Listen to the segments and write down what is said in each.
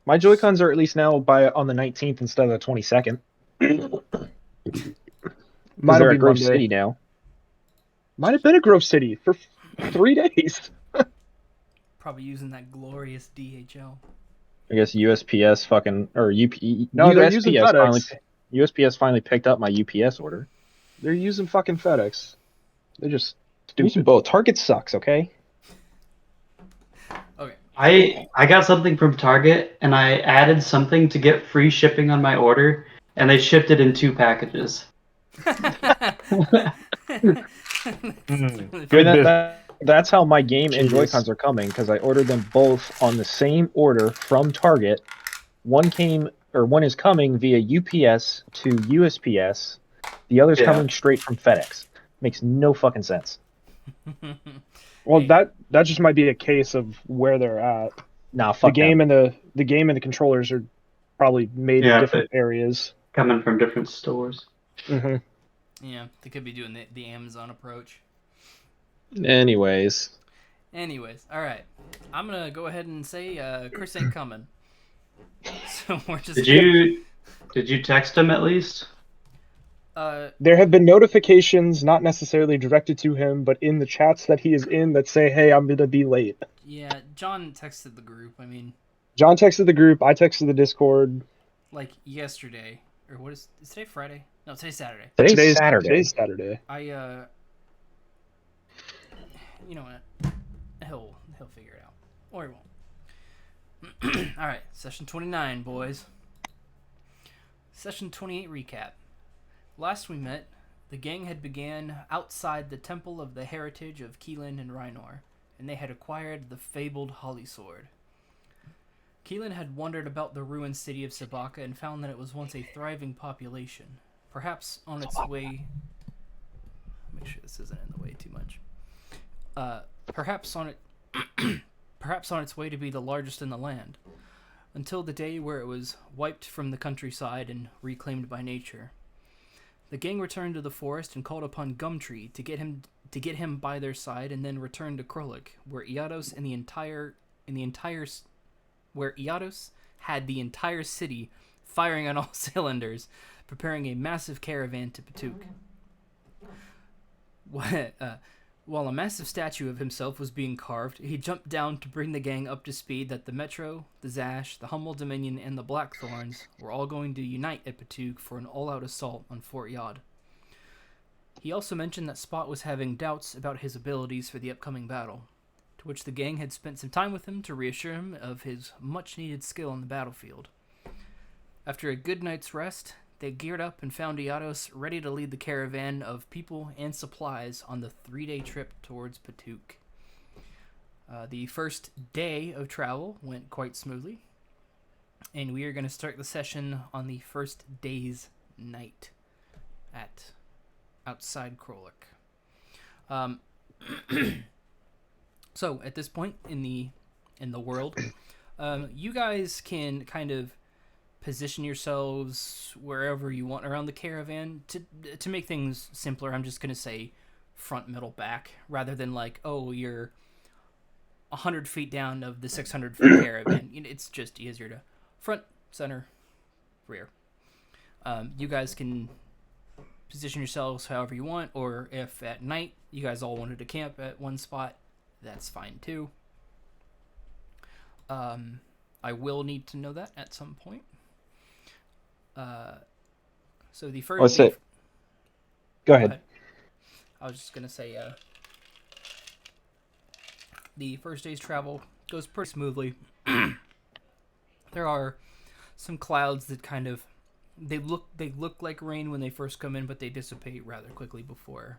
My Joy-Cons are at least now on the 19th instead of the 22nd because Mine'll they're be at Grove Monday. City now. Might have been at Grove City for 3 days. Probably using that glorious DHL. I guess USPS fucking or No, they're using FedEx. USPS finally picked up my UPS order. They're using fucking FedEx. They're just Using stupid. both. Target sucks, okay? Okay. I got something from Target and I added something to get free shipping on my order, and they shipped it in 2 packages. I mean Good business. that's how my game and Genius. Joy-Cons are coming because I ordered them both on the same order from Target. One is coming via UPS to USPS. The other's Yeah. coming straight from FedEx. Makes no fucking sense. Well, Hey. that just might be a case of where they're at. Nah, The fuck game them. and the game and the controllers are probably made in Yeah, different areas. coming from different stores. Hmm. Yeah, they could be doing the Amazon approach. Anyways, Anyways, all right. I'm gonna go ahead and say Chris ain't coming. So we're just. Did you text him at least? There have been notifications, not necessarily directed to him, but in the chats that he is in that say, "Hey, I'm gonna be late." Yeah, John texted the group. I mean, John texted the group. I texted the Discord. like yesterday, or what is today? Friday? No, today's Saturday. today's Saturday. Today's Saturday. You know what? He'll figure it out, or he won't. All right, session 29, boys. Session 28 recap. Last we met, the gang had began outside the Temple of the Heritage of Keylen and Riynor, and they had acquired the fabled Holly Sword. Keylen had wandered about the ruined city of Sabaka and found that it was once a thriving population, perhaps on its way. Make sure this isn't in the way too much. Perhaps on its way to be the largest in the land, until the day where it was wiped from the countryside and reclaimed by nature. The gang returned to the forest and called upon Gumtree to get him by their side, and then returned to Krolik, where Iados had the entire city firing on all cylinders, preparing a massive caravan to Patuk. While a massive statue of himself was being carved, he jumped down to bring the gang up to speed that the Metro, the Zash, the Humble Dominion, and the Blackthorns were all going to unite at Patuk for an all-out assault on Fort Yod. He also mentioned that Spot was having doubts about his abilities for the upcoming battle, to which the gang had spent some time with him to reassure him of his much-needed skill on the battlefield. After a good night's rest, they geared up and found Iados ready to lead the caravan of people and supplies on the 3-day trip towards Patuk. The first day of travel went quite smoothly, and we are going to start the session on the first day's night at outside Krolik. So at this point in the world, you guys can kind of position yourselves wherever you want around the caravan. To make things simpler, I'm just going to say front, middle, back, rather than like, oh, you're 100 feet down of the 600-foot caravan. It's just easier to front, center, rear. You guys can position yourselves however you want, or if at night you guys all wanted to camp at one spot, that's fine too. I will need to know that at some point. So the first. Let's say. Go ahead. I was just gonna say, the first day's travel goes pretty smoothly. There are some clouds that kind of they look like rain when they first come in, but they dissipate rather quickly before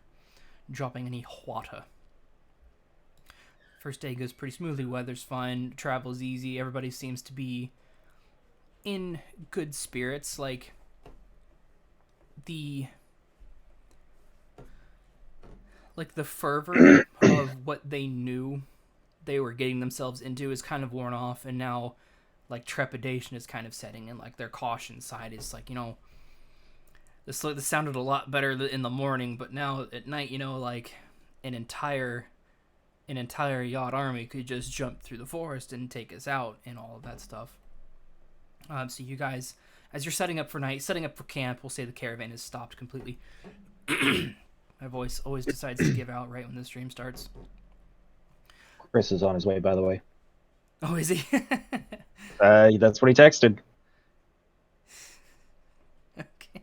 dropping any water. First day goes pretty smoothly. Weather's fine. Travel's easy. Everybody seems to be in good spirits. Like the fervor of what they knew they were getting themselves into is kind of worn off, and now like trepidation is kind of setting in. Like their caution side is like, this sounded a lot better in the morning, but now at night, like an entire yacht army could just jump through the forest and take us out and all of that stuff. So you guys, as you're setting up for night, setting up for camp, we'll say the caravan is stopped completely. My voice always decides to give out right when the stream starts. Chris is on his way, by the way. Oh, is he? That's what he texted. Okay.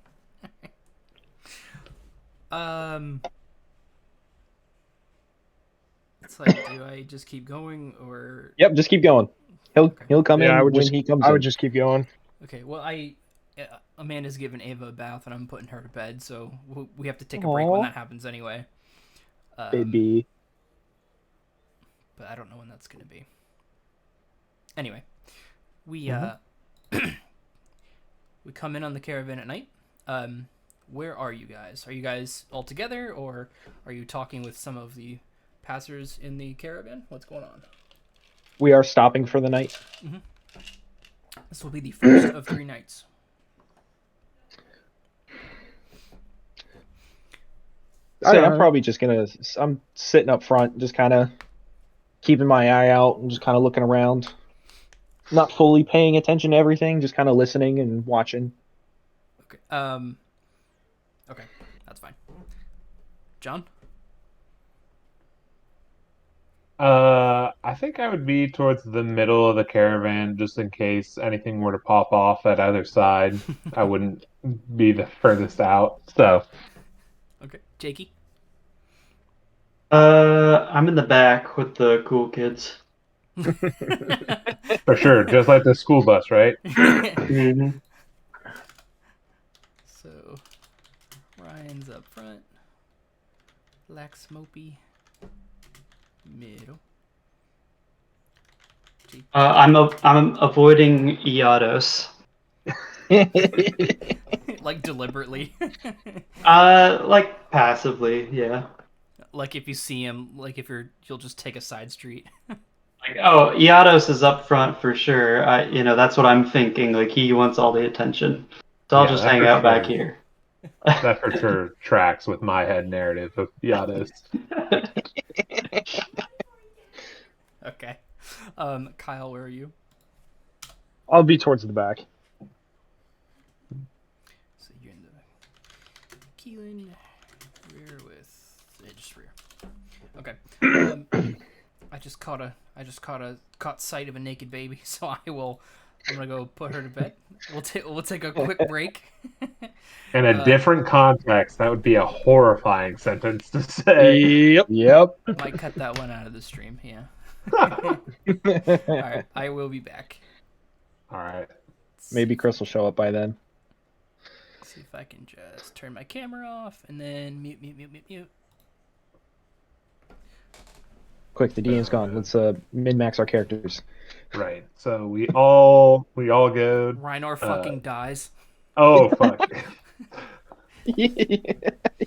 It's like, do I just keep going or? Yep, just keep going. He'll come Yeah, in I would when just he comes I in. would just keep going. Okay. Well, Amanda's giving Ava a bath and I'm putting her to bed, so we have to take a break when that happens anyway. Baby. But I don't know when that's gonna be. Anyway, we we come in on the caravan at night. Where are you guys? Are you guys all together, or are you talking with some of the passers in the caravan? What's going on? We are stopping for the night. Mm-hmm. This will be the first of 3 nights. I'm probably just gonna. I'm sitting up front, just kind of keeping my eye out and just kind of looking around. Not fully paying attention to everything, just kind of listening and watching. Okay. Okay, that's fine. John? I think I would be towards the middle of the caravan just in case anything were to pop off at either side. I wouldn't be the furthest out. So, Okay. Jakey? I'm in the back with the cool kids. for sure, just like the school bus, right? Mhm. So, Ryan's up front. Laxmope. Middle. I'm avoiding Iados. Like deliberately. Like passively, yeah. Like if you see him, like if you'll just take a side street. Like, oh, Iados is up front for sure. That's what I'm thinking. Like he wants all the attention, so I'll Yeah, just that hang for out back sure. here. That for sure tracks with my head narrative of Yados. Okay. Kyle, where are you? I'll be towards the back. So you're in the Keylen rear with just rear. Okay. I just caught sight of a naked baby, so I'm gonna go put her to bed. We'll take a quick break. In a different context, that would be a horrifying sentence to say. Yep. Might cut that one out of the stream. Yeah. All right. I will be back. All right. Maybe Chris will show up by then. See if I can just turn my camera off and then mute. Quick, the DM's gone. Let's min-max our characters. Right. So we all go. Riynor fucking dies. Oh fuck. So we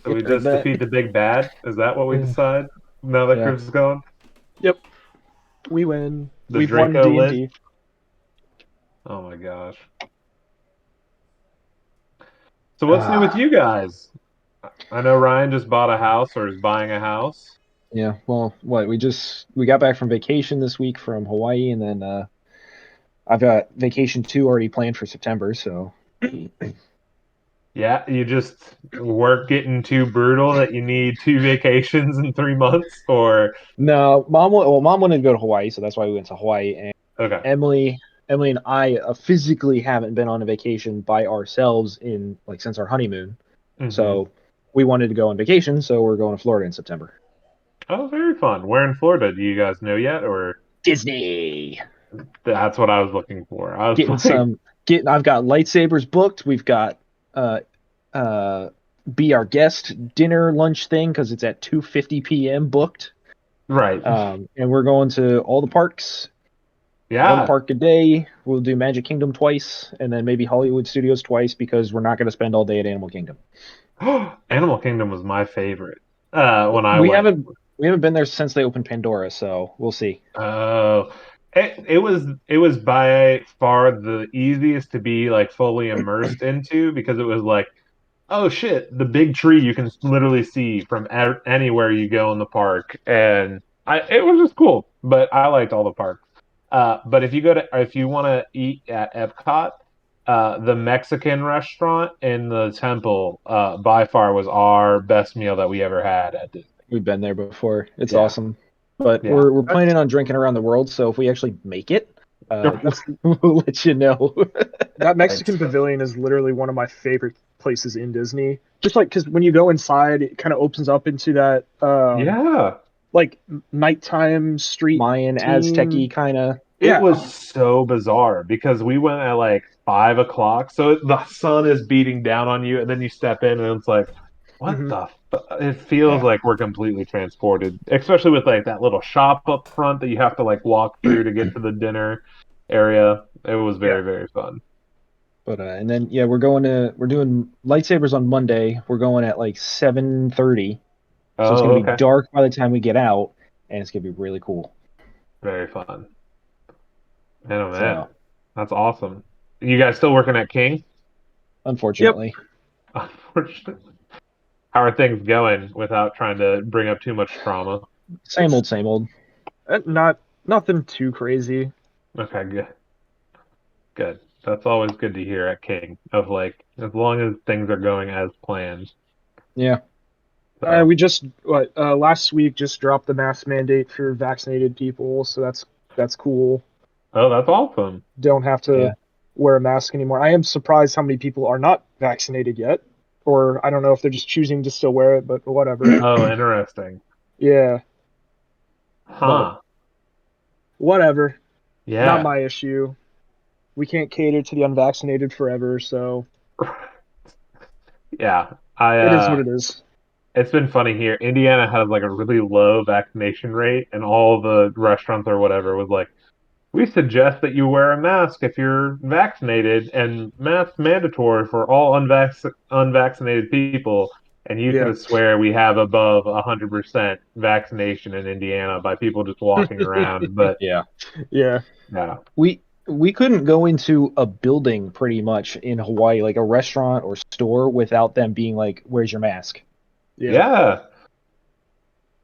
Heard just that? defeat the big bad? Is that what we decide? Now that Yeah. Chris is gone? Yep. We win. The We've won Draco D&D. Oh my gosh. So what's new with you guys? I know Ryan just bought a house or is buying a house. Yeah, well, we got back from vacation this week from Hawaii, and then I've got vacation 2 already planned for September, so Yeah, you just work getting too brutal that you need 2 vacations in 3 months, or no, mom wanted to go to Hawaii, so that's why we went to Hawaii, and okay. Emily and I physically haven't been on a vacation by ourselves in since our honeymoon. Mhm. So we wanted to go on vacation, so we're going to Florida in September. Oh, very fun. Where in Florida? Do you guys know yet, or Disney. that's what I was looking for? I was I've got lightsabers booked. We've got be our guest dinner lunch thing because it's at 2:50 p.m. booked. right. And we're going to all the parks. Yeah. One park a day. We'll do Magic Kingdom twice, and then maybe Hollywood Studios twice because we're not going to spend all day at Animal Kingdom. Animal Kingdom was my favorite. When I we went. haven't been there since they opened Pandora, so we'll see. Oh, it was by far the easiest to be fully immersed into because it was like, oh shit, the big tree you can literally see from anywhere you go in the park, and it was just cool. But I liked all the parks. But if you want to eat at Epcot, the Mexican restaurant in the temple by far was our best meal that we ever had at Disney. We've been there before. It's Yeah. awesome. But Yeah. we're planning on drinking around the world, so if we actually make it, we'll let you know. That Mexican pavilion is literally one of my favorite places in Disney. Just like because when you go inside, it kind of opens up into that Yeah. like nighttime street Mayan, scene. Aztec-y kind of. It Yeah. was so bizarre because we went at like 5 o'clock, so the sun is beating down on you, and then you step in, and it's like, what Mhm. the? It feels Yeah. like we're completely transported, especially with like that little shop up front that you have to like walk through to get to the dinner area. It was very, very fun. But and then yeah, we're doing lightsabers on Monday. We're going at like 7:30, so it's Oh, gonna be okay. dark by the time we get out, and it's gonna be really cool. Very fun. Man, oh man, So that's awesome. You guys still working at King? Yep. unfortunately, Unfortunately. How are things going without trying to bring up too much trauma? same old, same old. Not nothing too crazy. Okay, good. Good. That's always good to hear at King. Of like, as long as things are going as planned. Yeah. So, We just last week just dropped the mask mandate for vaccinated people, so that's cool. oh, that's awesome. Don't have Yeah. to wear a mask anymore. I am surprised how many people are not vaccinated yet, or I don't know if they're just choosing to still wear it, but whatever. Oh, interesting. Yeah, but Huh. whatever. Not Yeah. my issue. We can't cater to the unvaccinated forever, so Yeah. I it is what it is. It's been funny here. Indiana has like a really low vaccination rate, and all the restaurants or whatever was like, we suggest that you wear a mask if you're vaccinated, and mask mandatory for all unvaccinated people. And you could Yeah. have swear we have above 100% vaccination in Indiana by people just walking around. But Yeah. Yeah. yeah, We couldn't go into a building pretty much in Hawaii, like a restaurant or store, without them being like, "Where's your mask?" Yeah. yeah,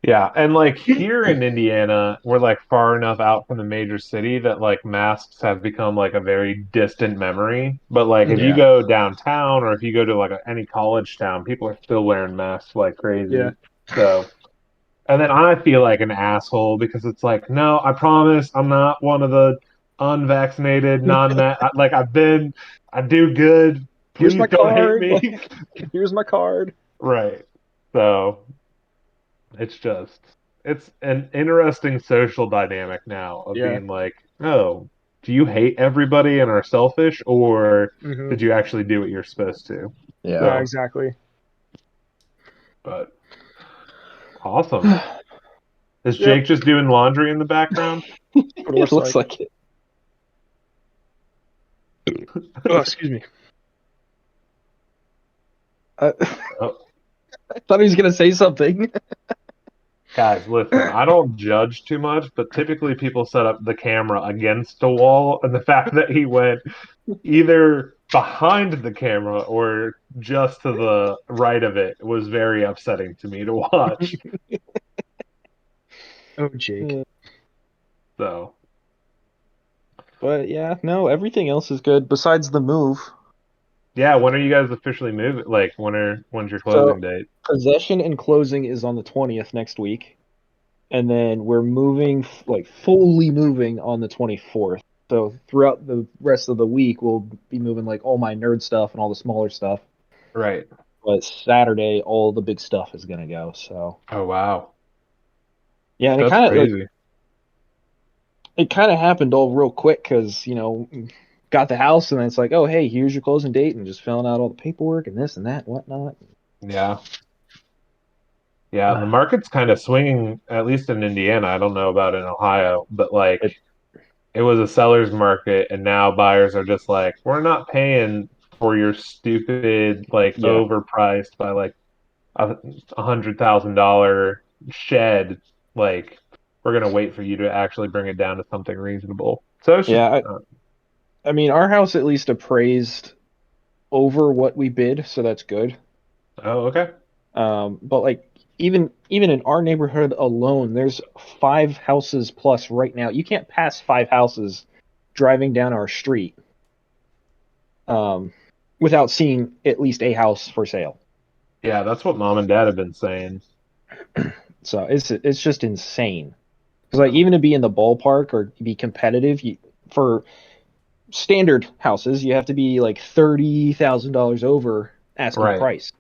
yeah. And like here in Indiana, we're like far enough out from the major city that like masks have become like a very distant memory. But like if you Yeah. go downtown or if you go to like any college town, people are still wearing masks like Yeah. crazy. So, and then I feel like an asshole because it's like, no, I promise I'm not one of the unvaccinated, like I do good. Here's Please my don't hate card. me. Like, here's my card. Right. So it's just, it's an interesting social dynamic now of Yeah. being like, oh, do you hate everybody and are selfish, or Hmm. did you actually do what you're supposed to? Yeah, So, exactly. but awesome. Is Yep. Jake just doing laundry in the background? What it It looks looks like. like it. Oh, excuse me. I, Oh, I thought he was gonna say something. guys, listen, I don't judge too much, but typically people set up the camera against a wall, and the fact that he went either behind the camera or just to the right of it was very upsetting to me to watch. Oh, Jake. So, But yeah, no, everything else is good besides the move. yeah, when are you guys officially moving? Like, when's your So closing date? possession and closing is on the 20th next week, and then we're moving like fully moving on the 24th. So throughout the rest of the week, we'll be moving like all my nerd stuff and all the smaller stuff. Right. But Saturday, all the big stuff is gonna go. So Oh, wow. yeah, and That's crazy. it kind of happened all real quick because got the house and then it's like, oh hey, here's your closing date, and just filling out all the paperwork and this and that and whatnot. Yeah. Yeah, the market's kind of swinging, at least in Indiana. I don't know about in Ohio, but like It, it was a seller's market, and now buyers are just like, we're not paying for your stupid, like yeah, overpriced by like $100,000 shed. Like, we're gonna wait for you to actually bring it down to something reasonable. So it's just, yeah. I mean, our house at least appraised over what we bid, so that's good. oh, okay. But like even in our neighborhood alone, there's 5 houses plus right now. You can't pass 5 houses driving down our street. without seeing at least a house for sale. Yeah, that's what mom and dad have been saying. So it's just insane. Because like even to be in the ballpark or be competitive, for standard houses, you have to be like $30,000 over asking Right. price.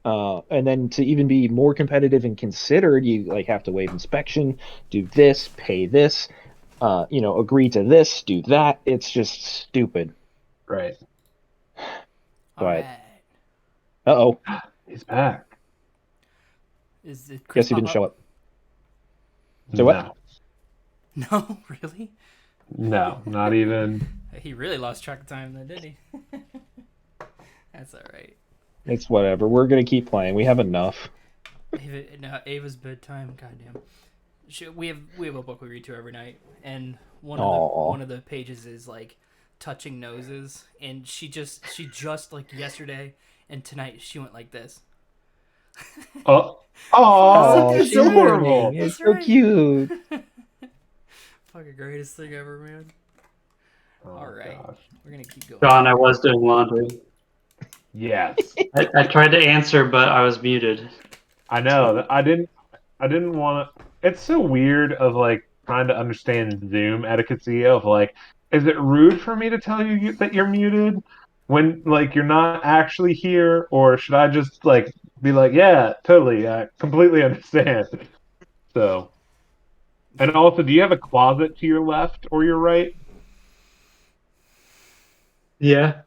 And then to even be more competitive and considered, you like have to waive inspection, do this, pay this, agree to this, do that. It's just stupid. Right. All But right. uh-oh, He's back. Did Chris guess he pop didn't show up. So No. what? No, really? No, not even. He really lost track of time then, didn't he? That's all right. It's whatever. We're gonna keep playing. We have enough. Ava's bedtime. Goddamn. We have a book we read to every night, and one of the pages is like touching noses, and she just like yesterday and tonight she went like this. Oh, she's she's adorable. learning. It's so cute. Fucking greatest thing ever, man. All right, Gosh. we're gonna keep going. John, I was doing laundry. Yes. I tried to answer, but I was muted. I know. I didn't want to. It's so weird of like trying to understand Zoom etiquette of like, is it rude for me to tell you that you're muted when like you're not actually here, or should I just like be like, yeah, totally, I completely understand. So, and also, do you have a closet to your left or your right? Yeah,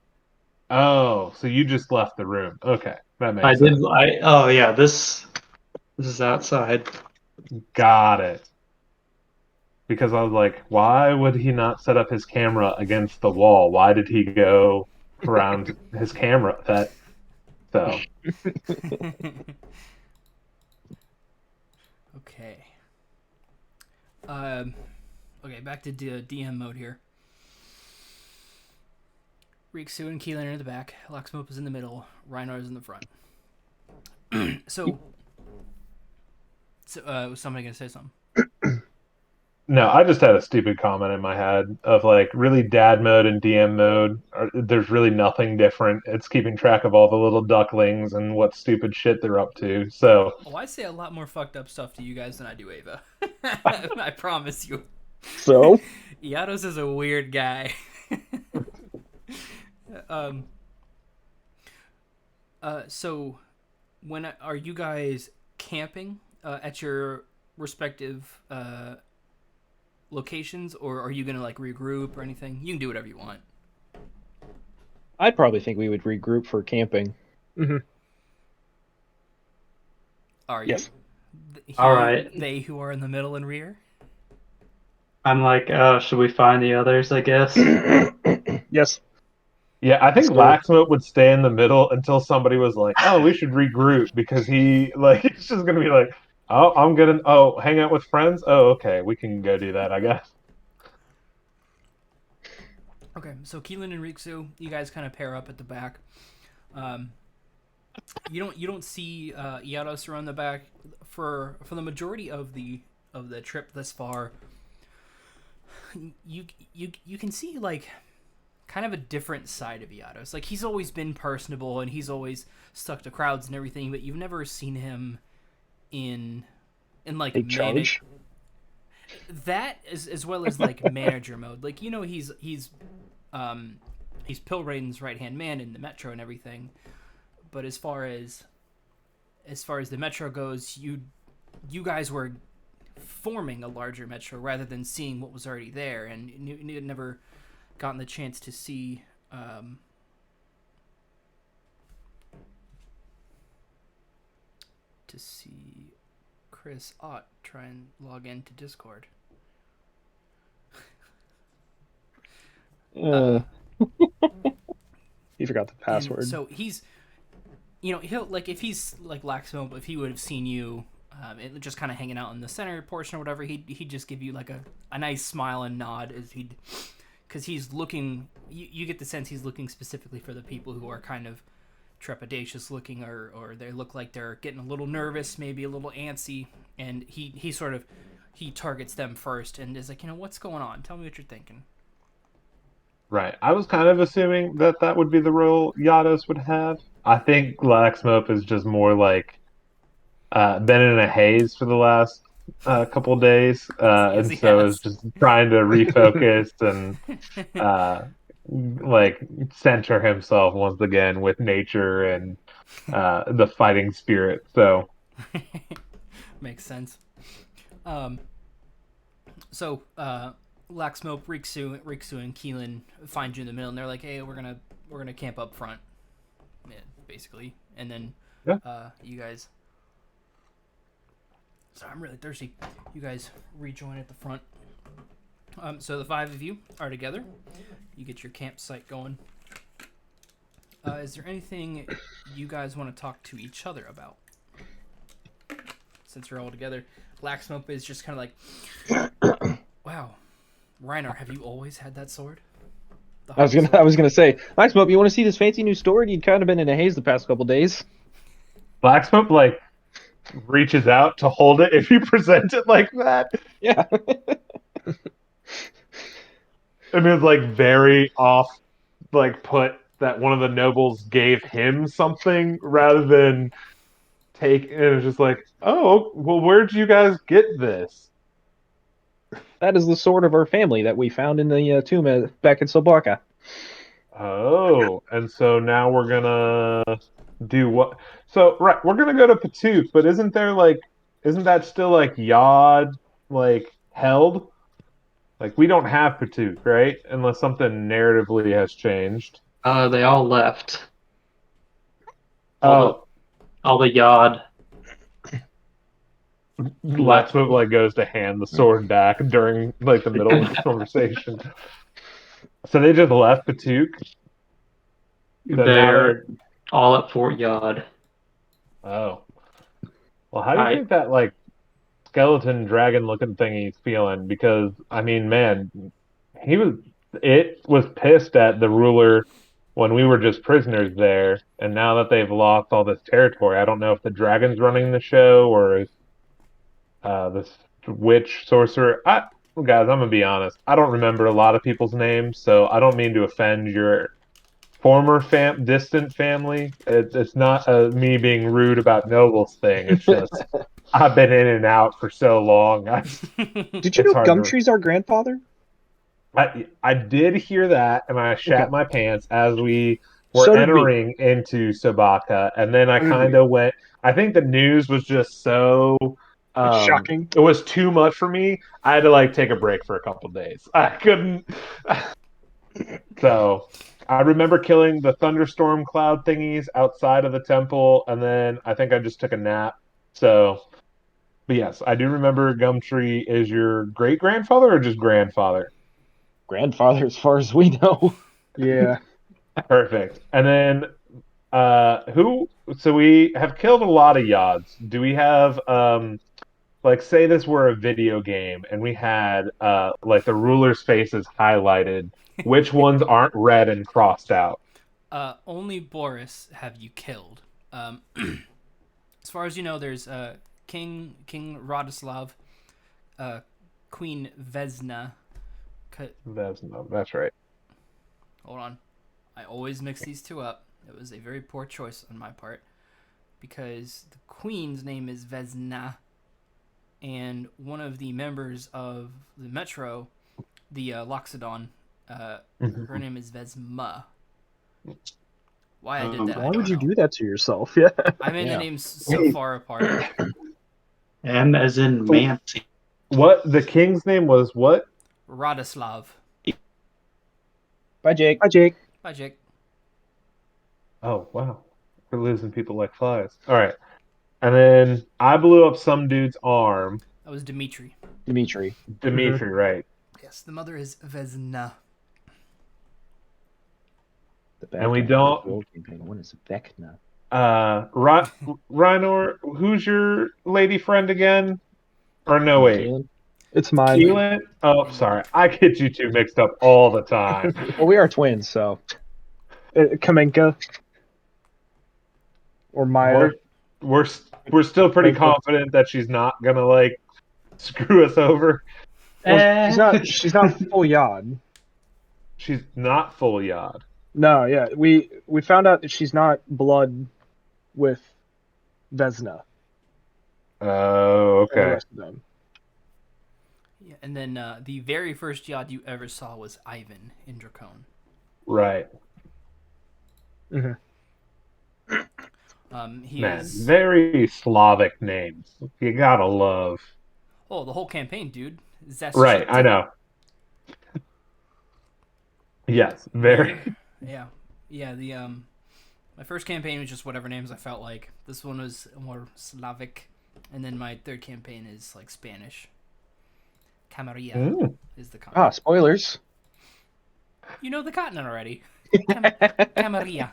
Oh, so you just left the room. Okay, that makes I sense. did. Oh yeah, this is outside. Got it. Because I was like, why would he not set up his camera against the wall? Why did he go around his camera? So Okay. Okay, back to DM mode here. Rikzu and Keylen are in the back. Laxmope is in the middle. Riynor is in the front. So, was somebody gonna say something? no, I just had a stupid comment in my head of like really dad mode and DM mode. There's really nothing different. It's keeping track of all the little ducklings and what stupid shit they're up to. So I say a lot more fucked up stuff to you guys than I do Ava. I promise you. So Yados is a weird guy. So when are you guys camping at your respective locations, or are you gonna like regroup or anything? You can do whatever you want. I'd probably think we would regroup for camping. Mm-hmm. Are you? Yes. All right. They who are in the middle and rear. I'm like, should we find the others? I guess. Yes. yeah, I think So- Laxmope would stay in the middle until somebody was like, "Oh, we should regroup," because he's just gonna be like, "Oh, I'm gonna hang out with friends. Oh, okay, we can go do that, I guess." Okay, so Keylen and Rikzu, you guys kind of pair up at the back. You don't see Yados around the back for the majority of the trip thus far. You can see like kind of a different side of Yados. Like he's always been personable and he's always stuck to crowds and everything, but you've never seen him in like charge. That as well as like manager mode. Like he's Pilraiden's right hand man in the metro and everything. But as far as the metro goes, you guys were forming a larger metro rather than seeing what was already there, and you had never gotten the chance to see Chris Ott try and log into Discord. He forgot the password. And so he's, he'll like if he's like Laxmope, if he would have seen you, just kind of hanging out in the center portion or whatever, he'd just give you like a nice smile and nod as because he's looking. You get the sense he's looking specifically for the people who are kind of trepidatious looking, or they look like they're getting a little nervous, maybe a little antsy, and he sort of targets them first and is like, what's going on? Tell me what you're thinking. Right. I was kind of assuming that that would be the role Yados would have. I think Laxmope is just more like been in a haze for the last couple of days, Yes, and he so is has. just trying to refocus and uh, like center himself once again with nature and the fighting spirit. So Makes sense. Um, so Laxmope, Rikzu, and Keylen find you in the middle, and they're like, "Hey, we're gonna camp up front, yeah, basically." And then yeah, you guys. Sorry, I'm really thirsty. You guys rejoin at the front. So the 5 of you are together. You get your campsite going. Is there anything you guys want to talk to each other about? Since you're all together, Laxmope is just kind of like, "Wow, Riynor, have you always had that sword?" The I hard sword? was gonna say, Laxmope, you want to see this fancy new sword? You'd kind of been in a haze the past couple days. Laxmope like reaches out to hold it if you present it like that. Yeah. And it's like very off, like put that one of the nobles gave him something rather than take. And it's just like, oh, well, where'd you guys get this? That is the sword of our family that we found in the tomb back in Sobaka. Oh, and so now we're gonna do what? So right, we're gonna go to Patoot, but isn't that still like Yod like held? Like we don't have Patoot, right? Unless something narratively has changed. They all left. Oh, All the Yod left. Laxmote like goes to hand the sword back during like the middle of the conversation. So they just left Patoot. So now they're They're all at Fort Yod. oh. Well, how do you I think that like skeleton dragon looking thing he's feeling? Because I mean, man, he was it was pissed at the ruler when we were just prisoners there, and now that they've lost all this territory, I don't know if the dragon's running the show or if this witch sorcerer. Guys, I'm gonna be honest. I don't remember a lot of people's names, so I don't mean to offend your former distant family. It's not me being rude about Noble's thing. It's just I've been in and out for so long. Did you It's know hard to. Gumtree's our grandfather? I did hear that, and I Okay. shat my pants as we were So did we. entering into Sabaka, and then I So did kind we. of went. I think the news was just so. Shocking. It was too much for me. I had to like take a break for a couple days. I couldn't. So I remember killing the thunderstorm cloud thingies outside of the temple, and then I think I just took a nap. So, but yes, I do remember Gumtree is your great grandfather or just grandfather? Grandfather, as far as we know. Yeah. Perfect. And then who so we have killed a lot of Yods. Do we have like say this were a video game and we had like the ruler's faces highlighted, which ones aren't red and crossed out? Only Boris have you killed. As far as you know, there's King Radislav, Queen Vesna. That's right. Hold on, I always mix these two up. It was a very poor choice on my part because the queen's name is Vesna, and one of the members of the Metro, the Loxodon, her name is Vesma. Why I did that, Why I would don't you know. do that to yourself? Yeah. I made the Yeah. names so far apart. M as in Mancy. What the king's name was what? Radislav. Bye, Jake. Hi, Jake. Bye, Jake. Oh wow. We're losing people like flies. Alright. And then I blew up some dude's arm. That was Dimitri. Dimitri. Dimitri, right. Yes, the mother is Vesna. The And we back end don't- of the world campaign. What is Vecna? Riynor, who's your lady friend again? Or no wait. Keylen? It's mine. Keylen? Oh, sorry. I get you two mixed up all the time. Well, we are twins, so. Kamenka. Or Maya. We're still pretty confident that she's not gonna like screw us over. Well, she's not full Yod. She's not full Yod. No, yeah, we found out that she's not blood with Vesna Oh, and the okay. rest of them. Yeah, and then the very first Yod you ever saw was Ivan in Dracone. Right. Mm-hmm. He Man, is very Slavic names. You gotta love. the whole campaign, dude. Right, I Zashita. know. Yes, very. Yeah, yeah. The my first campaign was just whatever names I felt like. This one was more Slavic, and then my third campaign is like Spanish. Camarilla Mm. is the continent. Spoilers. You know the continent already. Camarilla.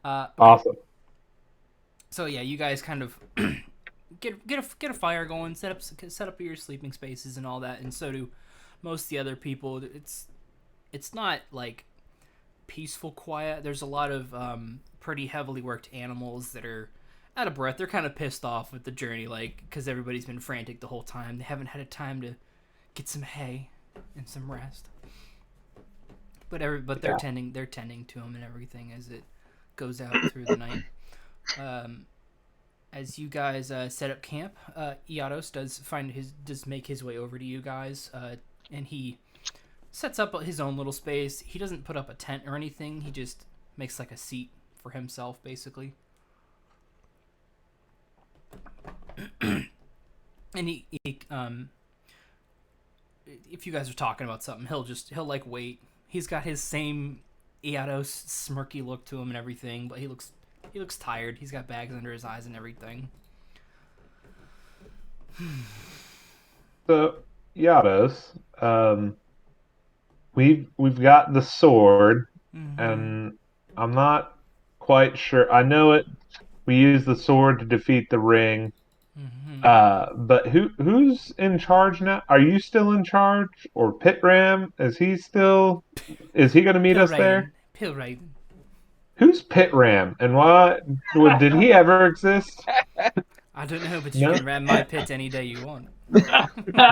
Okay. Awesome. So yeah, you guys kind of get a fire going, set up your sleeping spaces and all that, and so do most of the other people. It's not like peaceful quiet. There's a lot of pretty heavily worked animals that are out of breath. They're kind of pissed off with the journey, like because everybody's been frantic the whole time. They haven't had a time to get some hay and some rest. But they're tending to them and everything as it goes out through the night. As you guys set up camp, Iados does make his way over to you guys, and he sets up his own little space. He doesn't put up a tent or anything. He just makes like a seat for himself, basically. And he if you guys are talking about something, he'll like wait. He's got his same Iados smirky look to him and everything, but he looks tired. He's got bags under his eyes and everything. So, Yados, we've got the sword, and I'm not quite sure. I know it. We use the sword to defeat the ring. But who's in charge now? Are you still in charge, or Pitram? Is he going to meet us there? Pilraiden. Who's Pitram, and why did he ever exist? I don't know, but you can ram my pit any day you want.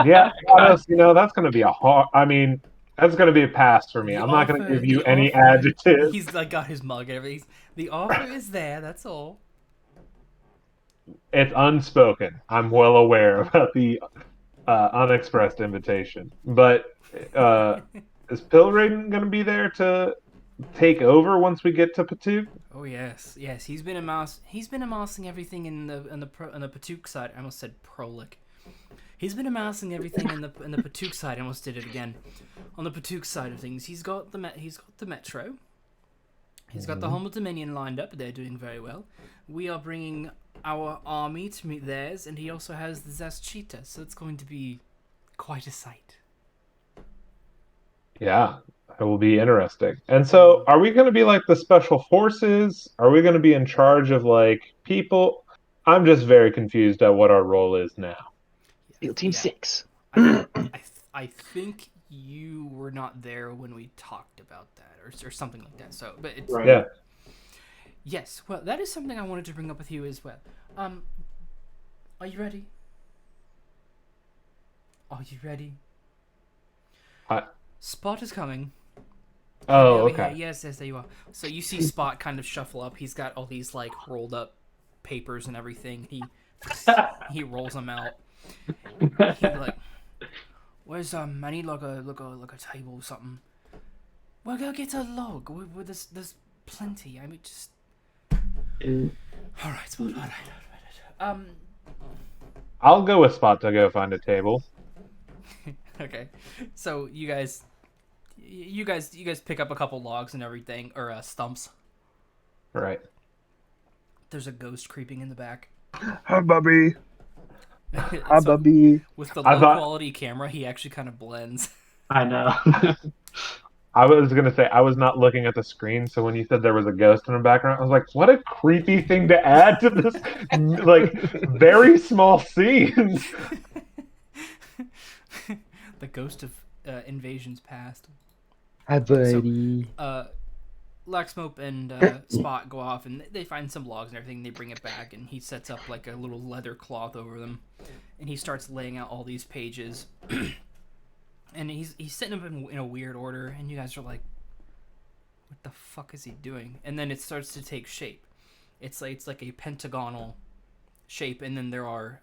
Yeah, that's going to be a hard. I mean, that's going to be a pass for me. I'm not going to give you any adjectives. He's like got his mug and everything. The offer is there. That's all. It's unspoken. I'm well aware about the unexpressed invitation. But is Pilraiden going to be there to take over once we get to Patuk? Oh yes. He's been amassing everything in the Patuk side. I almost said Prolic. He's been amassing everything in the Patuk side. I almost did it again. On the Patuk side of things, he's got the metro. He's got the Home of Dominion lined up. They're doing very well. We are bringing our army to meet theirs, and he also has the Zashita, so it's going to be quite a sight. Yeah, it will be interesting. And so, are we going to be like the special forces? Are we going to be in charge of like people? I'm just very confused at what our role is now. SEAL Team 6. I think you were not there when we talked about that, or something like that. So, but it's right. Yeah. Yes, well, that is something I wanted to bring up with you as well. Are you ready? Are you ready? Spot is coming. Oh, okay. Yes, there you are. So you see Spot kind of shuffle up. He's got all these like rolled up papers and everything. He rolls them out. He's like, "Where's I need like a table or something. Well, go get a log. There's plenty. I mean, just." All right, Spot. All right. I'll go with Spot to go find a table. Okay, so you guys pick up a couple logs and everything, or stumps. Right. There's a ghost creeping in the back. Hi, Bubby. Hi, Bubby. With the low-quality camera, he actually kind of blends. I know. I was going to say, I was not looking at the screen, so when you said there was a ghost in the background, I was like, what a creepy thing to add to this, like, very small scene. The ghost of invasions past. Hi, buddy. So, Laxmope and Spot go off, and they find some logs and everything. They bring it back, and he sets up like a little leather cloth over them, and he starts laying out all these pages. And he's setting them in a weird order, and you guys are like, what the fuck is he doing? And then it starts to take shape. It's like a pentagonal shape, and then there are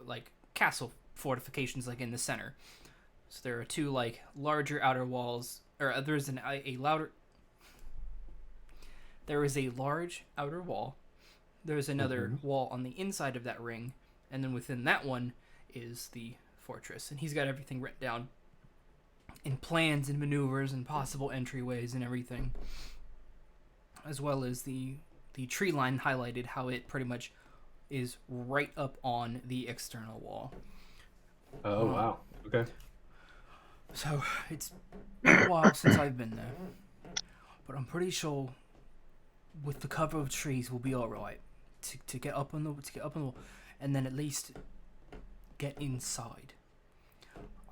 like castle fortifications like in the center. So there are two like larger outer walls, or there is a large outer wall. There's another wall on the inside of that ring, and then within that one is the fortress. And he's got everything written down in plans and maneuvers and possible entryways and everything, as well as the tree line highlighted how it pretty much is right up on the external wall. Oh, wow. Okay. So it's been a while since I've been there, but I'm pretty sure with the cover of trees we'll be all right to get up on the wall, and then at least get inside.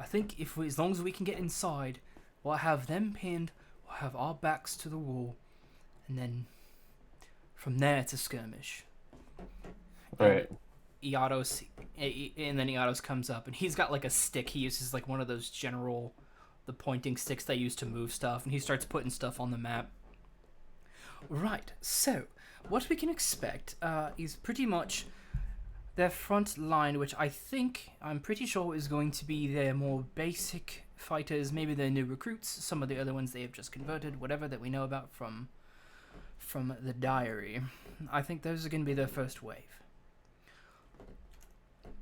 I think as long as we can get inside, we'll have them pinned, we'll have our backs to the wall, and then from there it's a skirmish. Right. And then Iados comes up, and he's got like a stick. He uses like one of those the pointing sticks they use to move stuff, and he starts putting stuff on the map. Right, so what we can expect is pretty much their front line, which I'm pretty sure is going to be their more basic fighters, maybe their new recruits, some of the other ones they have just converted, whatever that we know about from the diary. I think those are going to be their first wave.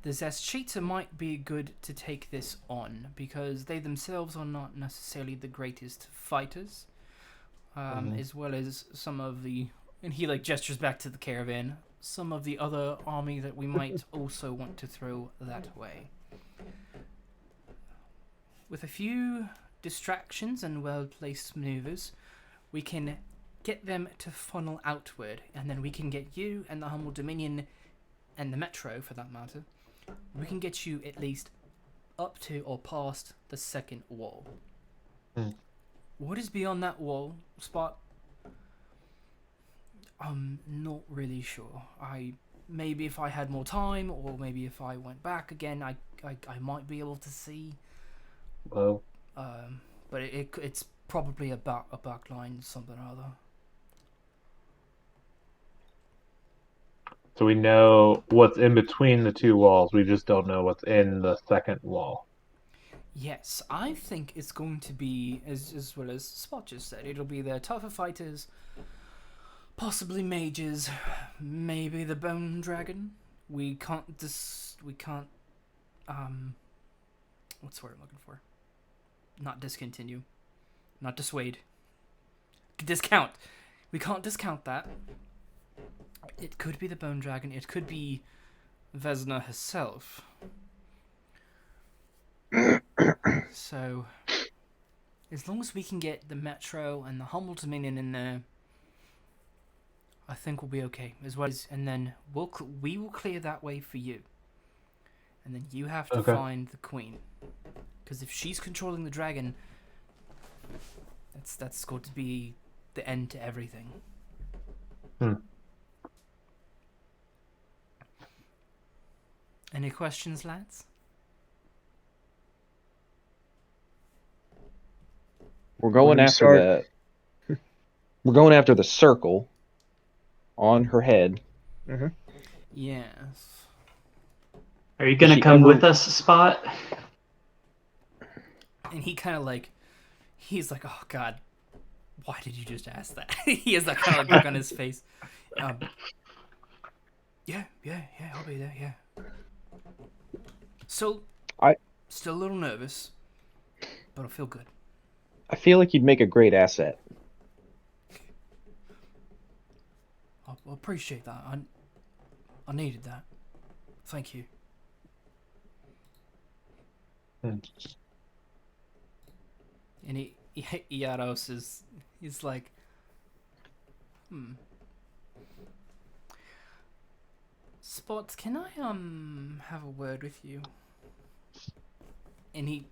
The Zeshchita might be good to take this on, because they themselves are not necessarily the greatest fighters, as well as some of the... And he like gestures back to the caravan. Some of the other army that we might also want to throw that way. With a few distractions and well-placed maneuvers, we can get them to funnel outward, and then we can get you and the Humble Dominion, and the Metro for that matter, we can get you at least up to or past the second wall. What is beyond that wall, Spot? I'm not really sure. Maybe if I had more time, or maybe if I went back again, I might be able to see. Well. But it's probably a back line, something or other. So we know what's in between the two walls. We just don't know what's in the second wall. Yes, I think it's going to be, as well as Spot just said, it'll be the tougher fighters, possibly mages, maybe the bone dragon. We can't, what's the word I'm looking for? Not discontinue. Not dissuade. Discount. We can't discount that. It could be the bone dragon. It could be Vesna herself. So, as long as we can get the Metro and the Humble Dominion in there, I think we'll be okay. As well as, and then we will clear that way for you. And then you have to find the queen, because if she's controlling the dragon, that's going to be the end to everything. Any questions, lads? We're going after We're going after the circle on her head. Mm-hmm. Yes. Are you gonna come with us, Spot? And he kind of like, he's like, oh god, why did you just ask that? He has that kind of look on his face. Yeah, I'll be there. Yeah. So, still a little nervous, but I feel good. I feel like you'd make a great asset. I appreciate that. I needed that. Thank you. And Iados he's like, Spot, can I have a word with you? And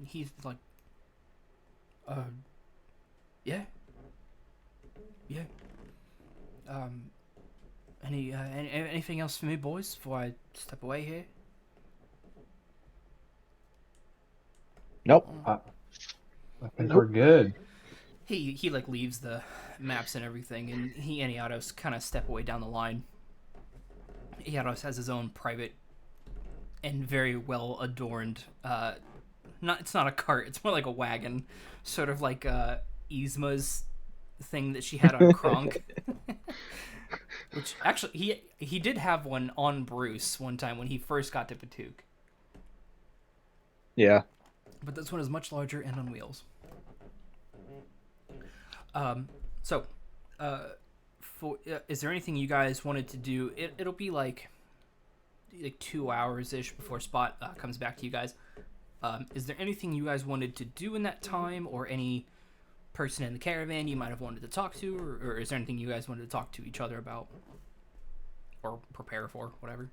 he's like, yeah. Anything else for me, boys, before I step away here? Nope. I think we're good. He like leaves the maps and everything, and he and Iados kind of step away down the line. Iados has his own private and very well adorned. It's not a cart; it's more like a wagon, sort of like Yzma's thing that she had on Kronk. Which actually he did have one on Bruce one time when he first got to Patook. Yeah. But this one is much larger and on wheels. Is there anything you guys wanted to do? It'll be like 2 hours ish before Spot comes back to you guys. Is there anything you guys wanted to do in that time, or any person in the caravan you might have wanted to talk to, or is there anything you guys wanted to talk to each other about, or prepare for, whatever?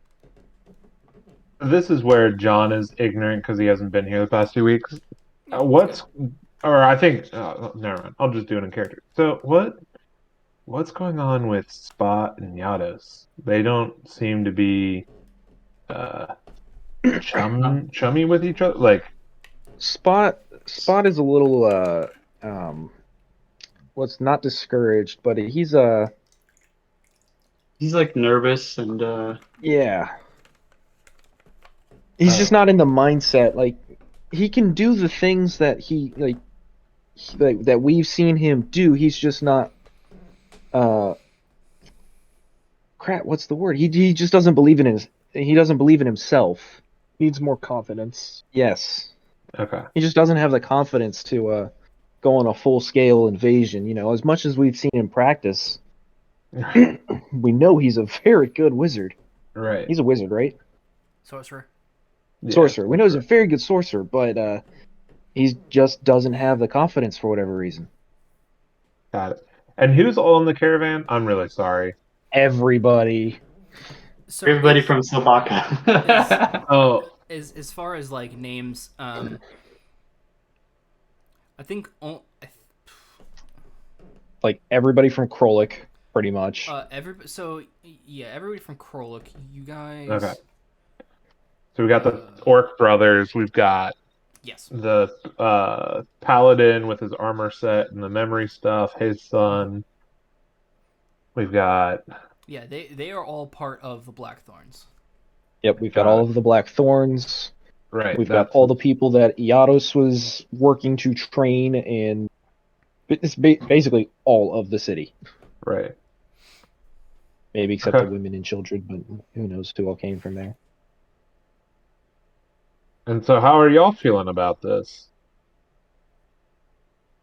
This is where John is ignorant because he hasn't been here the past 2 weeks. Yeah, I think, never mind. I'll just do it in character. So what's going on with Spot and Yados? They don't seem to be chummy with each other. Like Spot is a little what's not discouraged, but he's like nervous and yeah. He's just not in the mindset. Like, he can do the things that that we've seen him do. He's just not. Crap. What's the word? He just doesn't believe in He doesn't believe in himself. Needs more confidence. Yes. okay. He just doesn't have the confidence to go on a full scale invasion. You know, as much as we've seen him practice, we know he's a very good wizard. Right. He's a wizard, right? Sorcerer. Yeah, Sorcerer. We know he's a very good sorcerer, but he just doesn't have the confidence for whatever reason. Got it. And who's all in the caravan? I'm really sorry. Everybody. So everybody from Sobaka. Oh, as far as like names, I think Like everybody from Krolik, pretty much. everybody from Krolik. You guys. okay. So we got the Orc brothers. We've got Yes. the paladin with his armor set and the memory stuff. His son. We've got. Yeah, they are all part of the Blackthorns. Yep, we've got all of the Blackthorns. Right. We've got all the people that Iados was working to train, and it's basically all of the city. Right. Maybe except the women and children, but who knows who all came from there. And so, how are y'all feeling about this?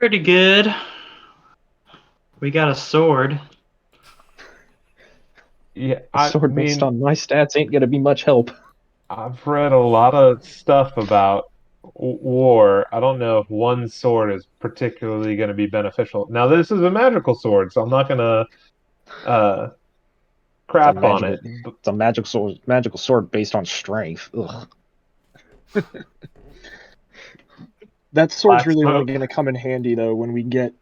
Pretty good. We got a sword. Yeah, A sword based on my stats ain't gonna be much help. I've read a lot of stuff about war. I don't know if one sword is particularly going to be beneficial. Now, this is a magical sword, so I'm not going to crap on it. It's a magical sword based on strength. Ugh. That sword's really only Laxmope. going to come in handy, though, when we get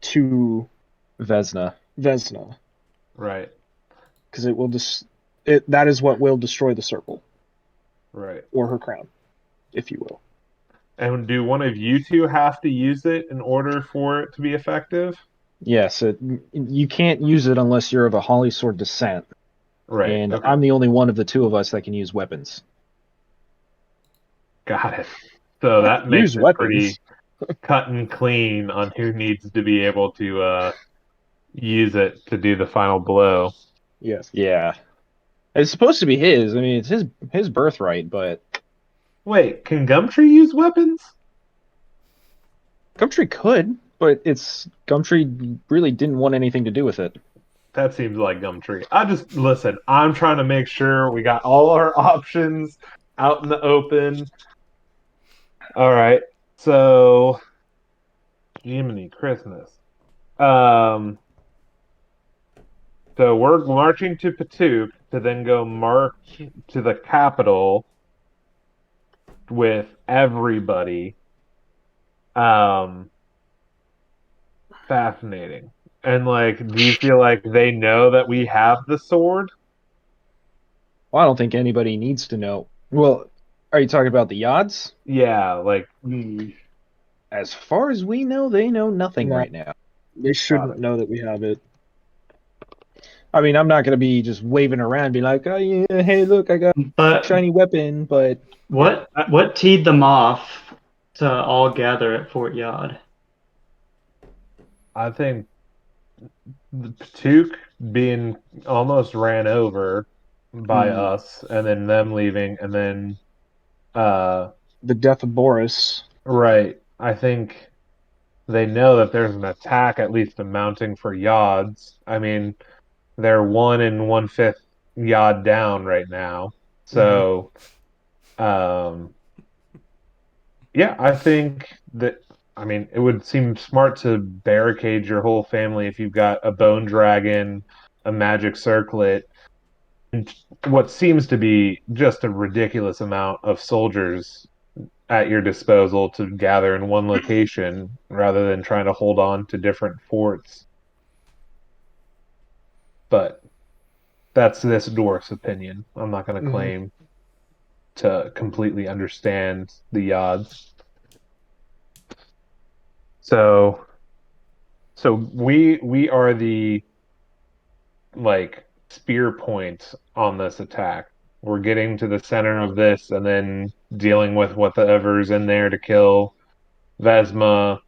to Vesna. Right, because that is what will destroy the circle. right. Or her crown, if you will. And do one of you two have to use it in order for it to be effective? Yes, you can't use it unless you're of a Holly Sword descent. Right. And okay. I'm the only one of the two of us that can use weapons. Got it. So that makes Use it weapons. pretty cut and clean on who needs to be able to use it to do the final blow. Yes. Yeah. It's supposed to be his. I mean, it's his birthright, but... Wait, can Gumtree use weapons? Gumtree could, but Gumtree really didn't want anything to do with it. That seems like Gumtree. Listen, I'm trying to make sure we got all our options out in the open. All right, so Jiminy Christmas. So we're marching to Patook to then go march to the capital with everybody. Fascinating. And do you feel like they know that we have the sword? Well, I don't think anybody needs to know. Well, Are you talking about the Yods? Yeah, like As far as we know, they know nothing No. right now. They shouldn't know that we have it. I mean, I'm not going to be just waving around and be like, oh, yeah, hey, look, I got a But shiny weapon, but... what teed them off to all gather at Fort Yod? I think the Patuk being almost ran over by us, and then them leaving, and then The death of Boris. right. I think they know that there's an attack at least mounting for Yods. I mean, they're 1 1/5 Yod down right now. So yeah, I think that I mean it would seem smart to barricade your whole family if you've got a bone dragon, a magic circlet, and what seems to be just a ridiculous amount of soldiers at your disposal to gather in one location rather than trying to hold on to different forts. But that's this dwarf's opinion. I'm not going to claim to completely understand the odds. So we are the like spear point on this attack. We're getting to the center of this and then dealing with whatever's in there to kill Vesma,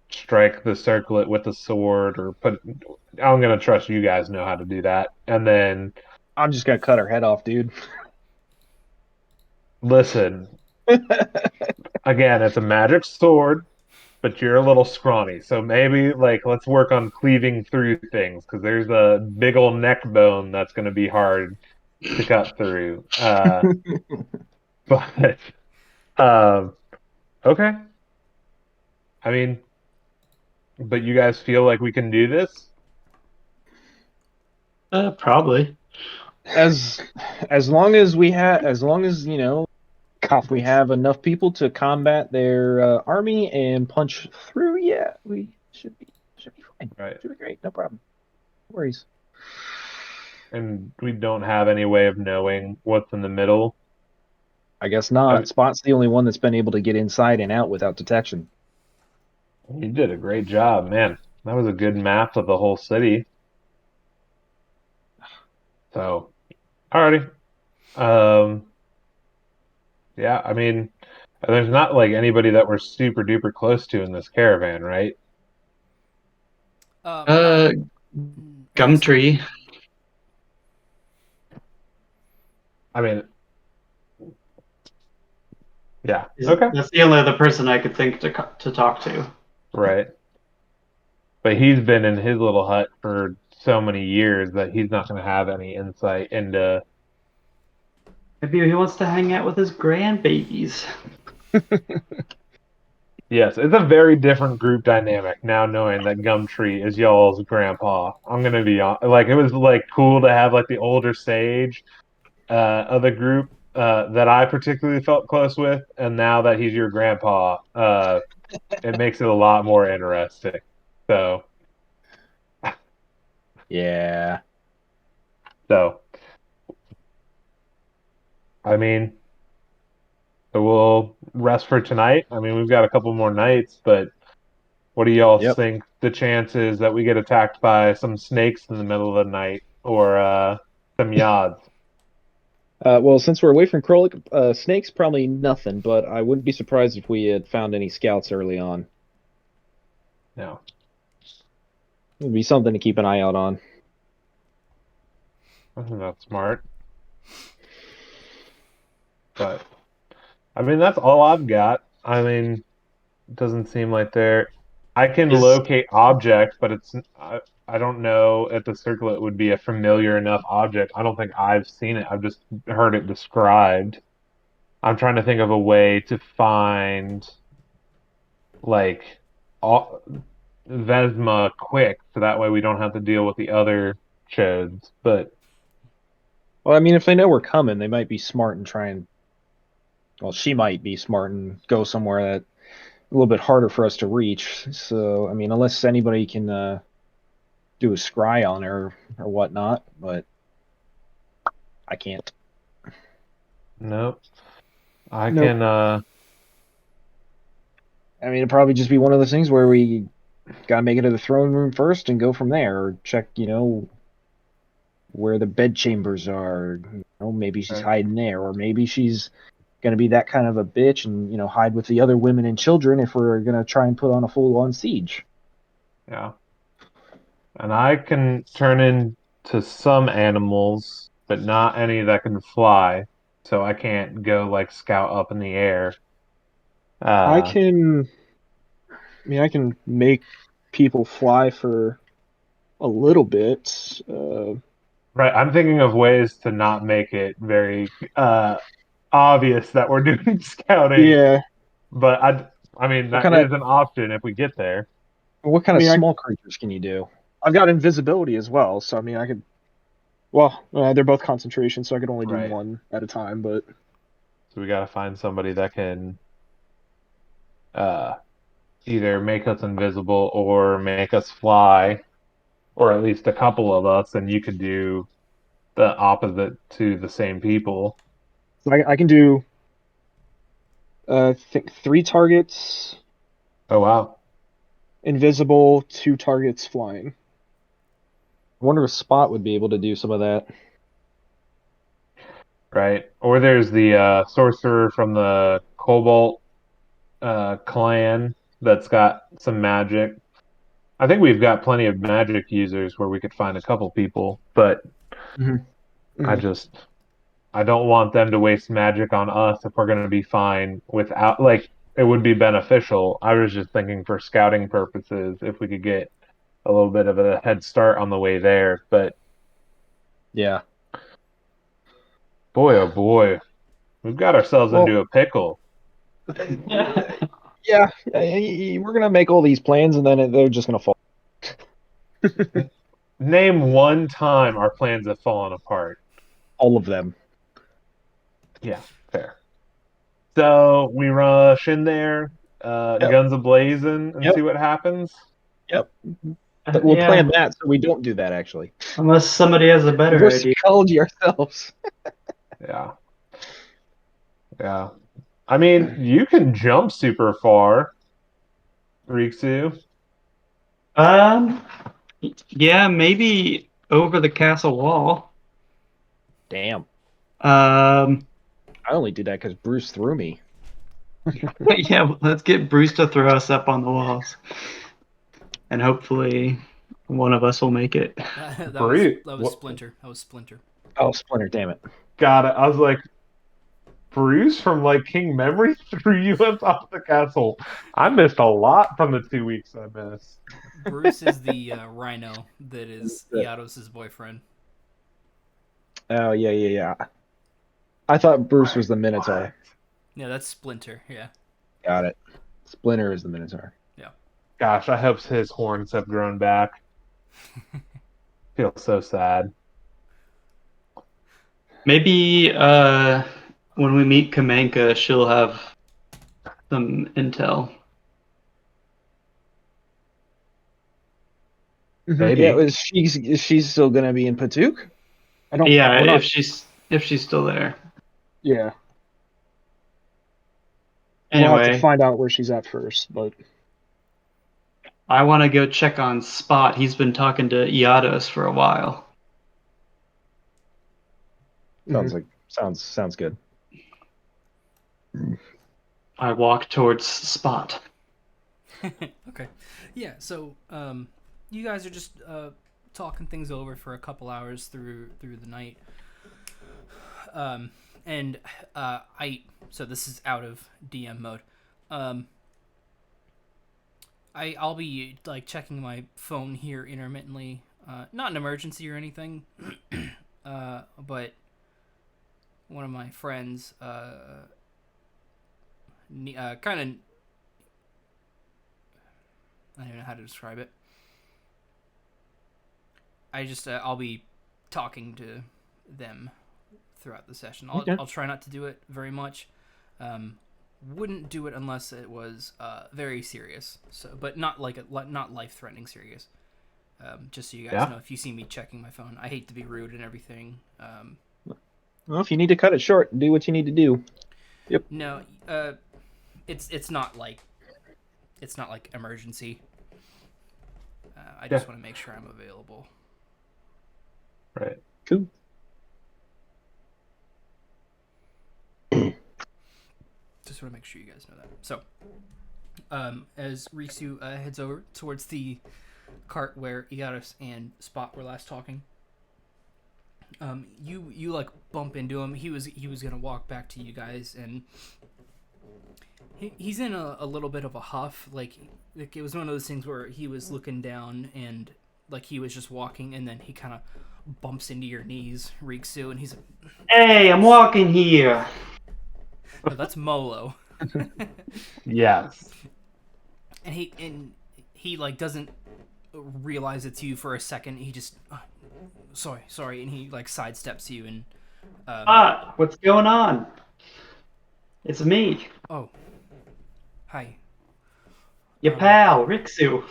strike the circlet with the sword, or put. I'm gonna trust you guys know how to do that, and then I'm just going to cut her head off, dude. listen. Again, it's a magic sword, but you're a little scrawny, so maybe like let's work on cleaving through things because there's a big old neck bone that's gonna be hard to cut through. But um, okay. I mean, but you guys feel like we can do this? Probably. As long as we have, as long as, you know, we have enough people to combat their army and punch through, yeah, we should be fine. Right. Should be great. No problem. No worries. And we don't have any way of knowing what's in the middle. I guess not. Spot's the only one that's been able to get inside and out without detection. You did a great job, man. That was a good map of the whole city. So, alrighty. Yeah, I mean, there's not like anybody that we're super duper close to in this caravan, right? Gumtree. I mean, yeah. Okay. That's the only other person I could think to talk to. Right. But he's been in his little hut for so many years that he's not going to have any insight into. Maybe he wants to hang out with his grandbabies. Yes, it's a very different group dynamic now knowing that Gumtree is y'all's grandpa. I'm gonna be on like it was like cool to have like the older sage of the group that I particularly felt close with, and now that he's your grandpa, it makes it a lot more interesting. So Yeah. so I mean so we'll rest for tonight. I mean we've got a couple more nights, but what do y'all think the chances that we get attacked by some snakes in the middle of the night or some yods? Well, since we're away from Krolik, snakes probably nothing, but I wouldn't be surprised if we had found any scouts early on. No. It would be something to keep an eye out on. I think that's smart. But I mean that's all I've got. I mean it doesn't seem like there I can locate objects, but I don't know if the circlet would be a familiar enough object. I don't think I've seen it. I've just heard it described. I'm trying to think of a way to find like all, Vesma quick, so that way we don't have to deal with the other chodes. But Well, I mean, if they know we're coming, they might be smart and try and. Well, she might be smart and go somewhere that a little bit harder for us to reach. So, I mean, unless anybody can do a scry on her or whatnot, but I can't. no. I Nope. can. I mean, it'd probably just be one of those things where we gotta make it to the throne room first and go from there, or check, where the bed chambers are. Maybe she's Right. hiding there, or maybe she's gonna be that kind of a bitch and hide with the other women and children if we're gonna try and put on a full-on siege. Yeah. And I can turn into some animals, but not any that can fly. So I can't go like scout up in the air. I Uh, can. I mean, I can make people fly for a little bit. right. I'm thinking of ways to not make it very obvious that we're doing scouting. Yeah. But I mean, What that kind of is an option if we get there. what I kind of mean, small creatures can you do? I've got invisibility as well, so I mean, I could. Well, they're both concentration, so I could only do Right. one at a time. But So we got to find somebody that can uh, either make us invisible or make us fly, or at least a couple of us, and you could do the opposite to the same people. so I can do. I think 3 targets Oh wow. invisible, 2 targets flying. I wonder if Spot would be able to do some of that. Right. Or there's the sorcerer from the Cobalt clan that's got some magic. I think we've got plenty of magic users where we could find a couple people, but I Mhm. just I don't want them to waste magic on us if we're going to be fine without, like, it would be beneficial. I was just thinking for scouting purposes if we could get a little bit of a head start on the way there. But Yeah. boy, oh boy, we've got ourselves Well, into a pickle. yeah, we're gonna make all these plans and then they're just gonna fall. Name one time our plans have fallen apart. All of them. Yeah, fair. So we rush in there, Yep. guns a-blazing, and Yep. see what happens. Yep. But we'll Yeah, plan that so we don't do that actually. unless somebody has a better We're idea. psychology ourselves. Yeah, yeah. I mean, you can jump super far, Rikzu. Um, yeah, maybe over the castle wall. Damn. Um, I only did that because Bruce threw me. yeah, let's get Bruce to throw us up on the walls, and hopefully one of us will make it. that was Brute. that was Splinter. That was Splinter. Oh, Splinter, damn it. Got it. I was like, Bruce from like King Memory threw you up off the castle. I missed a lot from the 2 weeks I missed. Bruce is the rhino that is Yados' boyfriend. Oh, yeah. I thought Bruce was the Minotaur. Yeah, that's Splinter. Yeah. Got it. Splinter is the Minotaur. Gosh, I hope his horns have grown back. Feel so sad. Maybe when we meet Kamenka, she'll have some intel. Maybe. Yeah, is she still gonna be in Patuk? I don't. Yeah, We're not. if she's still there. Yeah. We'll have to Anyway, find out where she's at first, but I want to go check on Spot. He's been talking to Iados for a while. Sounds good. I walk towards Spot. Okay. Yeah. So you guys are just talking things over for a couple hours through the night. And so this is out of DM mode. I'll be like checking my phone here intermittently. Not an emergency or anything, but one of my friends kind of, I don't know how to describe it. I'll be talking to them throughout the session. I'll try not to do it very much. Wouldn't do it unless it was very serious. So, but not not life-threatening serious. Just so you guys know, if you see me checking my phone, I hate to be rude and everything. Well, if you need to cut it short, do what you need to do. Yep. No, it's not like emergency. I just want to make sure I'm available. Right. Cool. Just want to make sure you guys know that. So, as Rikzu heads over towards the cart where Iaris and Spot were last talking, you like bump into him. He was gonna walk back to you guys, and he's in a little bit of a huff. Like it was one of those things where he was looking down and like he was just walking, and then he kind of bumps into your knees, Rikzu, and he's like, Hey, I'm walking here. "No, that's Molo." Yes. And he like doesn't realize it's you for a second. He just sorry, and he like sidesteps you and What's going on? It's me, oh, hi. your pal, Rikzu.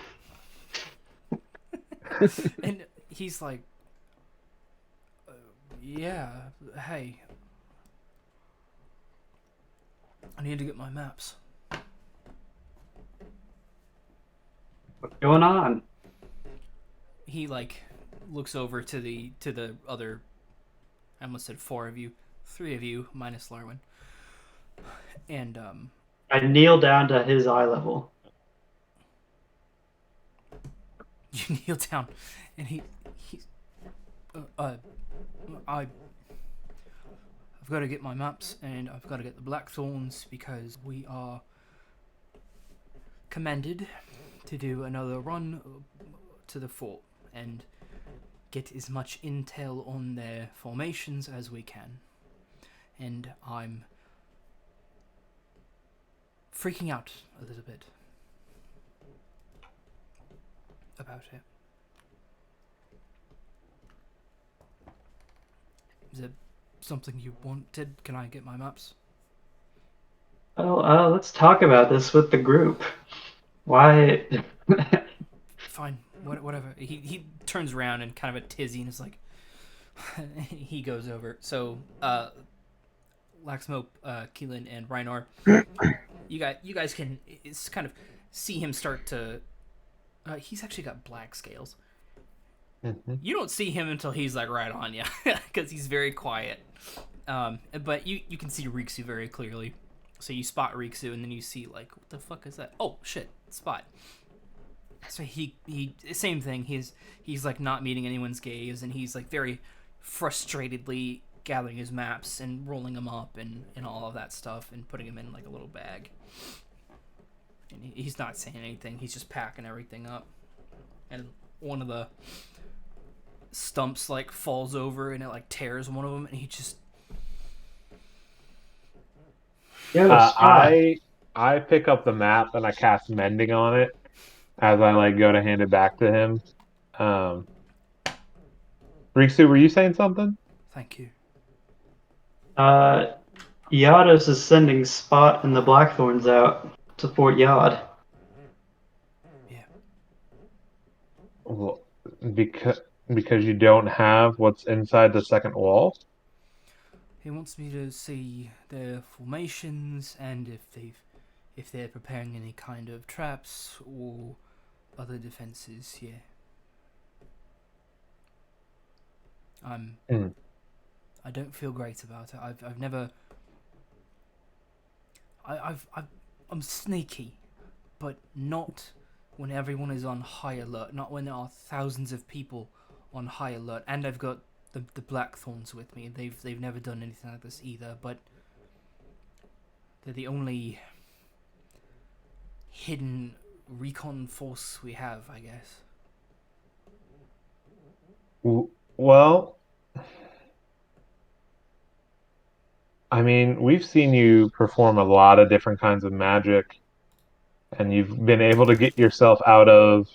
And he's like, yeah, hey, I need to get my maps. What's going on? He like looks over to the other. I almost said 4 of you, 3 of you minus Larawen, and I kneel down to his eye level. you kneel down, and he's I've got to get my maps, and I've got to get the Blackthorns because we are commanded to do another run to the fort and get as much intel on their formations as we can. And I'm freaking out a little bit about it. Is it something you wanted? Can I get my maps? Oh, let's talk about this with the group. Why? Fine, whatever. He turns around and kind of a tizzy and is like, he goes over. So, Laxmope, Keylen, and Riynor, you guys can kind of see him start to. He's actually got black scales. Mm-hmm. You don't see him until he's like right on you, because he's very quiet. But you can see Rikzu very clearly. So you spot Rikzu, and then you see like, what the fuck is that? Oh shit, Spot. So he same thing. He's like not meeting anyone's gaze, and he's like very frustratedly gathering his maps and rolling them up and all of that stuff and putting them in like a little bag. And he's not saying anything. He's just packing everything up. And one of the stumps like falls over and it like tears one of them, and he just. I pick up the map and I cast mending on it as I like go to hand it back to him. Rikzu, were you saying something? Thank you. Yados is sending Spot and the Blackthorns out to Fort Yard. Yeah. Well, because you don't have what's inside the second wall? He wants me to see their formations and if they're preparing any kind of traps or other defenses. Yeah. I don't feel great about it. I've never. I'm sneaky, but not when everyone is on high alert. Not when there are thousands of people on high alert, and I've got the Blackthorns with me. They've never done anything like this either, but they're the only hidden recon force we have, I guess. Well, I mean, we've seen you perform a lot of different kinds of magic, and you've been able to get yourself out of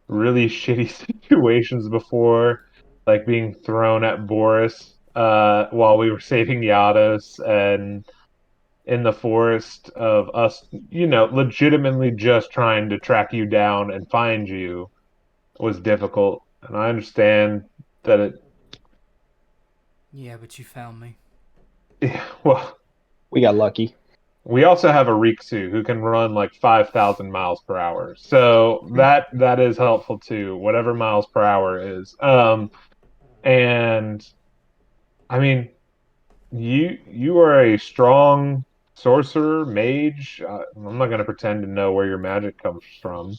really shitty situations before, like being thrown at Boris while we were saving Yados, and in the forest of us, legitimately just trying to track you down and find you was difficult. And I understand that it. Yeah, but you found me. Yeah, well, We got lucky. We also have a Rikzu who can run like 5,000 miles per hour. So that is helpful too, whatever miles per hour is. And I mean, you are a strong sorcerer, mage. I'm not going to pretend to know where your magic comes from.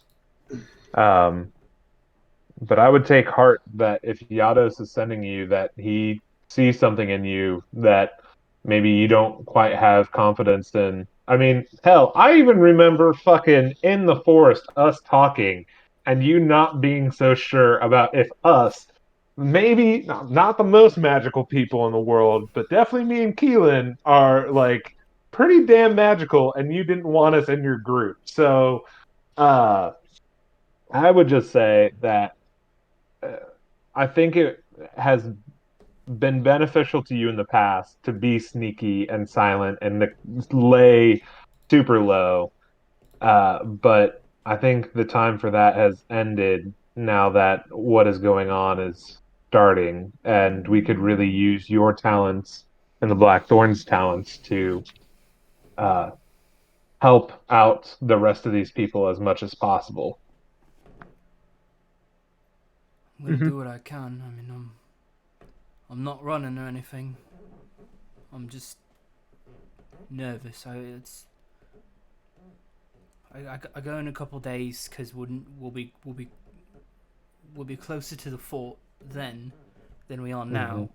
Um, but I would take heart that if Yados is sending you, that he sees something in you that maybe you don't quite have confidence in. I mean, hell, I even remember fucking in the forest us talking and you not being so sure about if us, maybe not the most magical people in the world, but definitely me and Keylen are like pretty damn magical and you didn't want us in your group. So, uh, I would just say that uh, I think it has been beneficial to you in the past to be sneaky and silent and to lay super low. But I think the time for that has ended now that what is going on is starting, and we could really use your talents and the Blackthorn's talents to uh, help out the rest of these people as much as possible. I'm gonna do what I can. I mean, I'm not running or anything. I'm just nervous. I go in a couple days because we'll be closer to the fort then than we are now,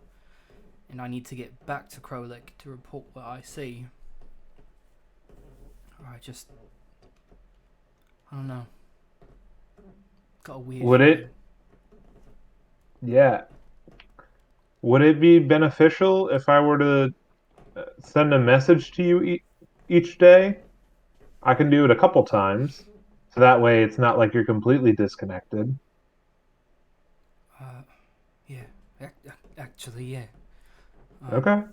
and I need to get back to Krolek to report what I see. Or I don't know. Got a weird. Would it? Yeah. Would it be beneficial if I were to send a message to you each day? I can do it a couple times, so that way it's not like you're completely disconnected. Yeah. Actually, yeah. Okay.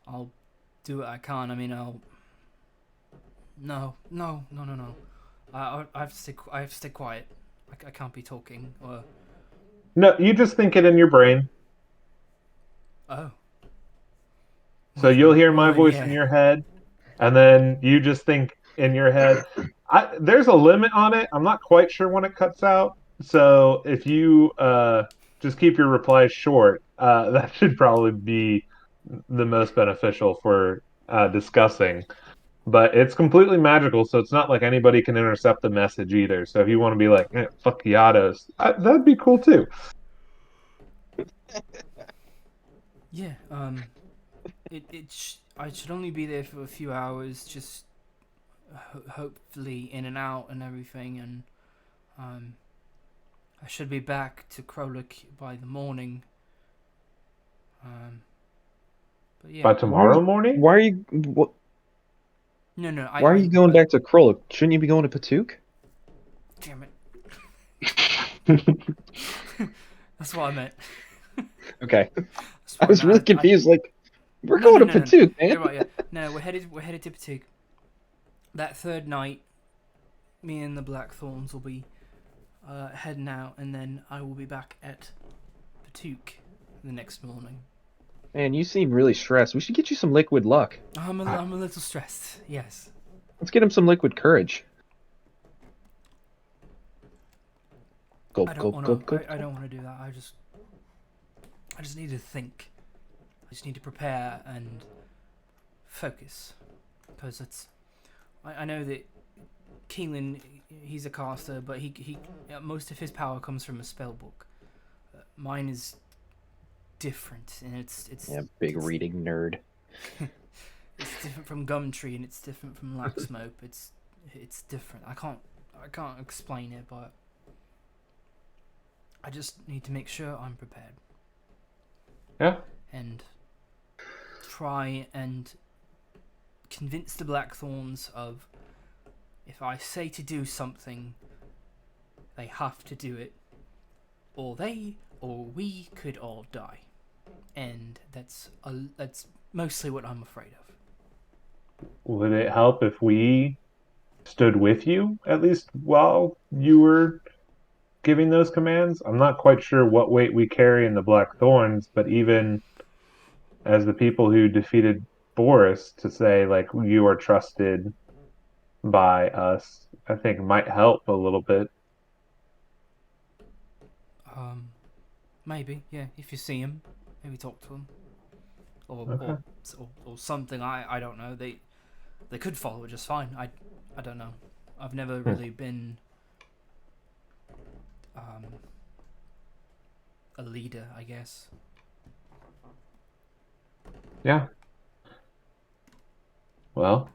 I'll do what I can. I mean, No. I have to stay quiet. I can't be talking. Or No, you just think it in your brain. oh. So you'll hear my Well, then, voice yeah. in your head, and then you just think in your head. There's a limit on it. I'm not quite sure when it cuts out. So if you just keep your replies short, that should probably be the most beneficial for discussing. But it's completely magical, so it's not like anybody can intercept the message either. So if you want to be like, fuck Yados, that'd be cool too. Yeah. I should only be there for a few hours, just hopefully in and out and everything, and I should be back to Krolek by the morning. But yeah. By tomorrow morning? Why are you? What? No. Why are you going back to Kroluk? Shouldn't you be going to Patuk? Damn it. That's what I meant. Okay. That's I what was meant. really confused. Like, we're No, going no, to no. Patuk, man. You're right. Yeah. No, we're headed to Patuk. That third night, me and the Blackthorns will be heading out, and then I will be back at Patuk the next morning. Man, you seem really stressed. We should get you some liquid luck. I'm a little stressed. Yes. Let's get him some liquid courage. Gulp, I don't gulp, want gulp, to. gulp. I don't want to do that. I just need to think. I just need to prepare and focus, because I know that Keylen, he's a caster, but he most of his power comes from a spell book. Mine is different, and it's Yeah, big reading nerd. it's different from Gumtree, and it's different from Laxmope. It's different. I can't explain it, but I just need to make sure I'm prepared. Yeah. And try and convince the Blackthorns of, if I say to do something, they have to do it, or we could all die. And that's mostly what I'm afraid of. Would it help if we stood with you at least while you were giving those commands? I'm not quite sure what weight we carry in the Black Thorns, but even as the people who defeated Boris to say like you are trusted by us, I think might help a little bit. Maybe, yeah. If you see him, maybe talk to him, or Okay. or something. I don't know. They could follow it just fine. I don't know. I've never really been a leader, I guess. Yeah. Well,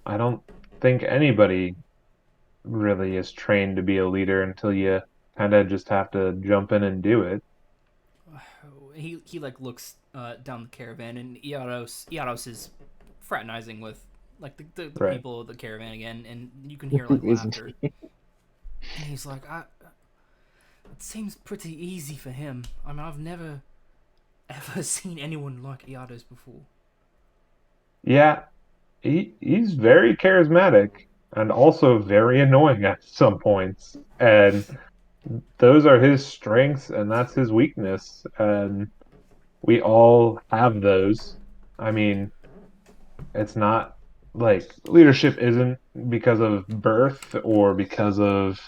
I don't think anybody really is trained to be a leader until you kind of just have to jump in and do it. He like looks down the caravan, and Iaros is fraternizing with like the Right. people of the caravan again, and you can hear like Isn't laughter. he? And he's like, it seems pretty easy for him. I mean, I've never ever seen anyone like Iaros before. Yeah, he's very charismatic and also very annoying at some points. And those are his strengths and that's his weakness. And we all have those. I mean, it's not like leadership isn't because of birth or because of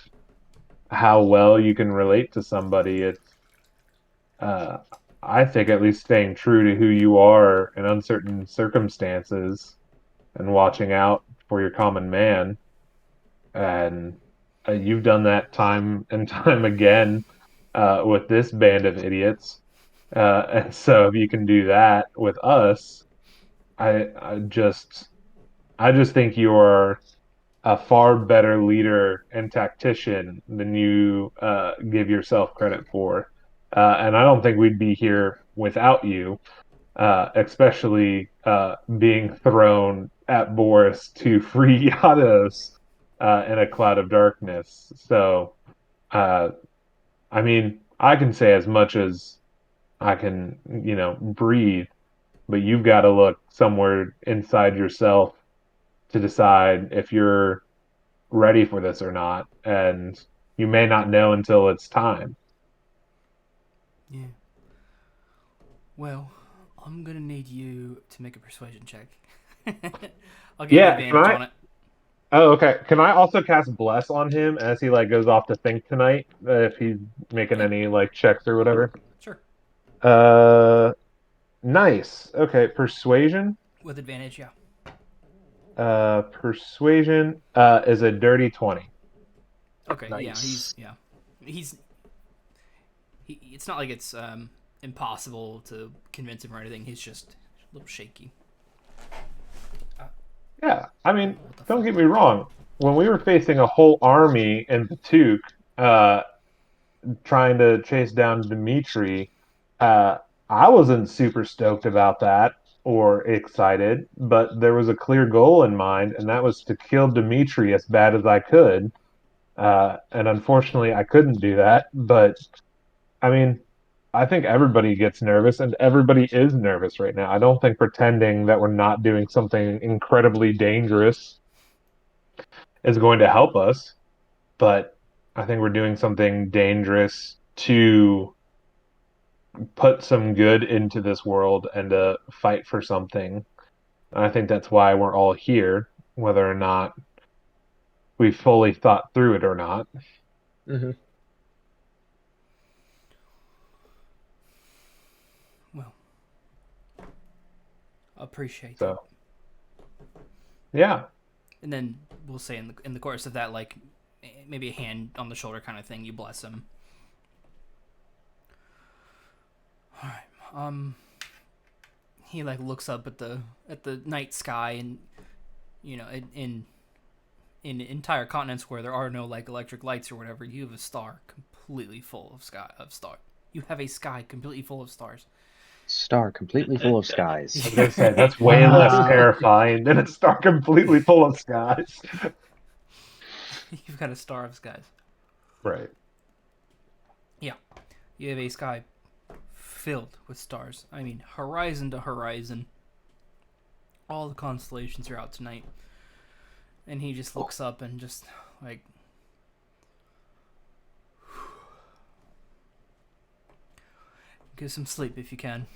how well you can relate to somebody. It's uh, I think at least staying true to who you are in uncertain circumstances and watching out for your common man. And you've done that time and time again with this band of idiots. And so if you can do that with us, I just think you're a far better leader and tactician than you give yourself credit for. And I don't think we'd be here without you, especially being thrown at Boris to free Yados in a cloud of darkness. So, uh, I mean, I can say as much as I can, breathe, but you've got to look somewhere inside yourself to decide if you're ready for this or not, and you may not know until it's time. Yeah. Well, I'm gonna need you to make a persuasion check. I'll give you Yeah, can advantage I? on it. Oh, okay. Can I also cast Bless on him as he like goes off to think tonight, if he's making Yeah, any like checks or whatever? sure. Uh, nice. Okay, Persuasion. With advantage, yeah. Persuasion is a dirty 20. Okay, Nice. he's it's not like it's impossible to convince him or anything. He's just a little shaky. Yeah, I mean, What the don't fuck? get me wrong. When we were facing a whole army in Batuk, uh, trying to chase down Dimitri, uh, I wasn't super stoked about that or excited, but there was a clear goal in mind, and that was to kill Dimitri as bad as I could. And unfortunately, I couldn't do that. But I mean, I think everybody gets nervous, and everybody is nervous right now. I don't think pretending that we're not doing something incredibly dangerous is going to help us, but I think we're doing something dangerous to put some good into this world and to fight for something. And I think that's why we're all here, whether or not we fully thought through it or not. Hmm. Well, appreciate it. So, yeah. And then we'll say in the course of that, like maybe a hand on the shoulder kind of thing. You bless him. All right. He like looks up at the night sky, and you know, in entire continents where there are no like electric lights or whatever, you have a star completely full of star. You have a sky completely full of stars. Star completely full of I skies. was gonna say that's way less Wow. terrifying than a star completely full of skies. You've got a star of skies. Right. Yeah, you have a sky filled with stars. I mean, horizon to horizon. All the constellations are out tonight. And he just looks up and just like get some sleep if you can.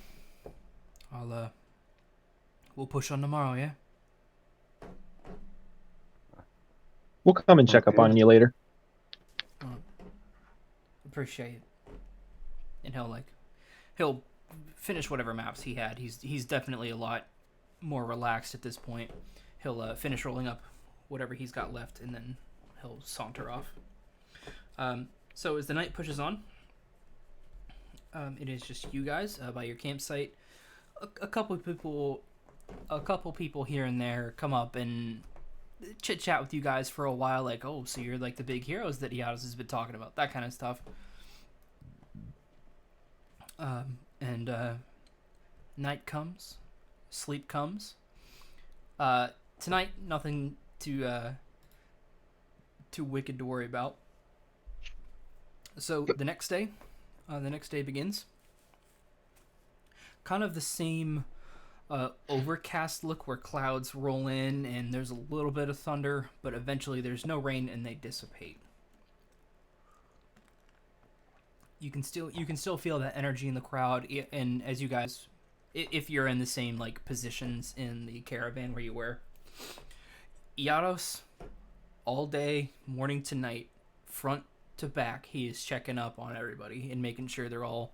we'll push on tomorrow, yeah? We'll come and check up on you later. Appreciate it. And he'll finish whatever maps he had. He's definitely a lot more relaxed at this point. He'll finish rolling up whatever he's got left, and then he'll saunter off. So as the night pushes on, it is just you guys by your campsite. A couple people here and there come up and chit chat with you guys for a while, like, oh, so you're like the big heroes that Yados has been talking about, that kind of stuff. And night comes, sleep comes. Tonight, nothing too wicked to worry about. So the next day begins. Kind of the same overcast look where clouds roll in and there's a little bit of thunder, but eventually there's no rain and they dissipate. You can still feel that energy in the crowd, and as you guys, if you're in the same like positions in the caravan where you were, Yados, all day, morning to night, front to back, he is checking up on everybody and making sure they're all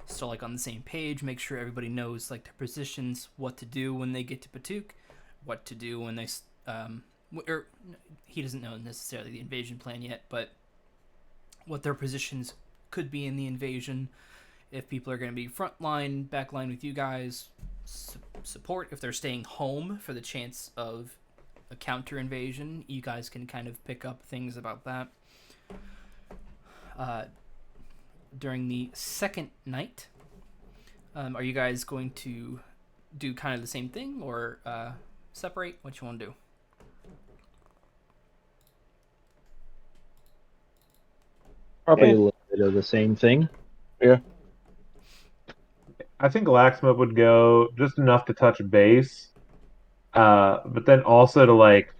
still like on the same page, make sure everybody knows like their positions, what to do when they get to Patuk, what to do when they or he doesn't know necessarily the invasion plan yet, but what their positions could be in the invasion, if people are going to be front line, back line with you guys, support, if they're staying home for the chance of a counter invasion, you guys can kind of pick up things about that. During the second night, are you guys going to do kind of the same thing, or separate? What you want to do? Probably a little bit of the same thing. Yeah. I think Laxmope would go just enough to touch base, but then also to like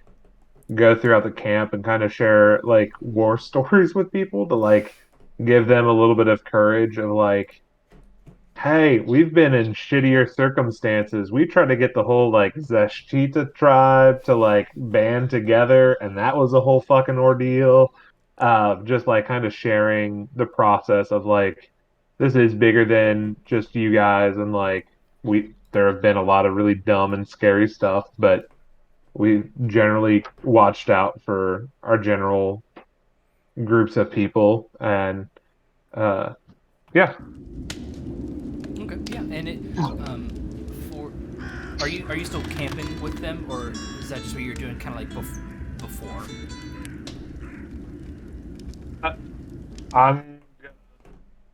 go throughout the camp and kind of share like war stories with people to like give them a little bit of courage of like, hey, we've been in shittier circumstances. We tried to get the whole like Zeshtita tribe to like band together, and that was a whole fucking ordeal. Just like kind of sharing the process of like, this is bigger than just you guys, and like there have been a lot of really dumb and scary stuff, but we generally watched out for our general groups of people, and yeah. Okay, yeah, and it are you still camping with them, or is that just what you're doing kind of like before?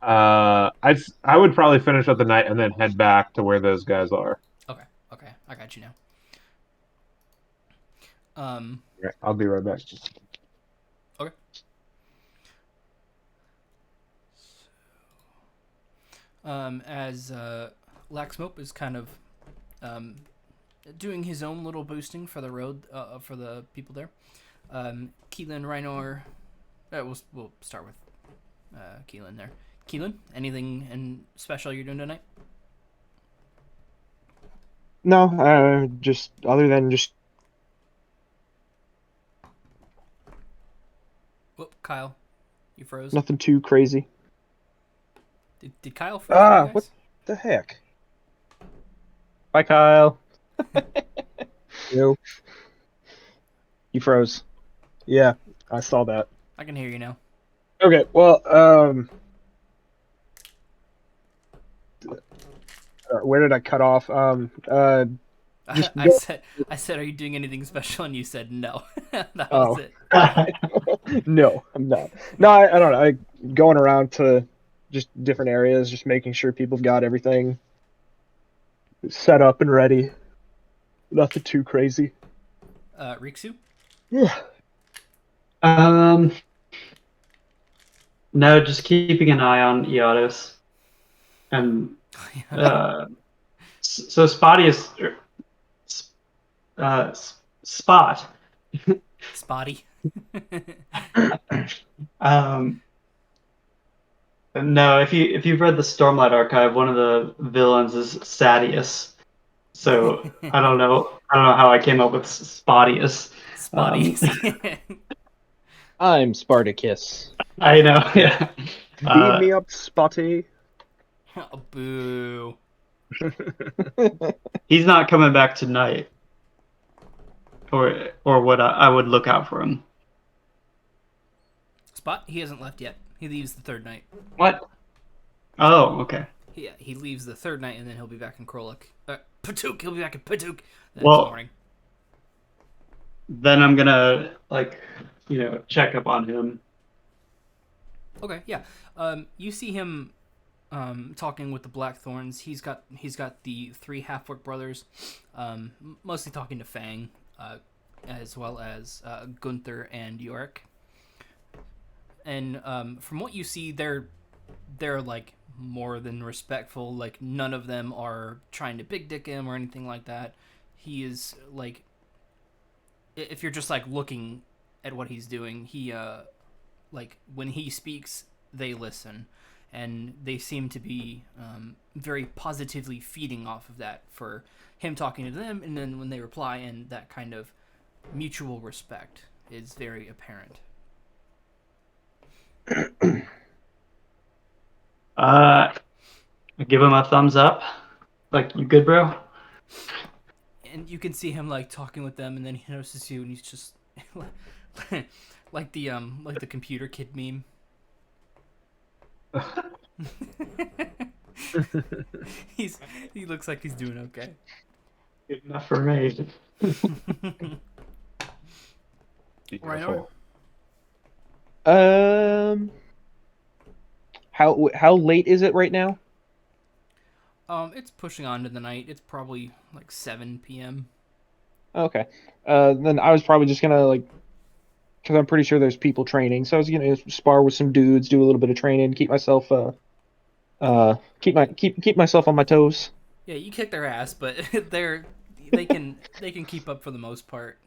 I would probably finish up the night and then head back to where those guys are. Okay, I got you now. Yeah, I'll be right back. Okay. As Laxmope is kind of doing his own little boosting for the road for the people there, Keylen, Riynor, we'll start with Keylen there. Keylen, anything special you're doing tonight? No, just other than just. Whoop, Kyle, you froze. Nothing too crazy. Did Kyle freeze you guys? What the heck? Bye, Kyle. You. You froze. Yeah, I saw that. I can hear you now. Okay, well, where did I cut off? I said, are you doing anything special? And you said no. That was it. No, I'm not. No, I don't know. Going around to just different areas, just making sure people have got everything set up and ready. Nothing too crazy. Rikzu? Yeah. No, just keeping an eye on Yados. And so Spotty is Spot. Spotty. No, if you've read the Stormlight Archive, one of the villains is Sadius, So I don't know. I don't know how I came up with Spottius. Spotties. I'm Spartacus. I know. Yeah. Beam me up, Spotty. Boo. He's not coming back tonight, or what? I would look out for him. Spot, he hasn't left yet. He leaves the third night. What? Oh, okay. Yeah, he leaves the third night, and then he'll be back in Kroluk. Patuk, he'll be back in Patuk the next Well, morning. then I'm gonna check up on him. Okay, yeah. You see him talking with the Blackthorns. He's got the 3 half-orc brothers, mostly talking to Fang, as well as Gunther and Yorick. And from what you see, they're like more than respectful. Like, none of them are trying to big dick him or anything like that. He is like, if you're just like looking at what he's doing, he like when he speaks, they listen, and they seem to be very positively feeding off of that for him talking to them, and then when they reply, and that kind of mutual respect is very apparent. Give him a thumbs up. Like, you good, bro? And you can see him like talking with them, and then he notices you, and he's just like the computer kid meme. He looks like he's doing okay. Good enough for me. Riynor? How late is it right now? It's pushing on to the night. It's probably like 7 p.m. Okay. Then I was probably just gonna because I'm pretty sure there's people training, so I was gonna spar with some dudes, do a little bit of training, keep myself keep myself on my toes. Yeah, you kick their ass, but they can keep up for the most part.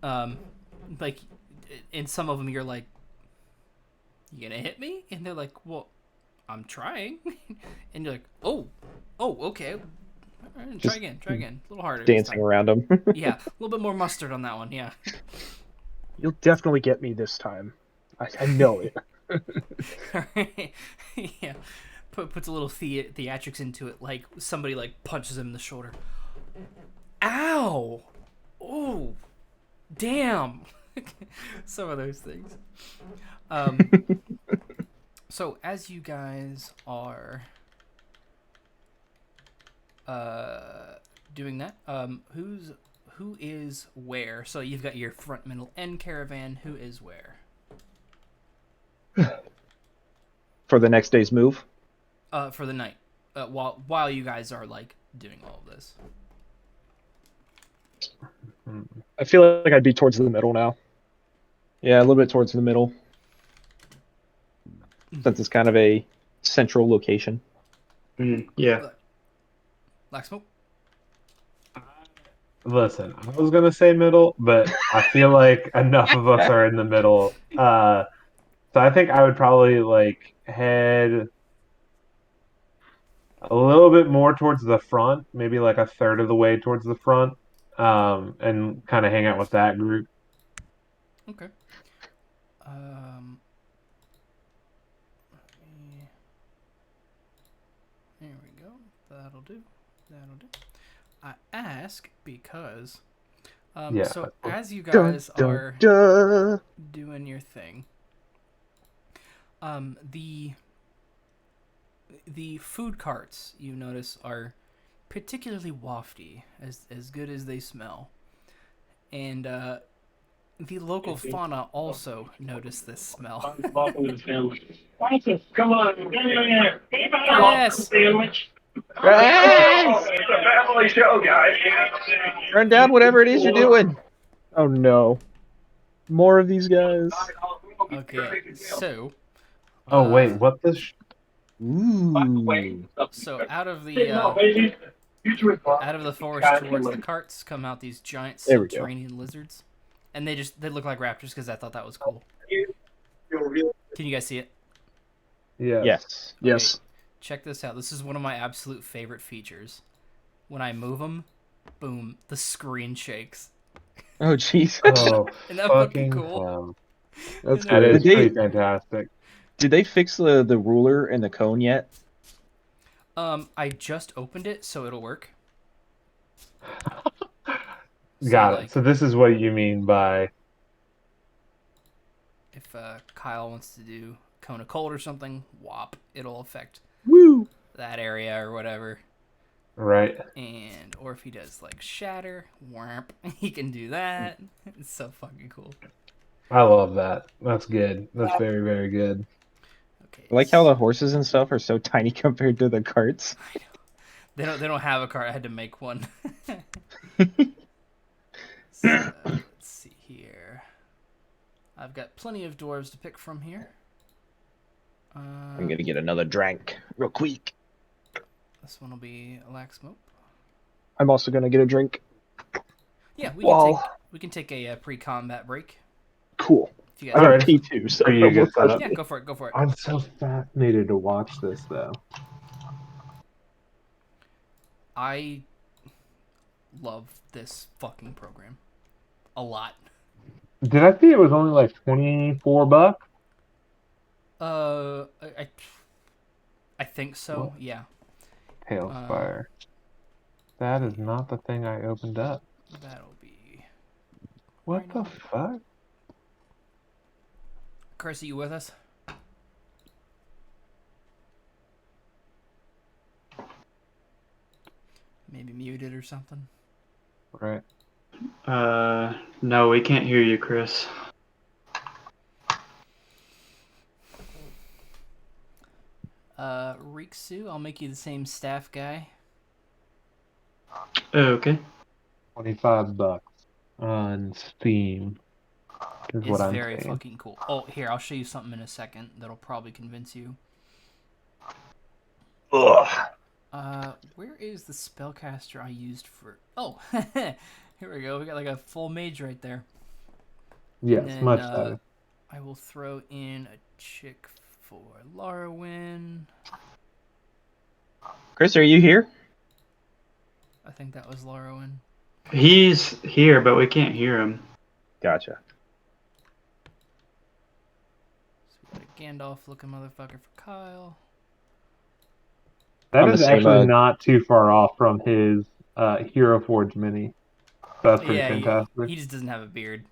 Like, in some of them, you're like, "You gonna hit me?" And they're like, "Well, I'm trying." And you're like, "Oh, okay. All right, try again. A little harder." Dancing around them. Yeah, a little bit more mustard on that one. Yeah. You'll definitely get me this time. I know it. Yeah. Puts a little theatrics into it, like somebody like punches him in the shoulder. Ow! Oh, damn! Some of those things. So as you guys are doing that, who is where? So you've got your front, middle, end caravan. Who is where? For the next day's move. For the night, while you guys are like doing all of this. I feel like I'd be towards the middle now. Yeah, a little bit towards the middle, since it's kind of a central location. Yeah. Laxmope? Listen, I was gonna say middle, but I feel like enough of us are in the middle. So I think I would probably head a little bit more towards the front, maybe like a third of the way towards the front, and kind of hang out with that group. Okay. There we go. That'll do. I ask because Yeah. so as you guys are doing your thing, the food carts, you notice, are particularly wafty, as good as they smell. And the local fauna also notice this smell. Come on, Yes. sandwich. Yes! It's a family show, guys. Turn down whatever it is you're doing. Oh no. More of these guys. Okay, so. Oh wait, what the? Ooh. So out of the forest towards the carts come out these giant There we go. subterranean lizards, and they look like raptors because I thought that was cool. Can you guys see it? Yeah. Yes. Yes. Check this out. This is one of my absolute favorite features. when I move them, boom, the screen shakes. Oh, jeez. Oh, Isn't that fucking fucking cool? hell. That's Isn't That that is Did they- pretty fantastic. Did they fix the ruler and the cone yet? I just opened it, so it'll work. Got like, it. So this is what you mean by if Kyle wants to do Cone of Cold or something, whop, it'll affect Woo! that area or whatever. right. And or if he does like Shatter, whomp, he can do that. It's so fucking cool. I love that. That's good. That's very, very good. Okay. I like how the horses and stuff are so tiny compared to the carts. They don't have a cart. I had to make one. So, let's see here. I've got plenty of dwarves to pick from here. I'm gonna get another drink real quick. This one will be a Laxmope. I'm also gonna get a drink. Yeah, Well, we can take a pre-combat break. cool. If you I guys got Alright. a P2, so Are you good set up? yeah, go for it. Go for it. I'm so fascinated to watch this, though. I love this fucking program a lot. Did I see it was only like $24? I think so. What? Yeah. Tailspire. That is not the thing I opened up. That'll be. What the Riynor. fuck? Chris, are you with us? Maybe muted or something. Right. No, we can't hear you, Chris. Rikzu, I'll make you the same staff guy. Oh, okay. $25 on Steam is It's what I'm very saying. fucking cool. Oh, here, I'll show you something in a second that'll probably convince you. Ugh. Where is the spellcaster I used for... Oh, here we go. We got like a full mage right there. Yes, And then, much better. I will throw in a chick for Larawen. Chris, are you here? I think that was Larawen. He's here, but we can't hear him. Gotcha. So we got a Gandalf-looking motherfucker for Kyle. That on is the same, actually not too far off from his Hero Forge mini. That's pretty Yeah, fantastic. he just doesn't have a beard.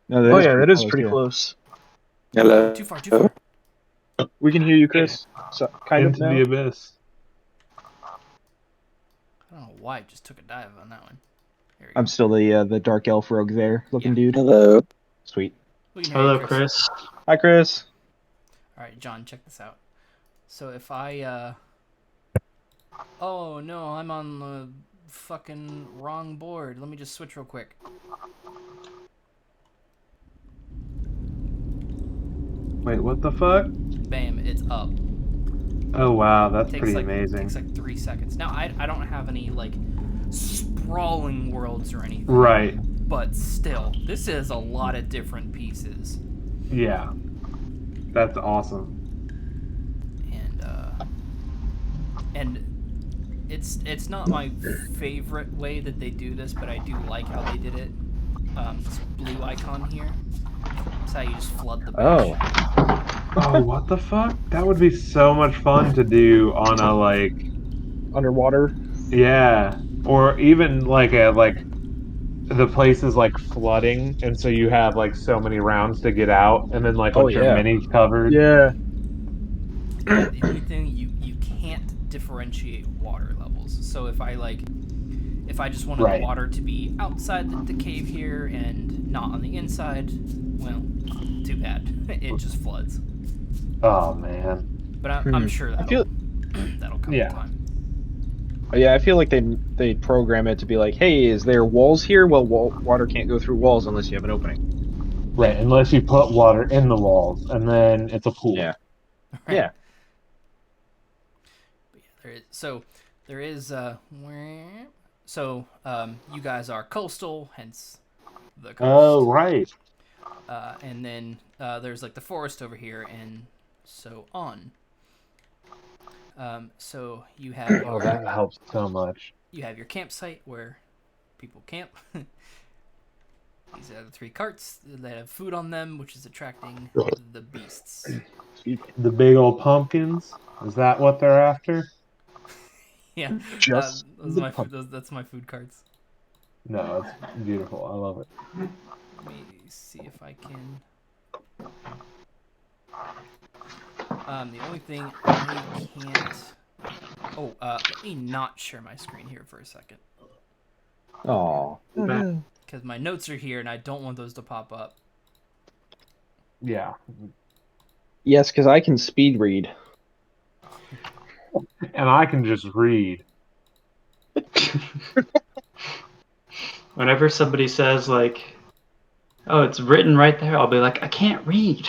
No, Oh yeah, that is close, pretty yeah. close. Hello. Too far, too far. We can hear you, Chris. So, kind of Into now. the abyss. I don't know why I just took a dive on that one. Here we go. I'm still the dark elf rogue there looking dude. Hello. Sweet. We can hear you, Hello, Chris. Hi, Chris. All right, John, check this out. So if I, oh no, I'm on the fucking wrong board. Let me just switch real quick. Wait, what the fuck? Bam, it's up. Oh wow, that's Takes pretty like amazing. takes like 3 seconds. Now I don't have any like sprawling worlds or anything. Right. But still, this is a lot of different pieces. Yeah. That's awesome. And it's not my favorite way that they do this, but I do like how they did it. This blue icon here. That's how you just flood the bench. Oh, what the fuck? That would be so much fun to do on a like, Underwater. yeah, or even like the place is like flooding, and so you have like so many rounds to get out, and then like Oh, once your yeah. mini's covered. Yeah. The only thing you can't differentiate water levels. So if I just wanted Right. the water to be outside the cave here and not on the inside, well, too bad. It just floods. Oh man. But I'm sure that'll come Yeah. in time. Yeah, I feel like they program it to be like, hey, is there walls here? Well, water can't go through walls unless you have an opening. Right, unless you put water in the walls, and then it's a pool. Yeah. Right? Yeah. But yeah, there is you guys are coastal, hence the coast. Oh right. And then there's like the forest over here, and so on. So you have Oh, that helps so much. you have your campsite where people camp. These are the 3 carts that have food on them, which is attracting the beasts. The big old pumpkins. Is that what they're after? Yeah, Just those the are my pump- that's my food carts. No, it's beautiful. I love it. Let me see if I can. The only thing I can't. Oh, let me not share my screen here for a second. Aw. Because my notes are here and I don't want those to pop up. Yeah. Yes, because I can speed read. And I can just read. Whenever somebody says like, "Oh, it's written right there," I'll be like, "I can't read."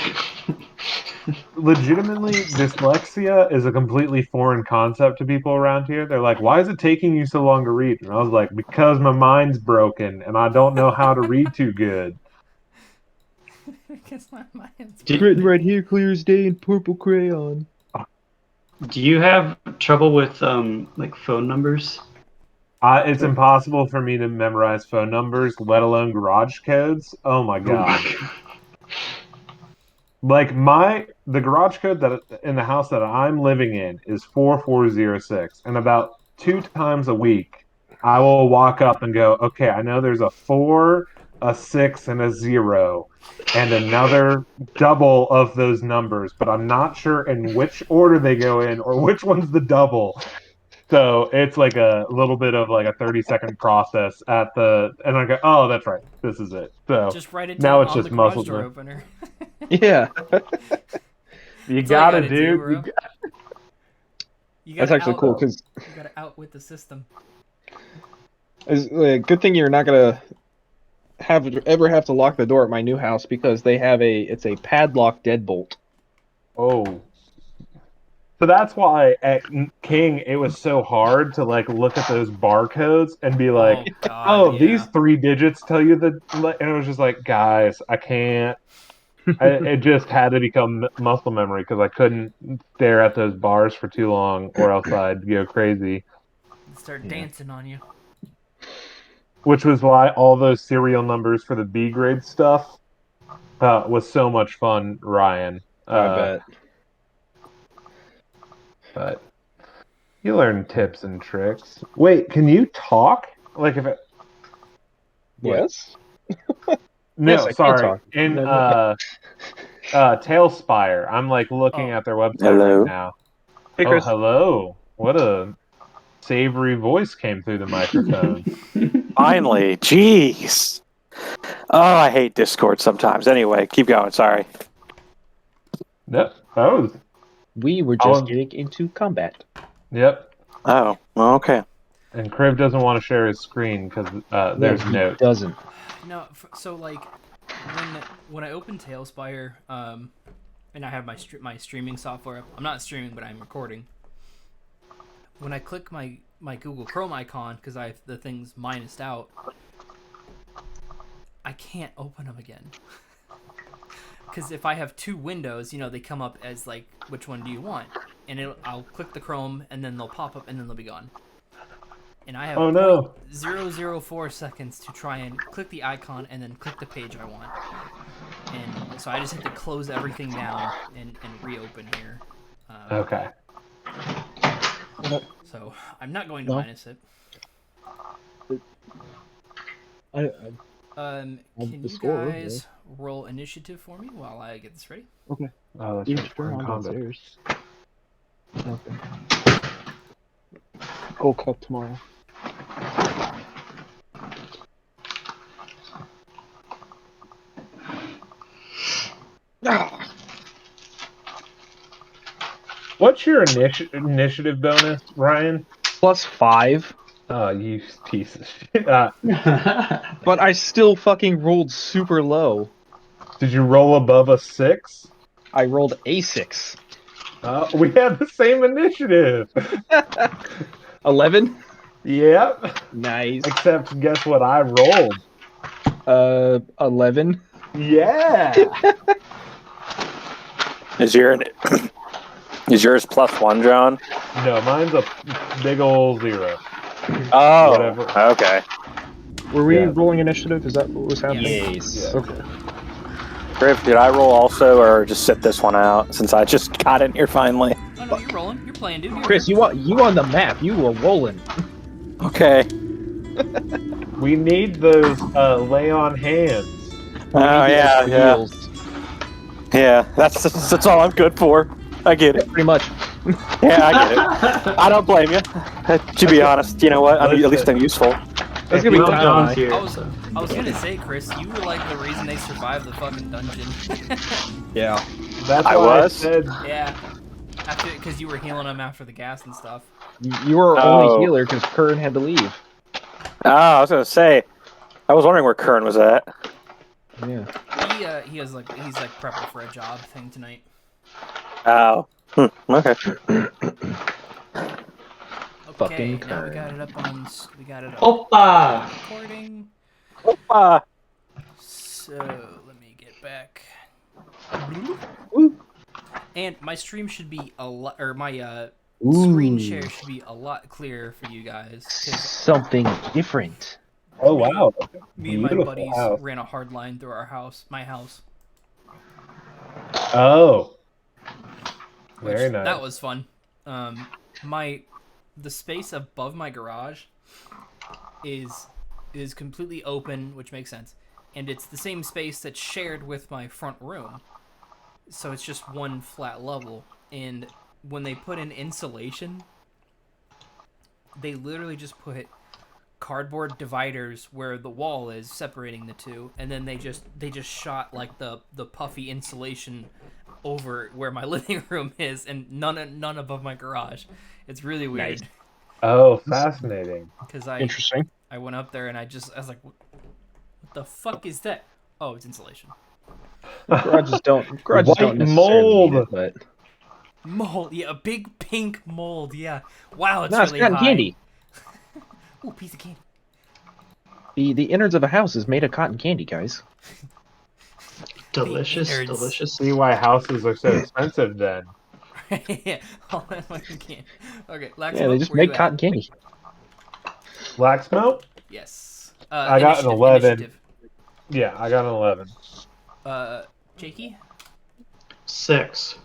Legitimately, dyslexia is a completely foreign concept to people around here. They're like, "Why is it taking you so long to read?" And I was like, "Because my mind's broken and I don't know how to read too good." Because my mind's Written right here, clear as day in purple crayon. Do you have trouble with like phone numbers? It's impossible for me to memorize phone numbers, let alone garage codes. Oh my god! Like the garage code that in the house that I'm living in is 4406, and about 2 times a week, I will walk up and go, "Okay, I know there's a 4, a 6, and a 0, and another double of those numbers, but I'm not sure in which order they go in or which one's the double." So it's like a little bit of like a 30-second process and I go, "Oh, that's right, this is it." So Just write it now down it's on just the garage muscle door memory. opener. Yeah. You That's all you got it, gotta do, dude. bro. You That's gotta actually cool because you gotta outwit the system. it's a good thing you're not gonna ever have to lock the door at my new house because they have it's a padlock deadbolt. Oh. So that's why at King it was so hard to like look at those barcodes and be like, Oh god, "Oh, these yeah. 3 digits tell you the," and it was just like, "Guys, I can't." It just had to become muscle memory because I couldn't stare at those bars for too long, or else I'd go crazy. Start Yeah. dancing on you. Which was why all those serial numbers for the B grade stuff was so much fun, Ryan. I bet. But you learn tips and tricks. Wait, can you talk? Like if it. What? Yes. No, Yes, I can sorry. talk. In No, no. Tailspire, I'm like looking Oh. at their website Hello. right now. Hey, Oh, Chris. hello. What a savory voice came through the microphone. Finally. Jeez. Oh, I hate Discord sometimes. Anyway, keep going. Sorry. Yep. That was. We were just getting into combat. Yep. Oh, well, okay. And Kriv doesn't want to share his screen because there's he notes. doesn't. No, so like when I open Tailspire, and I have my streaming software up. I'm not streaming, but I'm recording. When I click my Google Chrome icon because I have the things minused out, I can't open them again. Because if I have 2 windows, they come up as like, which one do you want? And I'll click the Chrome, and then they'll pop up, and then they'll be gone. And I have Oh no. 0.004 seconds to try and click the icon and then click the page I want. And so I just have to close everything down and reopen here. Okay. So I'm not going to No. minus it. Can you guys roll initiative for me while I get this ready? Okay. Oh, that's You right. We're turn in on combat. downstairs. Okay. Gold Cup tomorrow. What's your initiative bonus, Ryan? +5, Oh, you piece of shit. but I still fucking rolled super low. Did you roll above a 6? I rolled a 6. We have the same initiative. 11. Yep. Nice. Except guess what I rolled? 11. Yeah. Is yours +1, John? No, mine's a big ol' 0. Oh, Whatever. okay. Were we Yeah. rolling initiative? Is that what was happening? Yes. Yeah. Okay. Griff, did I roll also, or just sit this one out since I just got in here finally? Oh no, you're rolling. You're playing, dude. You're Chris, here. you on the map? You were rolling. Okay. We need those lay on hands. Oh, yeah, yeah. Heals. Yeah, that's all I'm good for. I get it. Pretty much. Yeah, I get it. I don't blame you. To be honest, you know what? At least I'm useful. That's gonna be Well, time. John's here. I was gonna say, Chris, you were like the reason they survived the fucking dungeon. Yeah. That's I why was? said Yeah, because you were healing them after the gas and stuff. You were our Oh. only healer because Curran had to leave. Oh, I was gonna say. I was wondering where Kern was at. Yeah. He's like prepping for a job thing tonight. Oh. Okay. Okay, Fucking now we Kern. got it up on. We got it up Oppa! recording. Opa. So let me get back. And my stream should be a lot, or my screen share should be a lot clearer for you guys. 'Cause Something different. oh wow. me and my Beautiful buddies house. ran a hard line through my house. Oh. Which, Very nice. That was fun. The space above my garage is completely open, which makes sense, and it's the same space that's shared with my front room. So it's just one flat level, and when they put in insulation, they literally just put cardboard dividers where the wall is separating the two, and then they just shot like the puffy insulation over where my living room is, and none above my garage. It's really weird. Nice. Oh, fascinating. Because I Interesting. went up there and I was like, what the fuck is that? Oh, it's insulation. Garages don't White necessarily mold. need it, but Mold, yeah, a big pink mold, yeah. Wow, it's no, it's really cotton high. candy. Ooh, piece of candy. The innards of a house is made of cotton candy, guys. Delicious, innards. delicious. See why houses are so expensive then. Yeah, all that fucking candy. Okay, Laxmope, Yeah, they just where you make cotton at? candy. Laxmope? Yes. I got an 11. Initiative. Yeah, I got an 11. Jakey? 6.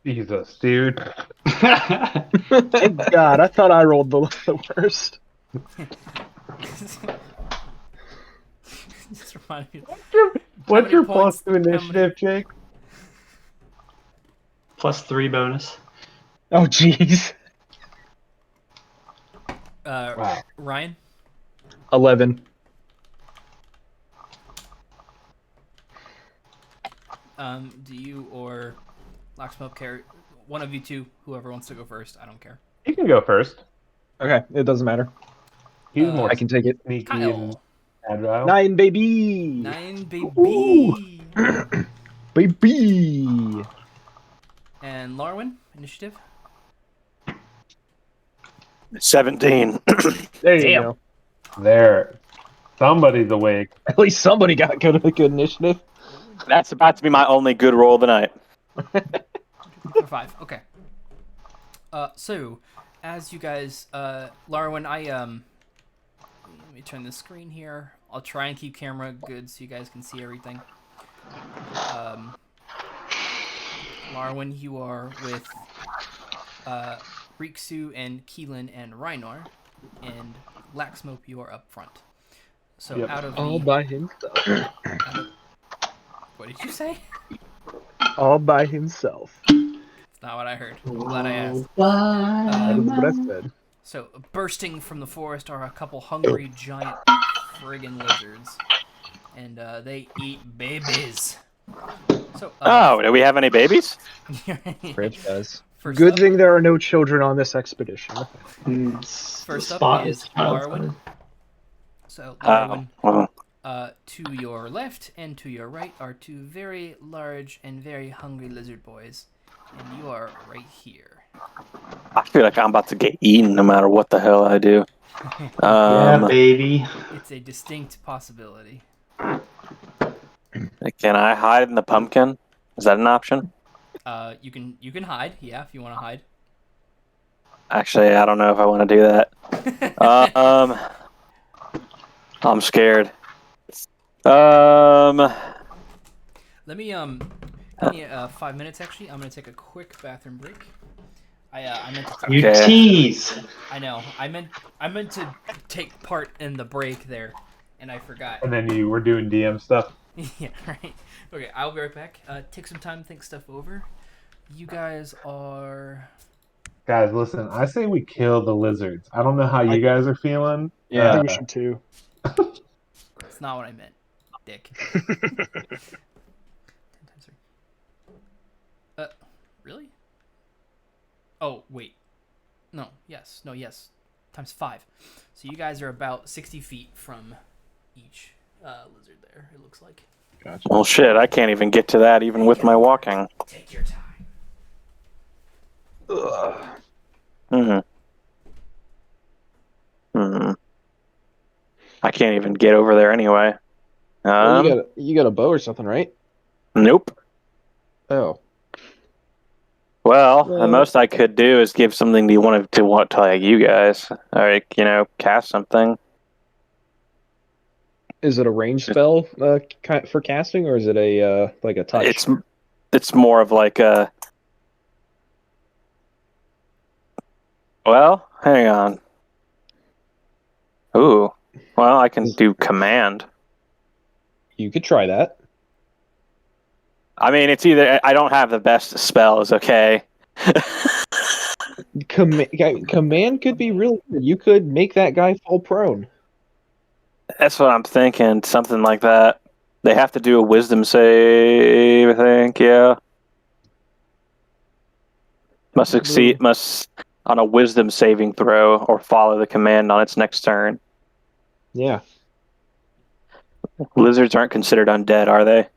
Jesus, dude. Thank God, I thought I rolled the worst. Just reminded me. What's many your points- plus to initiative, Jake? +3 bonus. Oh, jeez. Wow. Ryan? 11. Do you or Laxmope care? One of you two, whoever wants to go first. I don't care. You can go first. Okay, it doesn't matter. He's more I can take it. sneaky and Kyle. agile. 9, baby. 9, baby. Baby. And Larawen, initiative. 17. There you Damn. go. There. Somebody's awake. At least somebody got good initiative. That's about to be my only good roll of the night. 5. Okay. So, as you guys, Larawen, let me turn the screen here. I'll try and keep camera good so you guys can see everything. Larawen, you are with Rikzu and Keylen and Riynor, and Laxmope, you are up front. So Yep. out of the All by himself. what did you say? All by himself. It's not what I heard. I'm glad I asked. That is what I said. So, bursting from the forest are a couple hungry giant friggin' lizards. And they eat babies. So, Oh, do we have any babies? Rich does. first Good up, thing there are no children on this expedition. First up Spot is is child's Larawen. play. So, Oh, Larawen, well, to your left and to your right are two very large and very hungry lizard boys. And you are right here. I feel like I'm about to get eaten no matter what the hell I do. Yeah, baby. It's a distinct possibility. Can I hide in the pumpkin? Is that an option? You can hide, yeah, if you want to hide. Actually, I don't know if I want to do that. I'm scared. Let me give me 5 minutes. Actually, I'm gonna take a quick bathroom break. I meant to. You Okay. tease. I know. I meant to take part in the break there, and I forgot. And then you were doing DM stuff. Yeah, right. Okay, I'll be right back. Take some time to think stuff over. You guys are. Guys, listen, I say we kill the lizards. I don't know how you guys are feeling. I think we should too. That's not what I meant, dick. 10 times 3. Really? Oh, wait. No, yes. No, yes. Times 5. So you guys are about 60 feet from each lizard there, it looks like. Gotcha. Well, shit, I can't even get to that even with my walking. Take your time. I can't even get over there anyway. Well, you got a bow or something, right? Nope. Oh. Well, the most I could do is give something to like you guys, like cast something. Is it a range spell for casting, or is it a like a touch? It's more of like a. Well, hang on. Ooh, well, I can do command. You could try that. I mean, it's either I don't have the best spells, okay. Command could be really good. You could make that guy fall prone. That's what I'm thinking. Something like that. They have to do a wisdom save, I think. Yeah. Must succeed. Must on a wisdom saving throw or follow the command on its next turn. Yeah. Lizards aren't considered undead, are they? I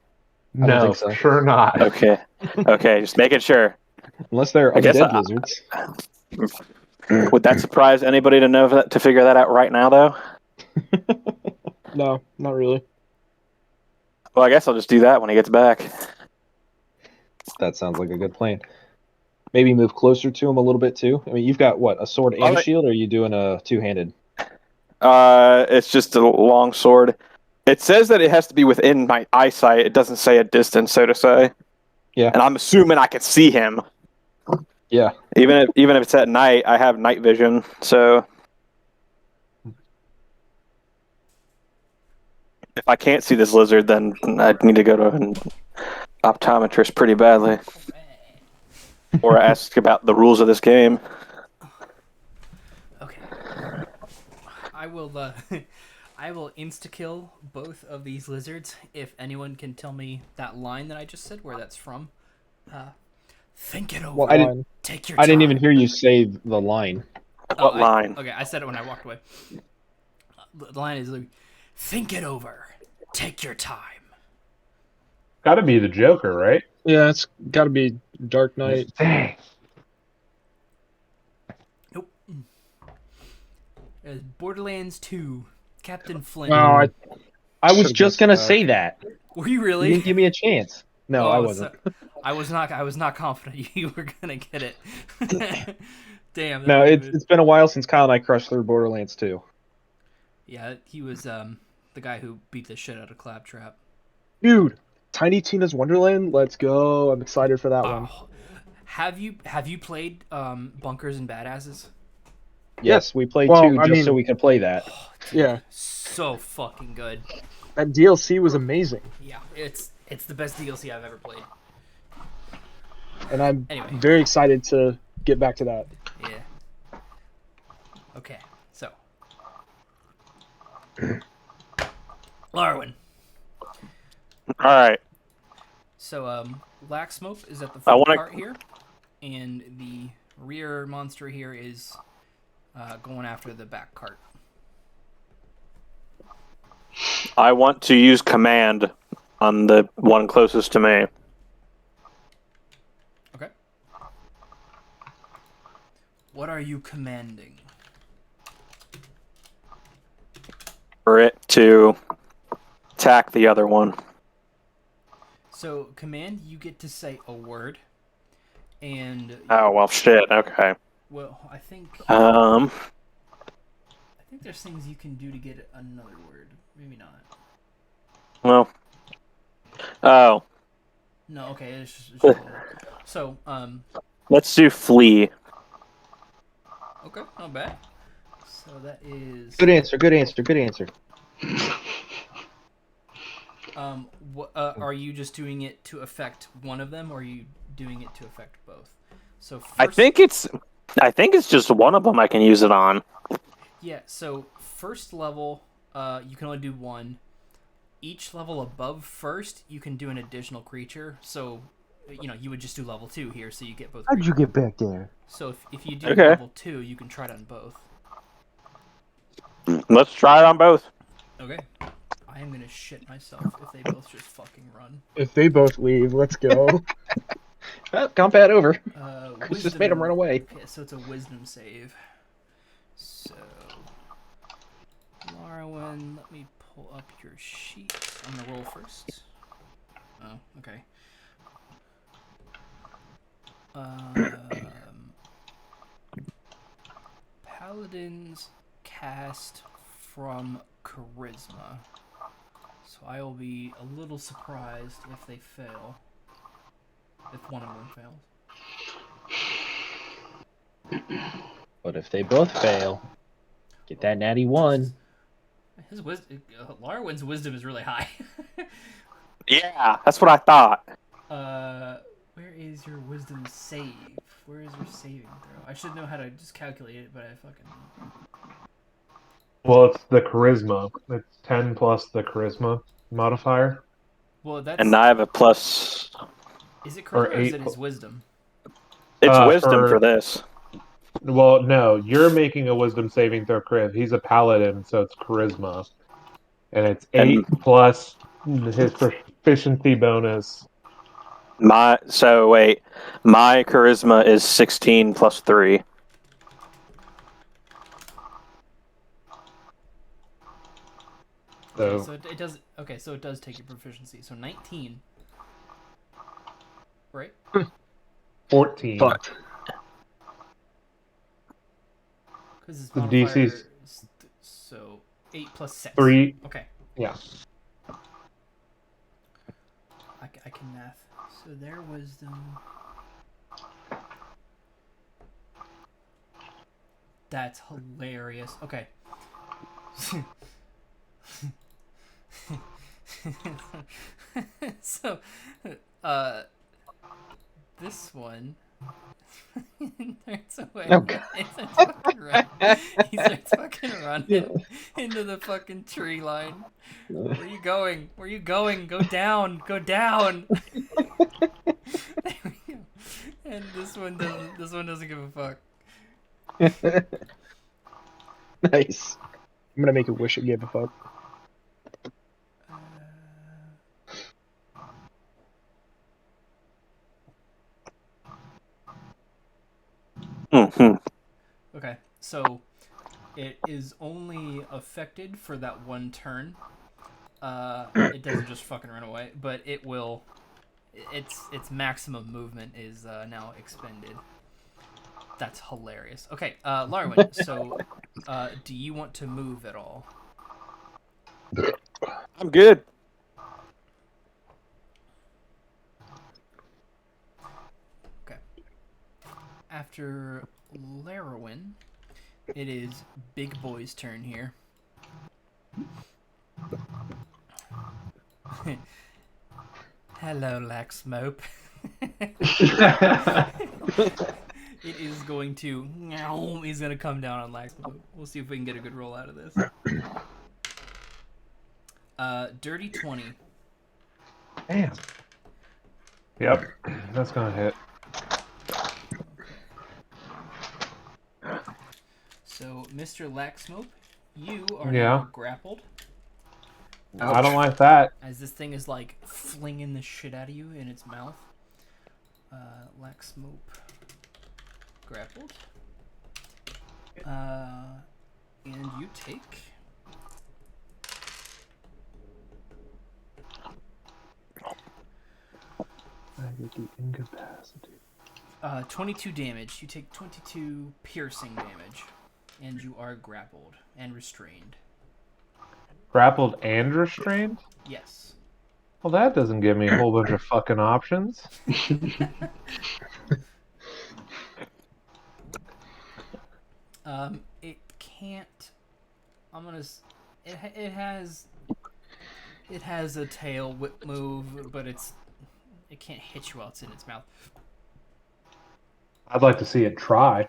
don't No, think so. for sure not. Okay. Okay, just making sure. Unless they're undead lizards. Would that surprise anybody to figure that out right now, though? No, not really. Well, I guess I'll just do that when he gets back. That sounds like a good plan. Maybe move closer to him a little bit too. I mean, you've got what, a sword and a shield, or are you doing a two-handed? It's just a long sword. It says that it has to be within my eyesight. It doesn't say a distance, so to say. Yeah. And I'm assuming I can see him. Yeah. Even if it's at night, I have night vision, so if I can't see this lizard, then I'd need to go to an optometrist pretty badly. Or ask about the rules of this game. Okay. I will insta-kill both of these lizards if anyone can tell me that line that I just said, where that's from. Think it over. Well, Take your time. I didn't even hear you say the line. What line? Okay, I said it when I walked away. The line is like, think it over. Take your time. Gotta be the Joker, right? Yeah, it's got to be Dark Knight. Dang. Nope. Borderlands 2, Captain Flint. No, I was just gonna say that. Were you really? You didn't give me a chance. No, I wasn't. I was not confident you were gonna get it. Damn. No, it's been a while since Kyle and I crushed through Borderlands 2. Yeah, he was the guy who beat the shit out of Claptrap. Dude, Tiny Tina's Wonderland. Let's go! I'm excited for that one. Have you played Bunkers and Badasses? Yes, we played 2 just so we could play that. Yeah, so fucking good. that DLC was amazing, Yeah, it's the best DLC I've ever played. and I'm very excited to get back to that. Yeah. Okay, so Larawen. All right. So Laxmope is at the front part here, and the rear monster here is going after the back cart. I want to use command on the one closest to me. Okay. What are you commanding? For it to attack the other one. So, command, you get to say a word, and... Oh, well, shit, okay. Well, I think there's things you can do to get another word. Maybe not. Well. Oh. No, okay, it's just one word. So, Let's do flee. okay, not bad. So that is Good answer. Good answer. Good answer. are you just doing it to affect one of them, or are you doing it to affect both? So first, I think it's just one of them I can use it on. yeah. So first level, you can only do one. Each level above first, you can do an additional creature. So, you would just do level 2 here, so you get both. How'd you get back there? So if you do Okay. level 2, you can try it on both. Let's try it on both. Okay. I am gonna shit myself if they both just fucking run. If they both leave, let's go. Well, combat over. Wisdom, just made him run away. Okay, so it's a wisdom save. So, Larawen, let me pull up your sheet. I'm gonna roll first. Oh, okay. Paladins cast from charisma. So I will be a little surprised if they fail. If one of them fails. But if they both fail, get that natty 1. His Larawen's wisdom is really high. Yeah, that's what I thought. Where is your wisdom save? Where is your saving throw? I should know how to just calculate it, but I fucking don't. Well, it's the charisma. It's 10 plus the charisma modifier. Well, that's. And I have a plus. Is it or charisma or is 8 it his wisdom? It's wisdom for this. Well, no, you're making a wisdom saving throw, Chris. He's a paladin, so it's charisma. And it's 8 plus his proficiency bonus. My charisma is 16 plus 3. So, Okay, so it does. Okay, so it does take your proficiency. So 19. Right? 14. Fucked. Because his The modifier. DC's So 8 plus 6. 3. Okay. Yeah. I can math. So their wisdom. That's hilarious. Okay. So, this one turns away. Oh, God. He starts fucking running into the fucking tree line. Where are you going? Where are you going? Go down. Go down. There we go. And this one doesn't give a fuck. Nice. I'm gonna make it wish it gave a fuck. Mm-hmm. Okay, so it is only affected for that one turn. It doesn't just fucking run away, but it will. Its maximum movement is now expended. That's hilarious. Okay, Larawen. So, do you want to move at all? I'm good. Okay. After Larawen, it is Big Boy's turn here. Hello, Laxmope. It is going to. He's going to come down on Laxmope. We'll see if we can get a good roll out of this. Dirty 20. Damn. Yep, that's gonna hit. So, Mr. Laxmope, you are Yeah. now grappled. I don't like that. As this thing is like flinging the shit out of you in its mouth. Laxmope grappled. And you take. I get the incapacity. 22 damage. You take 22 piercing damage, and you are grappled and restrained. Grappled and restrained? Yes. Well, that doesn't give me a whole bunch of fucking options. It can't. I'm gonna. It has. It has a tail whip move, but it can't hit you while it's in its mouth. I'd like to see it try.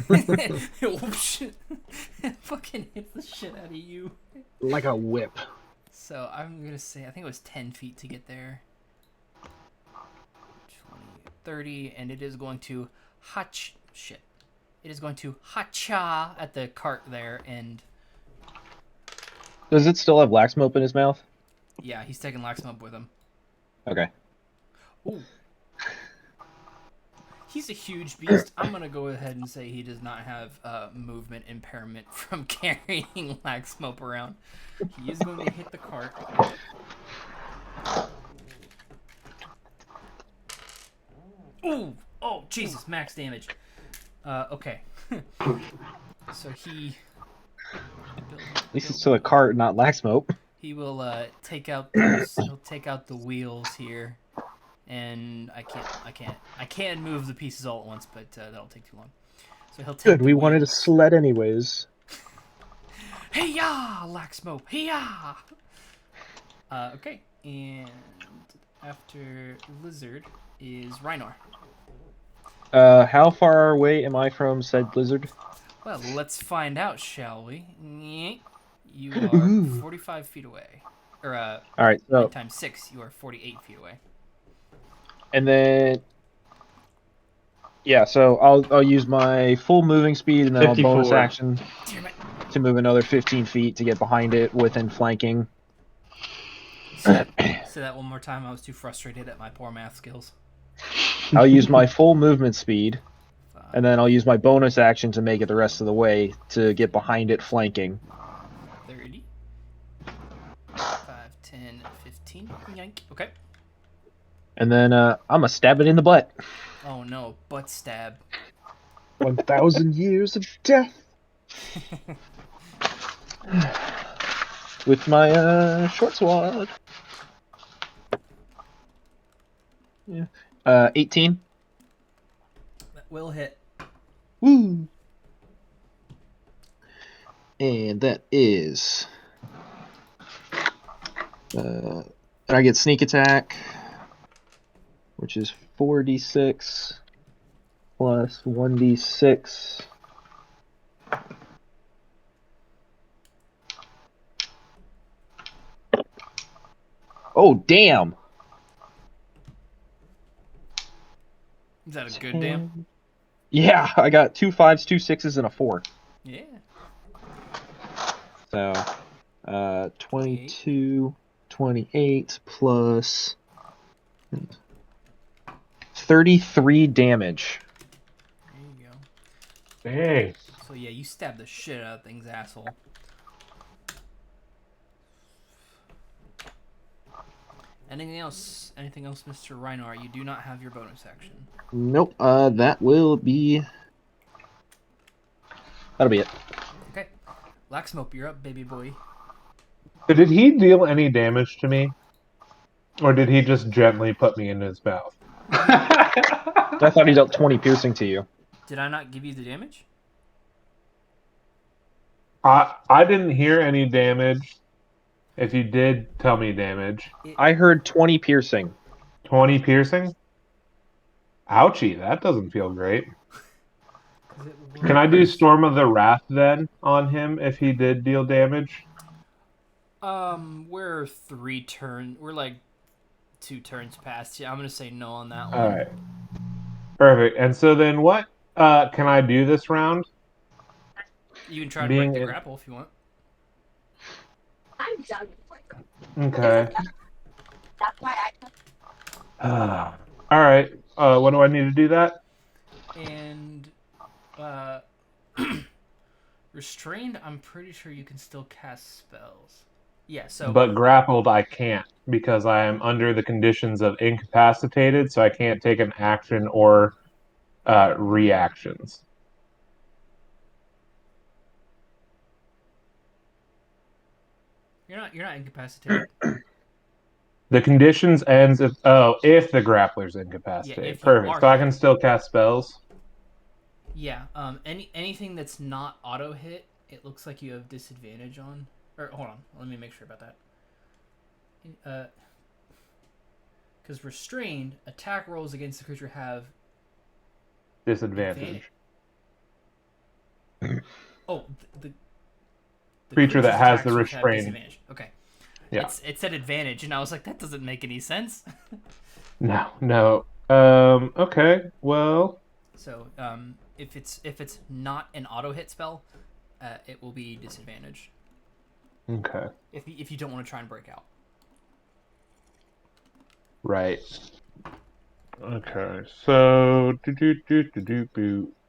Oh shit! It fucking hits the shit out of you. Like a whip. So I'm gonna say I think it was 10 feet to get there. 20, 30, and it is going to shit. It is going to hacha at the cart there, and Does it still have Laxmope in his mouth? yeah, he's taking Laxmope with him. Okay. Ooh. He's a huge beast. I'm gonna go ahead and say he does not have movement impairment from carrying Laxmope around. He is going to hit the cart. Ooh! Oh, Jesus, max damage. Okay. So he... At least it's to the cart, not Laxmope. He will take out those, he'll take out the wheels here. And I can't move the pieces all at once, but that'll take too long. So he'll take Good, the we wanted a wheels. sled anyways. Hey-ya! Laxmope! Hey-ya! Okay, and after Lizard is Riynor. How far away am I from said lizard? Well, let's find out, shall we? You are 45 feet away. Or, All right, so 9 times 6, you are 48 feet away. and then yeah, so I'll use my full moving speed and then I'll bonus 54. action Damn it. to move another 15 feet to get behind it within flanking. Say that one more time. I was too frustrated at my poor math skills. I'll use my full movement speed, and then I'll use my bonus action to make it the rest of the way to get behind it flanking. 30. 5, 10, 15. Yank. Okay. And then I'm going to stab it in the butt. Oh no, butt stab. 1,000 years of death. With my short sword. Yeah. 18. That will hit. Woo! And that is... and I get sneak attack, which is 4d6 plus 1d6. Oh, damn! Is that a good damn? Yeah, I got 2 5s, 2 6s, and a 4. Yeah. So, 22, 28 plus 33 damage. There you go. Dang. So yeah, you stab the shit out of things, asshole. Anything else? Anything else, Mr. Riynor? You do not have your bonus action. Nope, that will be... That'll be it. Okay. Laxmope, you're up, baby boy. Did he deal any damage to me? Or did he just gently put me in his mouth? I thought he dealt 20 piercing to you. Did I not give you the damage? I didn't hear any damage. If you did tell me damage. I heard 20 piercing. 20 piercing? Ouchie, that doesn't feel great. Can I do Storm of the Wrath then on him if he did deal damage? We're 3 turns. We're like 2 turns past. Yeah, I'm gonna say no on that one. All right. Perfect. And so then what can I do this round? You can try to break the grapple if you want. I'm done. Okay. That's why I. All right. What do I need to do that? And restrained, I'm pretty sure you can still cast spells. Yeah, so But grappled, I can't because I am under the conditions of incapacitated, so I can't take an action or reactions. You're not incapacitated. The conditions ends if the grappler's Yeah, incapacitated. if you Perfect. are So I hit. can still cast spells. Yeah. Anything that's not auto hit, it looks like you have disadvantage on. Or hold on, let me make sure about that. Because restrained, attack rolls against the creature have Disadvantage. Oh, the Creature that creature's has the attacks have restraint. disadvantage. Okay. Yeah. It said advantage, and I was like, that doesn't make any sense. No. Okay. Well. So, if it's not an auto hit spell, it will be disadvantaged. Okay. If you don't want to try and break out. Right. Okay. So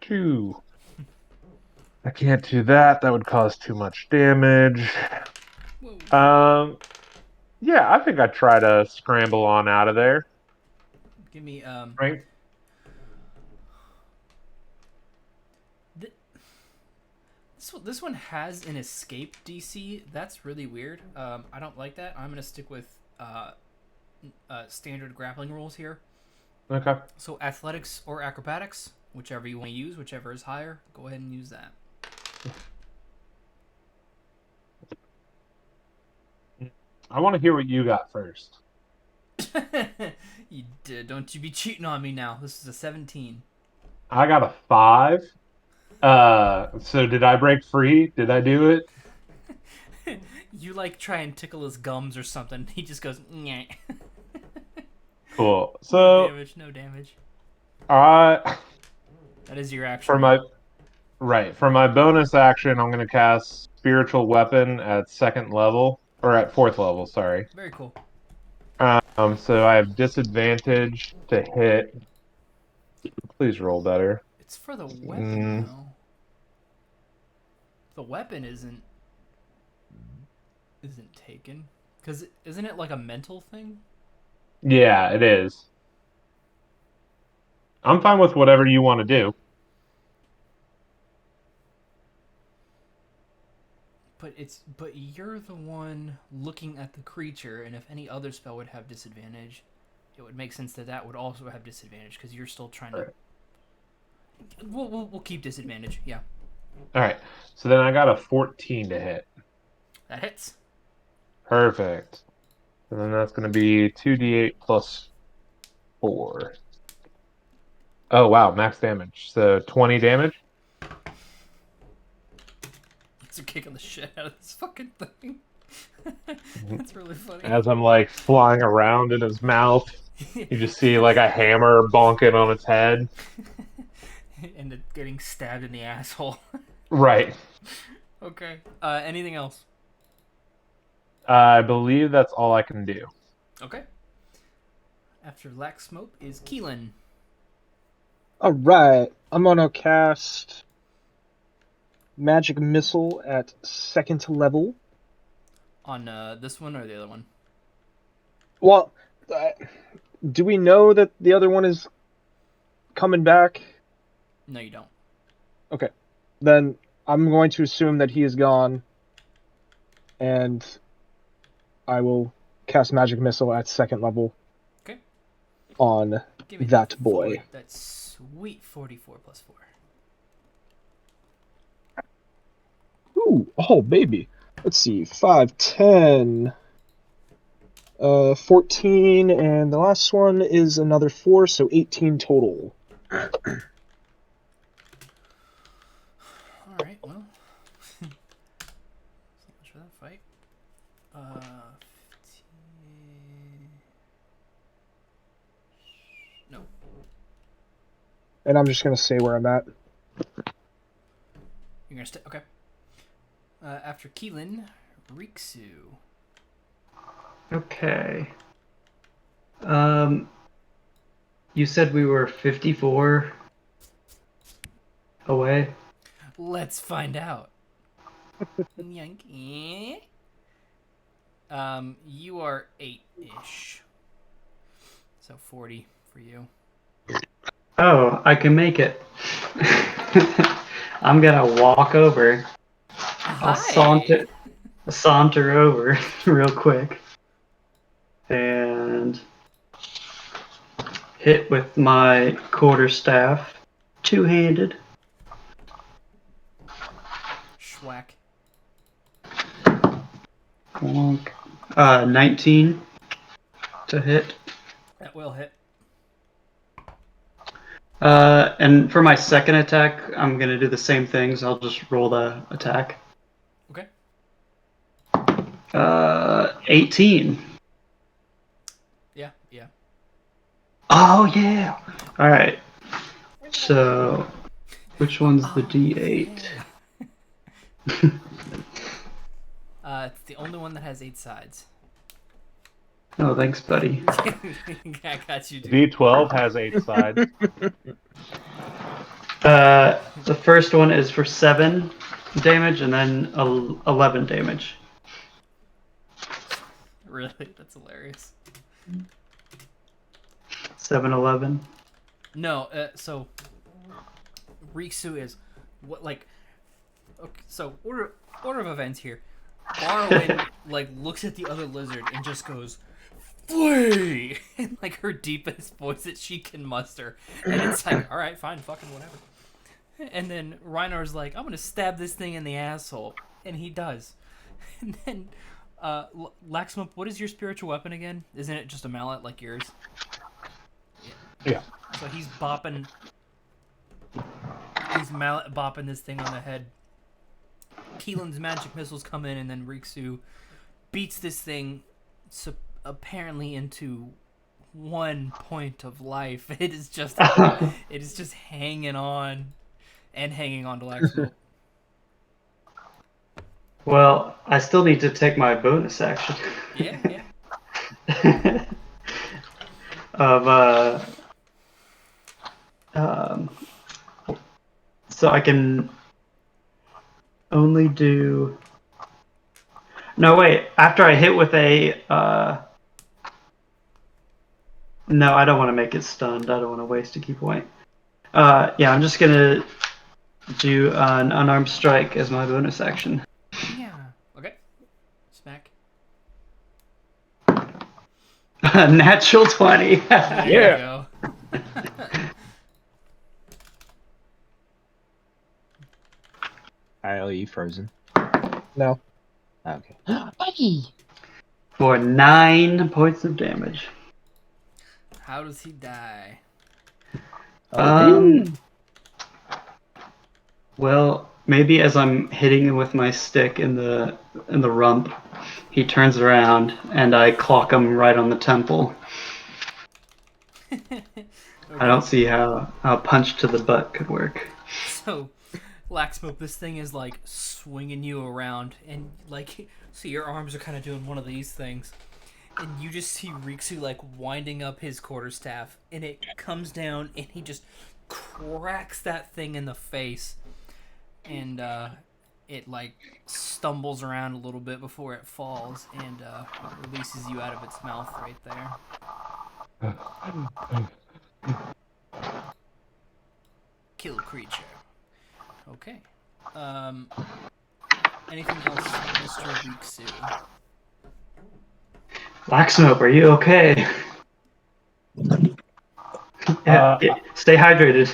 two. I can't do that. That would cause too much damage. Whoa. Yeah, I think I'd try to scramble on out of there. Give me Right. This one has an escape DC. That's really weird. I don't like that. I'm gonna stick with standard grappling rules here. Okay. So athletics or acrobatics, whichever you want to use, whichever is higher, go ahead and use that. I want to hear what you got first. Don't you be cheating on me now. This is a 17. I got a 5. So did I break free? Did I do it? You like try and tickle his gums or something. He just goes, nyeh. Cool. So No damage. I That is your action. for my bonus action, I'm gonna cast Spiritual Weapon at 2nd level or at 4th level. Sorry. Very cool. So I have disadvantage to hit. Please roll better. It's for the weapon though. The weapon isn't taken, because isn't it like a mental thing? Yeah, it is. I'm fine with whatever you want to do. But you're the one looking at the creature, and if any other spell would have disadvantage, it would make sense that would also have disadvantage because you're still trying to. We'll keep disadvantage. Yeah. All right. So then I got a 14 to hit. That hits. Perfect. And then that's going to be 2d8 plus 4. Oh, wow. Max damage. So 20 damage. It's a kicking the shit out of this fucking thing. That's really funny. As I'm like flying around in his mouth, you just see like a hammer bonking on its head. And it getting stabbed in the asshole. Right. Okay. Anything else? I believe that's all I can do. Okay. After Laxmope is Keylen. Alright, I'm gonna cast Magic Missile at 2nd level. On this one or the other one? Well, do we know that the other one is coming back? No, you don't. Okay. Then I'm going to assume that he is gone, and I will cast Magic Missile at 2nd level. Okay. On that boy. That's sweet 44 plus 4. Ooh, oh baby. Let's see, 5, 10, 14, and the last one is another 4, so 18 total. Alright, well. So much for that fight. 15... No. And I'm just gonna say where I'm at. You're gonna stay. Okay. After Keylen, Rikzu. Okay. You said we were 54 away? Let's find out. You are 8-ish. So 40 for you. Oh, I can make it. I'm gonna walk over. I'll Hi. saunter over real quick and hit with my quarterstaff, two-handed. Schwack. 19 to hit. That will hit. And for my second attack, I'm gonna do the same things. I'll just roll the attack. Okay. 18. Yeah, yeah. Oh yeah. All right. So, which one's the D8? It's the only one that has 8 sides. Oh, thanks, buddy. I got you, dude. D12 has 8 sides. The first one is for 7 damage, and then 11 damage. Really? That's hilarious. 7, 11. No, so Rikzu is what like. Okay, so order of events here. Larawen like looks at the other lizard and just goes, "Flee!" in like her deepest voice that she can muster, and it's like, all right, fine, fucking whatever. And then Rynnor's like, "I'm gonna stab this thing in the asshole," and he does. And then Laxmope, what is your spiritual weapon again? Isn't it just a mallet like yours? Yeah. So he's bopping. He's mallet bopping this thing on the head. Keylen's magic missiles come in, and then Rikzu beats this thing apparently into 1 point of life. It is just hanging on and hanging on to Laxmope. Well, I still need to take my bonus action. Yeah. of so I can only do. No, wait. After I hit with a. No, I don't want to make it stunned. I don't want to waste a key point. Yeah, I'm just gonna do an unarmed strike as my bonus action. Yeah. Okay. Smack. Natural 20. There you go. Are you frozen? No. Okay. For 9 points of damage. How does he die? Well, maybe as I'm hitting him with my stick in the rump, he turns around and I clock him right on the temple. Okay. I don't see how a punch to the butt could work. So, Laxmope, this thing is like swinging you around, and like, so your arms are kind of doing one of these things, and you just see Rikzu like winding up his quarterstaff, and it comes down, and he just cracks that thing in the face, and it like stumbles around a little bit before it falls, and releases you out of its mouth right there. Kill creature. Okay. Anything else, Mr. Rikzu? Laxmope, are you okay? Stay hydrated.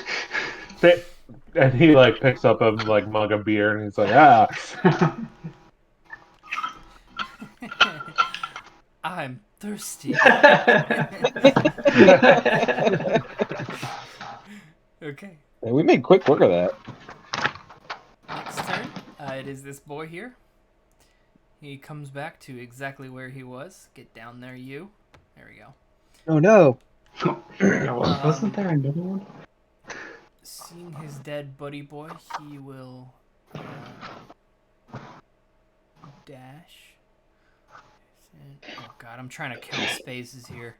And he like picks up a like mug of beer and he's like, ah. I'm thirsty. Okay. Yeah, we made quick work of that. Next turn, it is this boy here. He comes back to exactly where he was. Get down there, you. There we go. Oh no. Wasn't there another one? Seeing his dead buddy boy, he will dash. Oh god, I'm trying to count spaces here.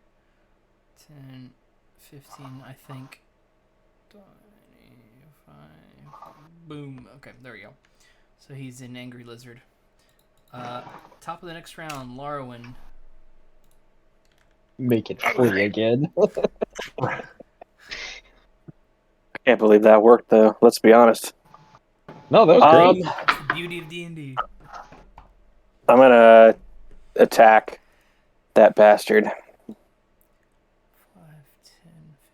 10, 15, I think. 25. Boom. Okay, there we go. So he's an angry lizard. Top of the next round, Larawen. Make it free again. Can't believe that worked, though. Let's be honest. No, that was great. That's the beauty of D&D. I'm gonna attack that bastard. 5,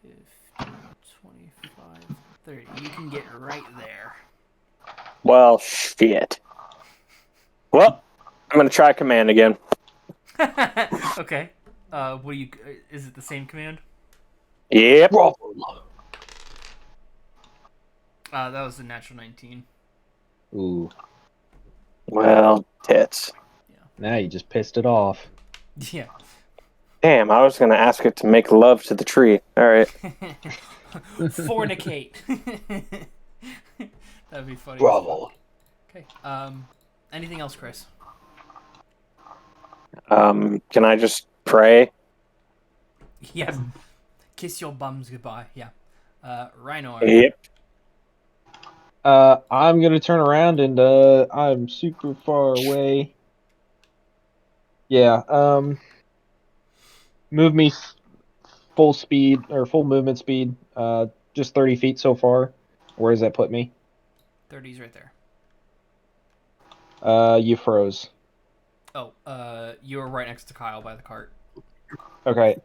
10, 15, 25, 30. You can get right there. Well, shit. Well, I'm gonna try command again. Okay. What do you? Is it the same command? Yep. That was the natural 19. Ooh, Well, tits. now you just pissed it off. Yeah. Damn, I was gonna ask it to make love to the tree. All right. Fornicate. That'd be funny. Bravo. Okay. Anything else, Chris? Can I just pray? Yes. Kiss your bums goodbye. Yeah. Riynor. Yep. I'm gonna turn around and I'm super far away. Yeah. Move me full speed or full movement speed. Just 30 feet so far. Where does that put me? 30's right there. You froze. Oh, you were right next to Kyle by the cart. Okay.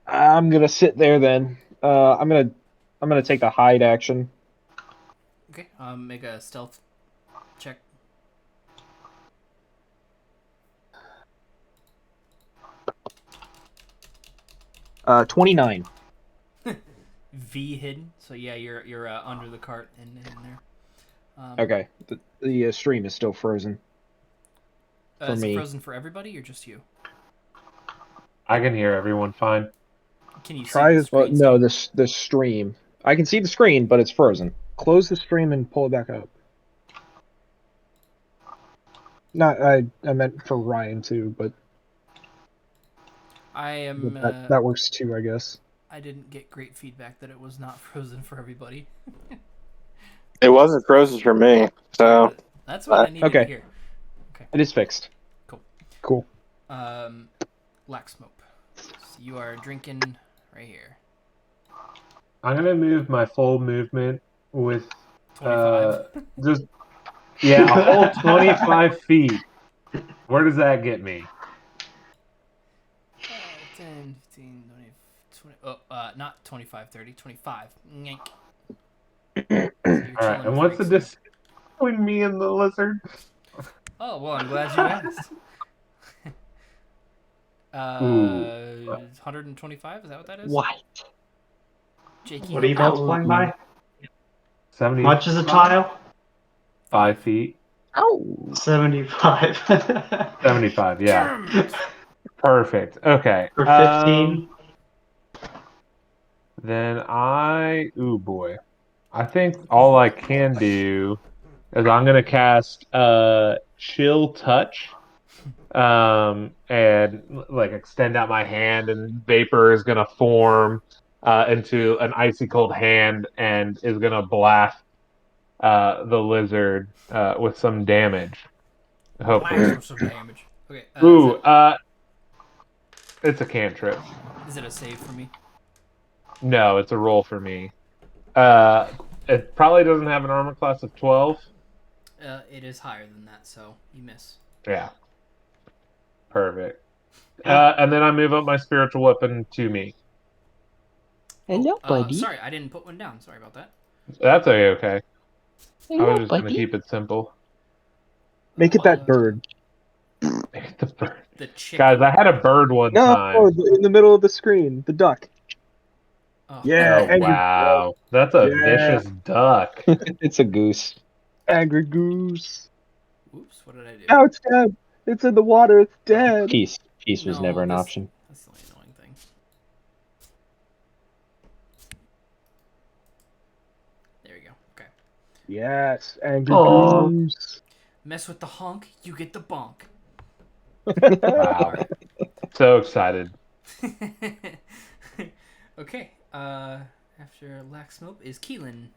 I'm gonna sit there then. I'm gonna take the hide action. Okay. Make a stealth check. Uh, 29. V hidden. So yeah, you're under the cart and in there. Okay. The stream is still frozen. For Is me. it frozen for everybody or just you? I can hear everyone fine. Can you Try see the as- Well, screen? no, the stream. I can see the screen, but it's frozen. Close the stream and pull it back up. Not I meant for Ryan too, but I am. that works too, I guess. I didn't get great feedback that it was not frozen for everybody. It wasn't frozen for me, so That's what I needed okay. to hear. It is fixed. Cool. Laxmope. So you are drinking right here. I'm gonna move my full movement with 25. just a whole 25 feet. Where does that get me? 10, 15, 20, 20. Oh, not 25, 30, 25. Yank. So you're All right, chilling and with what's the Rikzu. distance between me and the lizard? Oh, well, I'm glad you asked. 125, is that what that is? What? Jakey, What are you multiplying by? 70. Much is a tile? 5 feet. Ow! 75. 75. Yeah. Perfect. Okay. For 15. Then ooh boy. I think all I can do is I'm gonna cast Chill Touch, and like extend out my hand, and vapor is gonna form into an icy cold hand, and is gonna blast the lizard with some damage. Hopefully. Blast for some damage. Okay. Ooh, it's a cantrip. Is it a save for me? No, it's a roll for me. It probably doesn't have an armor class of 12. It is higher than that, so you miss. Yeah. Perfect. And then I move up my spiritual weapon to me. Hello, buddy. Sorry, I didn't put one down. Sorry about that. That's okay. I Hello, was just going to buddy. keep it simple. Make it that bird. The bird. The chicken. Guys, I had a bird one No, time. in the middle of the screen, the duck. Oh. Yeah, Oh, angry, wow. That's a Yeah. vicious duck. It's a goose. angry goose. Oops, what did I do? Now it's dead. It's in the water. It's dead. Peace was No, never an this- option. That's the only annoying thing. There you go. Okay. Yes, angry Aw. goose. Mess with the honk, you get the bonk. Wow. So excited. Okay. After Laxmope is Keylen.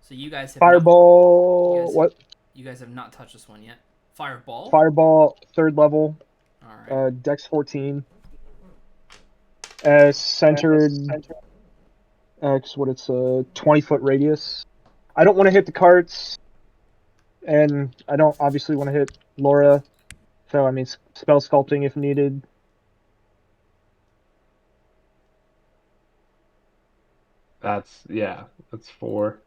So you guys have Fireball. Yes. What? You guys have not touched this one yet. Fireball. Fireball. 3rd level. All right. Dex 14. Centered X, what it's a 20-foot radius. I don't want to hit the carts, and I don't obviously want to hit Laura. So I mean, spell sculpting if needed. That's 4.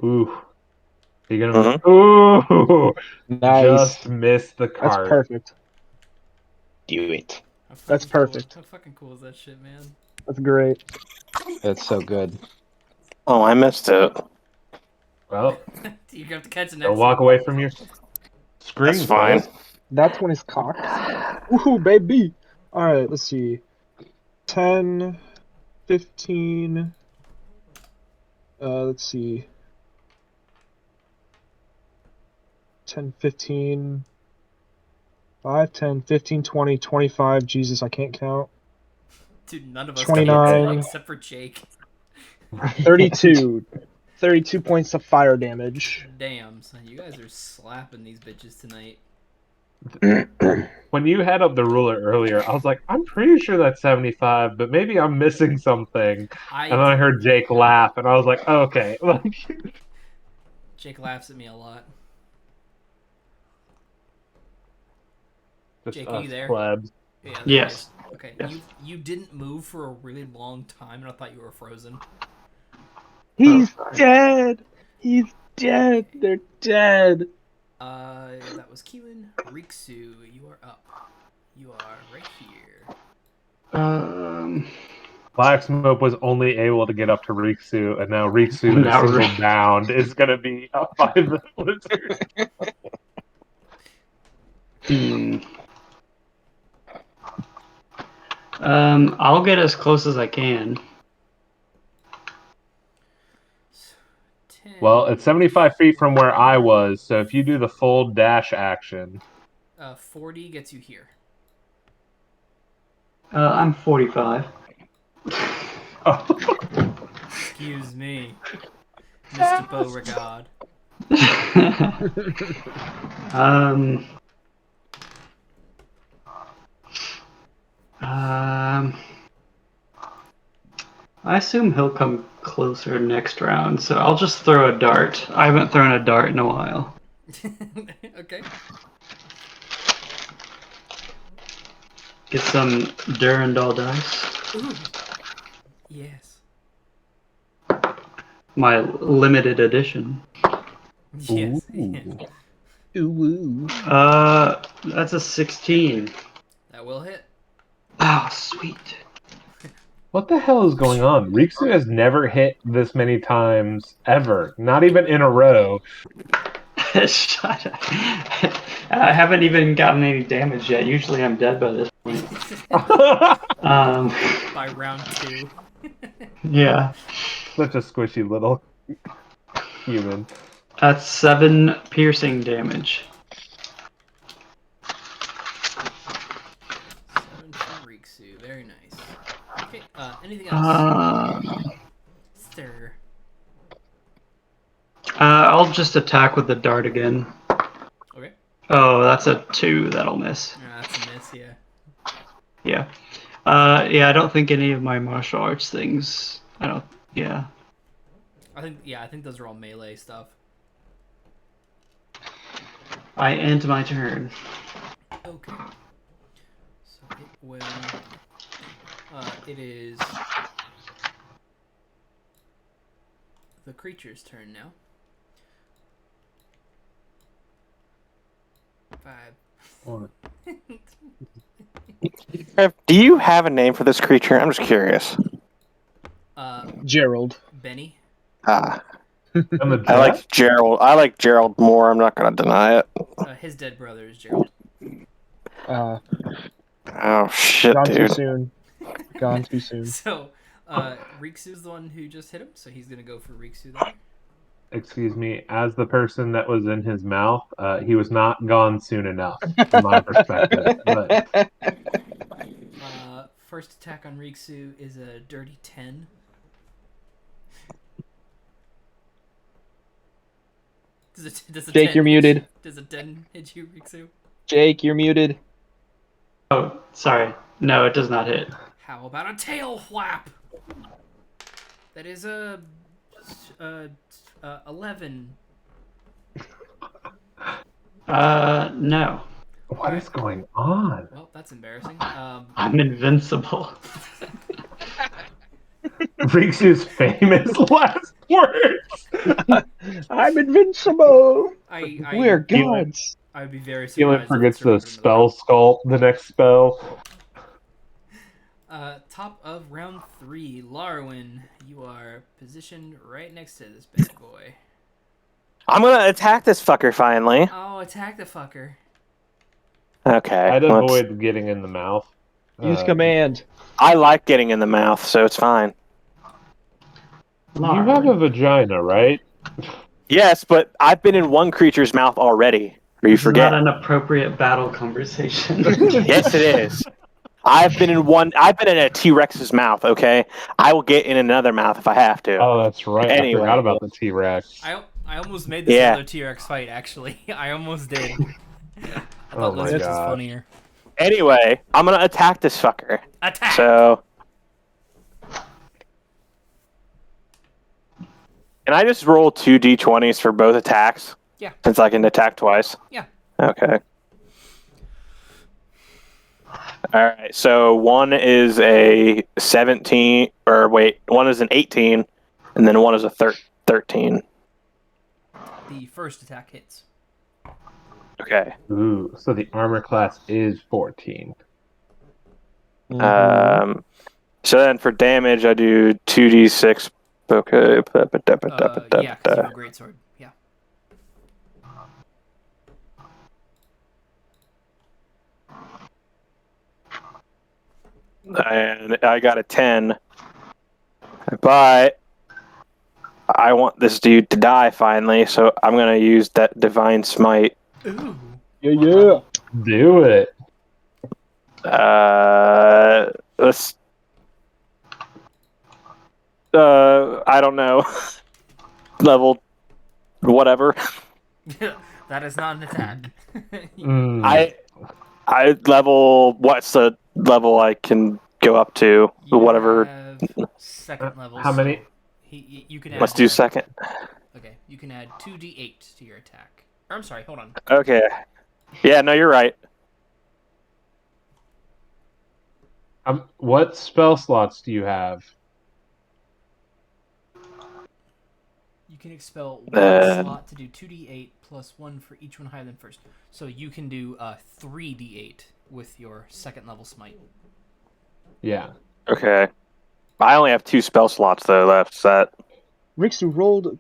Ooh. You're gonna Mhm. ooh Nice. just miss the That's cart. perfect. Do it. That's perfect. How fucking cool is that shit, man? That's great. That's so good. Oh, I missed it. Well, You have to catch the next don't walk one. away from your screen. That's fine. That's when it's cocked. Woohoo, baby! Alright, let's see. 10, 15. Let's see. 10, 15. 5, 10, 15, 20, 25. Jesus, I can't count. Dude, none of us 29. can except for Jake. 32. 32 points of fire damage. Damn, son, you guys are slapping these bitches tonight. When you had up the ruler earlier, I was like, I'm pretty sure that's 75, but maybe I'm missing something. And then I heard Jake laugh, and I was like, okay. Jake laughs at me a lot. Just Jake, are you there? Plebs. Yeah, there Yes. he is. Okay, Yes. you didn't move for a really long time, and I thought you were frozen. He's sorry. dead! He's dead! They're dead! That was Keylen. Rikzu, you are up. You are right here. Laxmope was only able to get up to Rikzu, and now Rikzu in a Now single Ri- bound is going to be up by the lizard. I'll get as close as I can. 10. Well, it's 75 feet from where I was, so if you do the full dash action. 40 gets you here. I'm 45. Excuse me, Mr. Beauregard. I assume he'll come closer next round, so I'll just throw a dart. I haven't thrown a dart in a while. Okay. Get some Durandal dice. Ooh. Yes. My limited edition. Yes. Ooh. That's a 16. That will hit. Oh, sweet. What the hell is going on? Rikzu has never hit this many times ever, not even in a row. Shut up. I haven't even gotten any damage yet. Usually I'm dead by this point. By round 2. Yeah. Such a squishy little human. That's 7 piercing damage. 7 from Rikzu. Very nice. Okay, anything else? Stir. I'll just attack with the dart again. Okay. Oh, that's a 2. That'll miss. That's a miss, yeah. Yeah. I don't think any of my martial arts things. Yeah. I think those are all melee stuff. I end my turn. Okay. So it will. It is the creature's turn now. 5. Do you have a name for this creature? I'm just curious. Gerald. Benny. I I like Gerald. I like Gerald more. I'm not going to deny it. His dead brother is Gerald. Oh shit, Gone dude. too soon. Gone too soon. So, Riksu's the one who just hit him, so he's gonna go for Rikzu there. Excuse me, as the person that was in his mouth, he was not gone soon enough, from my perspective. But First attack on Rikzu is a dirty 10. Does Jake, you're muted. Does a 10 hit you, Rikzu? Jake, you're muted. Oh, sorry. No, it does not hit. How about a tail flap? That is a 11. No. What is going on? Well, that's embarrassing. I'm invincible. Rikzu's famous last words. I'm invincible. We're Keylen, gods. I would be very Keylen surprised if it forgets to survived another spell sculpt the next spell. round. Top of round 3, Larawen, you are positioned right next to this bad boy. I'm gonna attack this fucker finally. Oh, attack the fucker. Okay. I'd let's- avoid getting in the mouth. Use command. I like getting in the mouth, so it's fine. You have a vagina, right? Yes, but I've been in one creature's mouth already. Or you It's forget? not an appropriate battle conversation. Yes, it is. I've been in a T-Rex's mouth. Okay, I will get in another mouth if I have to. Oh, that's right. Anyway. I forgot about the T-Rex. I almost made this another T-Rex fight, actually. I almost did. I Oh thought my Lizard was God. funnier. Anyway, I'm gonna attack this fucker. Attack! So, can I just roll 2 d20s for both attacks? Yeah. Since I can attack twice. Yeah. Okay. All right. So one is a 17, or wait, one is an 18, and then one is a 13. The first attack hits. Okay. Ooh, so the armor class is 14. So then for damage, I do 2d6. Okay. Yeah, because you have a greatsword. Yeah. And I got a 10. But I want this dude to die finally, so I'm going to use that Divine Smite. Ooh. Yeah. Do it. Let's. I don't know. Level. Whatever. That is not an attack. I level. What's the level I can go up to? You Whatever. have second level. How many? You can add. Let's do second. Okay, you can add 2d8 to your attack. Or, I'm sorry, hold on. Okay. Yeah, no, you're right. What spell slots do you have? You can expel one slot to do 2d8 plus 1 for each one higher than first. So you can do 3d8 with your second level smite. Yeah. Okay. I only have 2 spell slots though left. Is that? Rikzu rolled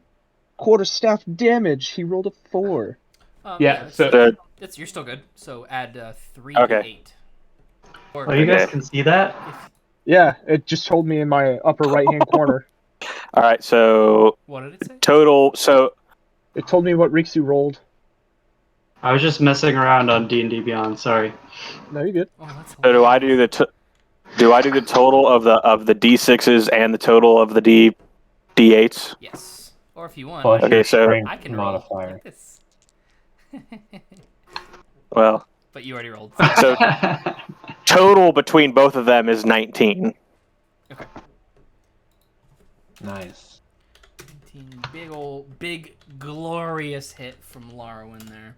quarterstaff damage. He rolled a 4. Yeah, You're still good. So add 3d8. Okay. Or, Oh, you guys can see that? Yeah, it just told me in my upper right-hand corner. All right. So what did it say? total. So It told me what Rikzu rolled. I was just messing around on D&D Beyond. Sorry. No, you're good. Oh, that's do I do the total of the d6s and the total of the d8s? Yes. Or if you want, Plus Okay, your so- strength I can roll modifier. like this. Well, But you already rolled. so total between both of them is 19. Okay. Nice. 19, big, glorious hit from Larawen there.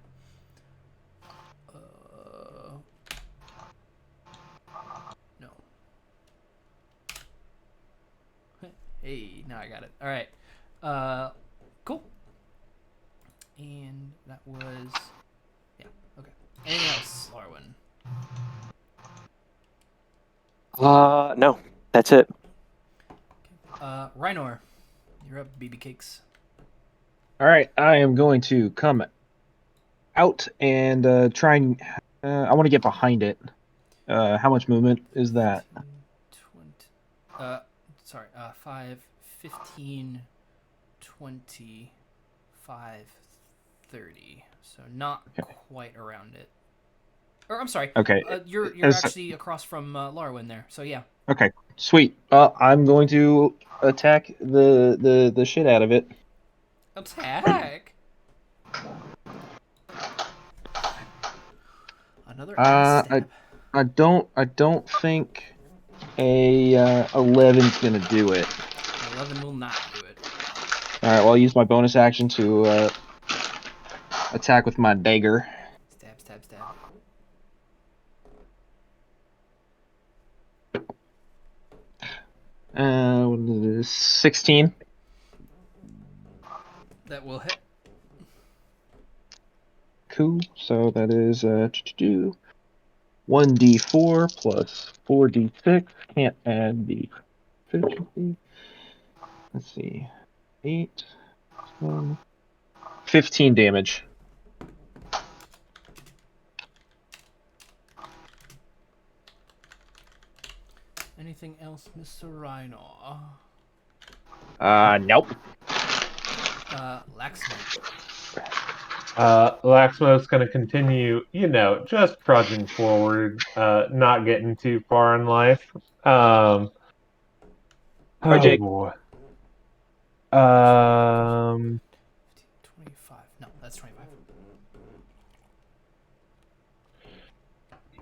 No. Hey, now I got it. All right. Cool. And that was, yeah. Okay. Anything else, Larawen? No, that's it. Riynor, you're up. BB cakes. All right, I am going to come out and try and. I want to get behind it. How much movement is that? 20. Sorry. 5, 15, 20, 5, 30. So not quite around it. Or I'm sorry. Okay. You're As- actually across from Larawen there. So yeah. Okay, sweet. I'm going to attack the shit out of it. Attack. Another stab. I don't think a 11's gonna do it. 11 will not do it. All right. Well, I'll use my bonus action to attack with my dagger. Stab, stab, stab. What is this? 16. That will hit. Cool. So that is 1d4 plus 4d6. Can't add the efficiency. Let's see. 8, 10, 15 damage. Anything else, Mr. Riynor? Nope. Laxmope. Laxmope's going to continue, just trudging forward, not getting too far in life. Oh Jake. boy. 25. No, that's 25.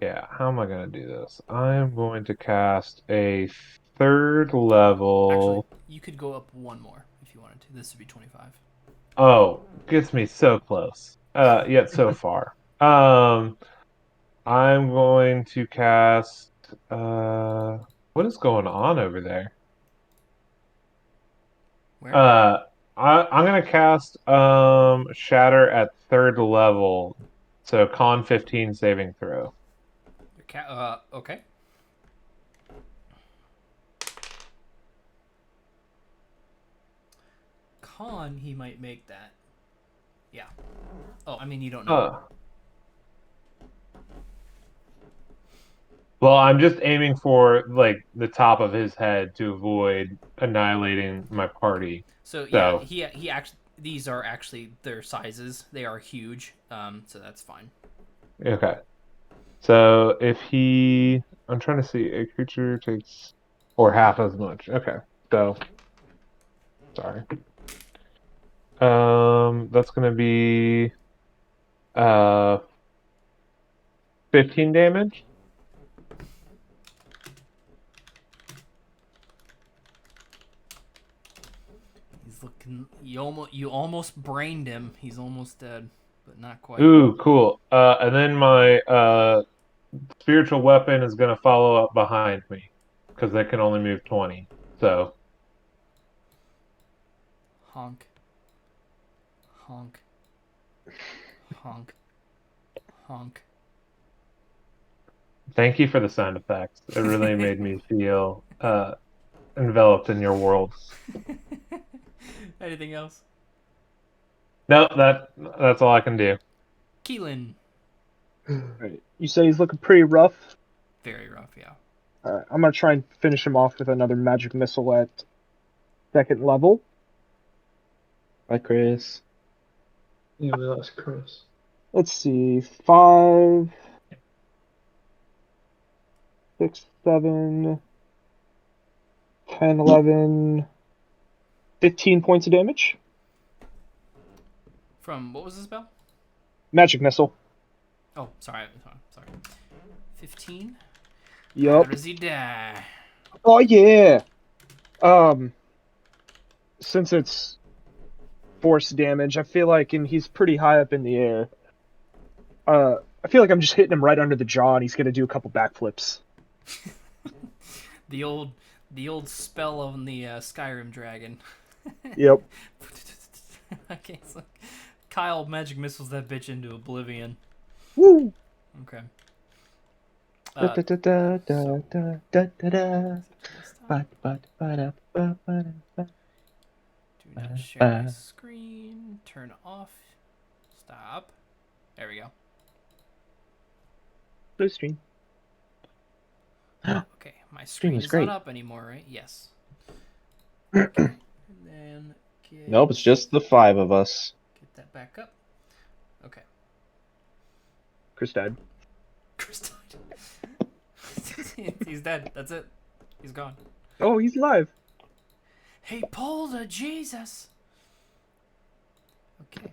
Yeah, how am I going to do this? I'm going to cast a 3rd level. Actually, you could go up one more if you wanted to. This would be 25. Oh, gets me so close. Yet so far. I'm going to cast. What is going on over there? Where? I'm gonna cast Shatter at 3rd level, so Con 15 saving throw. Okay. Con, he might make that. Yeah. Oh, I mean, you don't know. Well, I'm just aiming for like the top of his head to avoid annihilating my party. So yeah, he actually, these are actually their sizes. They are huge. So that's fine. Okay. So if I'm trying to see, a creature takes or half as much. Okay. So sorry. That's gonna be 15 damage. He's looking. You almost brained him. He's almost dead, but not quite. Ooh, cool. And then my spiritual weapon is gonna follow up behind me because they can only move 20. So Honk. Honk. Honk. Honk. thank you for the sound effects. It really made me feel enveloped in your world. Anything else? No, that's all I can do. Keylen. Right. You say he's looking pretty rough. Very rough, yeah. Alright, I'm gonna try and finish him off with another magic missile at 2nd level. Bye, Chris. Yeah, we lost Chris. Let's see, 5, 6, 7, 10, 11, 15 points of damage. From what was the spell? Magic missile. Oh, sorry. 15. Yup. How does he die? Oh yeah. Since it's force damage, I feel like, and he's pretty high up in the air. I feel like I'm just hitting him right under the jaw, and he's gonna do a couple backflips. The old spell on the Skyrim dragon. Yep. Okay, so Kyle magic missiles that bitch into oblivion. Woo. Okay. Do not share my screen. Turn off. Stop. There we go. Blue screen. Okay, my screen is is great. not up anymore, right? Yes. Okay. And then Nope, it's just the 5 of us. get that back up. Okay. Chris died. Chris died. He's dead. That's it. He's gone. Oh, he's alive. Hey, Polda, Jesus. Okay.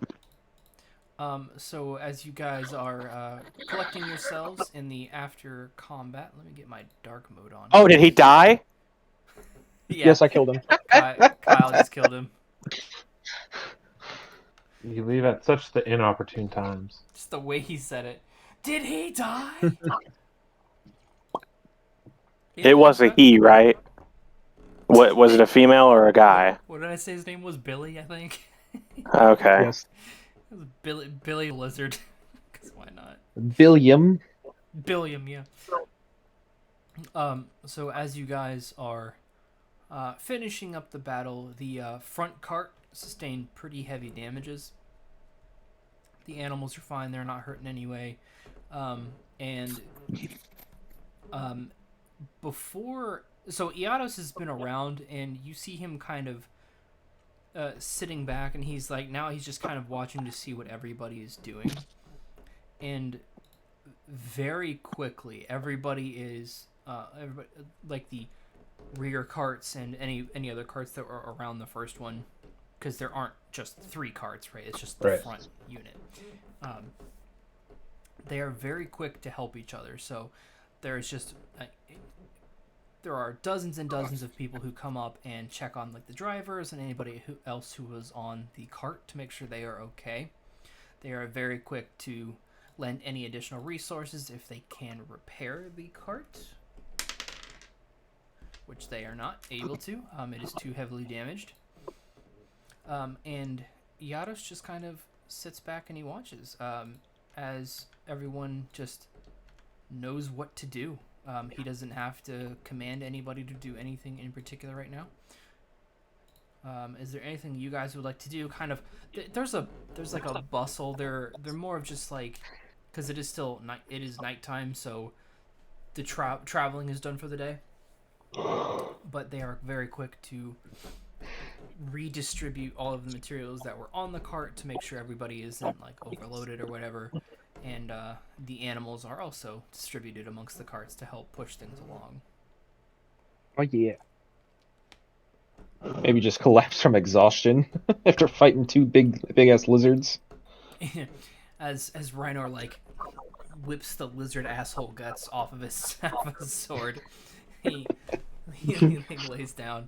So as you guys are collecting yourselves in the after combat, let me get my dark mode on. Oh, did he die? Yeah. Yes, I killed him. Kyle just killed him. You leave at such the inopportune times. Just the way he said it. Did he die? It was a he, right? What was it, a female or a guy? What did I say? His name was Billy, I think. Okay. Yes. It was Billy Lizard. Because why not? Billiam. Billiam, yeah. So as you guys are finishing up the battle, the front cart sustained pretty heavy damages. The animals are fine; they're not hurt in any way. Before, so Iados has been around, and you see him kind of sitting back, and he's like, now he's just kind of watching to see what everybody is doing, and very quickly everybody is like the rear carts and any other carts that were around the first one, because there aren't just 3 carts, right? It's just the front unit. They are very quick to help each other. So there's just there are dozens and dozens of people who come up and check on like the drivers and anybody else who was on the cart to make sure they are okay. They are very quick to lend any additional resources if they can repair the cart, which they are not able to. It is too heavily damaged. And Iados just kind of sits back and he watches as everyone just knows what to do. He doesn't have to command anybody to do anything in particular right now. Is there anything you guys would like to do? Kind of, there's like a bustle. They're more of just like, because it is still night. It is nighttime, so the traveling is done for the day. But they are very quick to redistribute all of the materials that were on the cart to make sure everybody isn't like overloaded or whatever. And the animals are also distributed amongst the carts to help push things along. Oh yeah. Maybe just collapse from exhaustion after fighting 2 big ass lizards. as Riynor like whips the lizard asshole guts off of his sword, he lays down.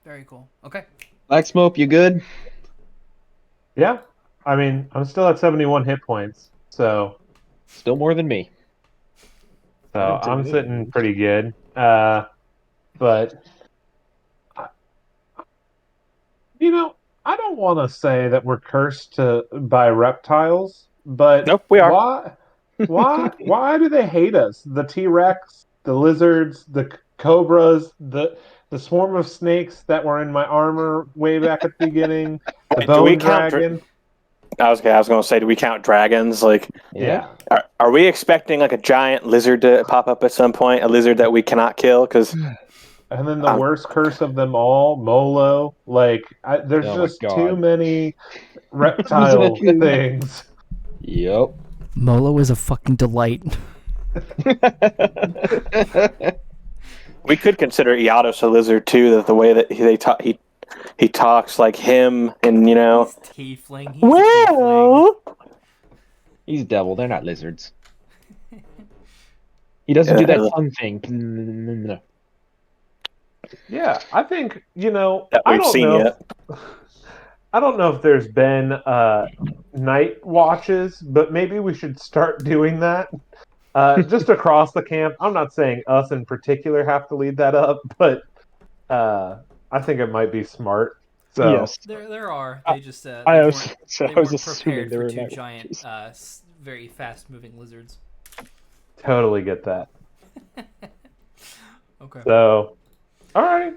Very cool. Okay. Laxmope, you good? Yeah. I mean, I'm still at 71 hit points, so Still more than me. I'm sitting pretty good. But you know, I don't want to say that we're cursed by reptiles, but Nope, we are. why do they hate us? The T-Rex, the lizards, the cobras, the swarm of snakes that were in my armor way back at the beginning, the Do we bone count dragon. I was going to say, do we count dragons? Like, Yeah. are we expecting like a giant lizard to pop up at some point? A lizard that we cannot kill? Because And then the worst curse of them all, Molo. Like, there's Oh my just God. too many reptile things. Yep. Molo is a fucking delight. we could consider Iados a lizard too. That the way that he talks like him, and you know, Tiefling. He's a tiefling. He's devil. They're not lizards. He doesn't do that tongue thing. Yeah, I think, that we've seen yet. I don't know if there's been night watches, but maybe we should start doing that. Just across the camp. I'm not saying us in particular have to lead that up, but I think it might be smart. So Yes. There are. They just they I weren't was assuming prepared there for were 2 night giant, watches. very fast-moving lizards. totally get that. Okay. So, all right.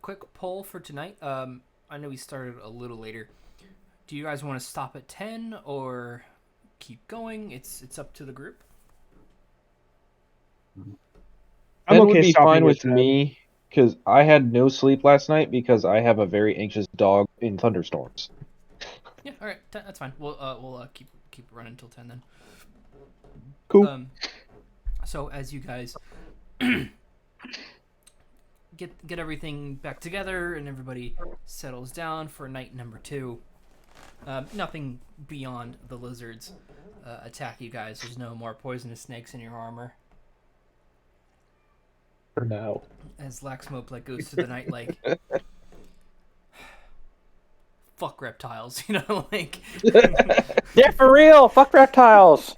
Quick poll for tonight. I know we started a little later. Do you guys want to stop at 10 or keep going? It's up to the group. I'm would okay be stopping fine at with 10. me because I had no sleep last night because I have a very anxious dog in thunderstorms. Yeah, all right, 10, that's fine. We'll keep running until 10 then. Cool. So as you guys get everything back together and everybody settles down for night number 2, nothing beyond the lizards. attack you guys. There's no more poisonous snakes in your armor. For now. As Laxmope like goes through the night like, fuck reptiles, you know, like. Yeah, for real. Fuck reptiles.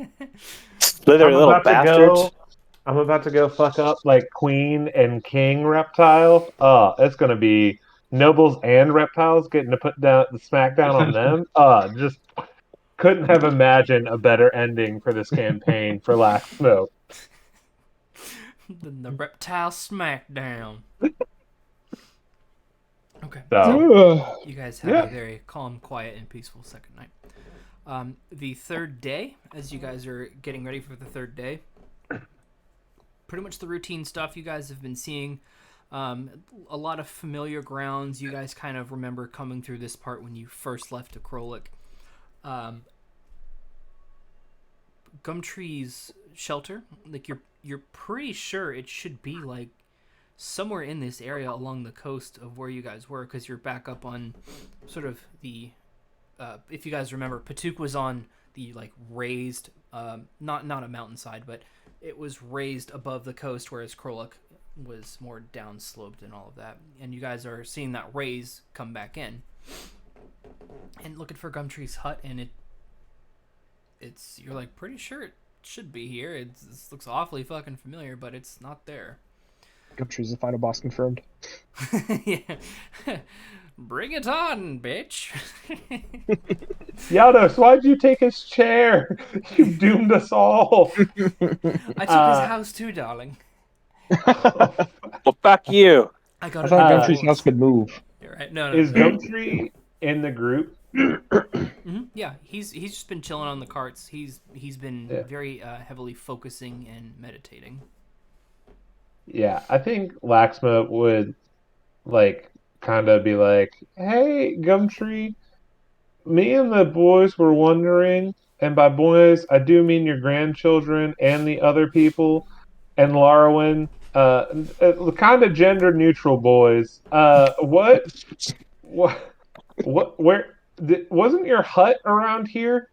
Slither, little bastards. I'm about to go fuck up like queen and king reptile. It's gonna be nobles and reptiles getting to put down the smackdown on them. Just couldn't have imagined a better ending for this campaign for Laxmope. The reptile smackdown. Okay. So You guys have a very calm, quiet, and peaceful second night. The third day, as you guys are getting ready for the third day, pretty much the routine stuff you guys have been seeing. A lot of familiar grounds. You guys kind of remember coming through this part when you first left Akrolik. Gumtree's shelter, like you're pretty sure it should be like somewhere in this area along the coast of where you guys were, because you're back up on sort of the if you guys remember, Patuk was on the like raised not a mountainside, but it was raised above the coast, whereas Krolik was more downsloped and all of that. And you guys are seeing that raise come back in and looking for Gumtree's hut, and it's you're like pretty sure it should be here. It looks awfully fucking familiar, but it's not there. Gumtree's the final boss confirmed. Yeah. Bring it on, bitch. Yados, why'd you take his chair? You doomed us all. I took his house too, darling. Well, fuck you. I I got thought Gumtree's house could move. You're right. No. Is Gumtree in the group? Mm-hmm. Yeah, he's just been chilling on the carts. He's been very heavily focusing and meditating. Yeah, I think Laxmope would like kind of be like, "Hey, Gumtree, me and the boys were wondering, and by boys I do mean your grandchildren and the other people, and Larawen, kind of gender neutral boys. What, where wasn't your hut around here?"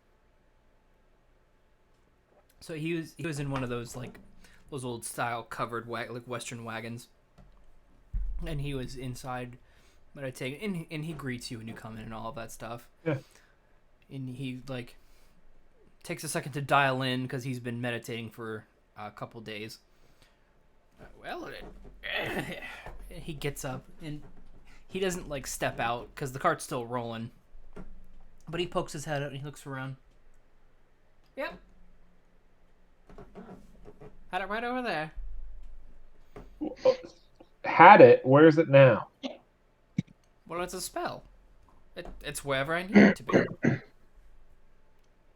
So he was in one of those like those old style covered like Western wagons, and he was inside meditating, and he greets you when you come in and all of that stuff. Yeah. And he like takes a second to dial in because he's been meditating for a couple days. Well, he gets up and he doesn't like step out because the cart's still rolling, but he pokes his head out and he looks around. Yep. Had it right over there. Had it? Where is it now? Well, it's a spell. It's wherever I need it to be.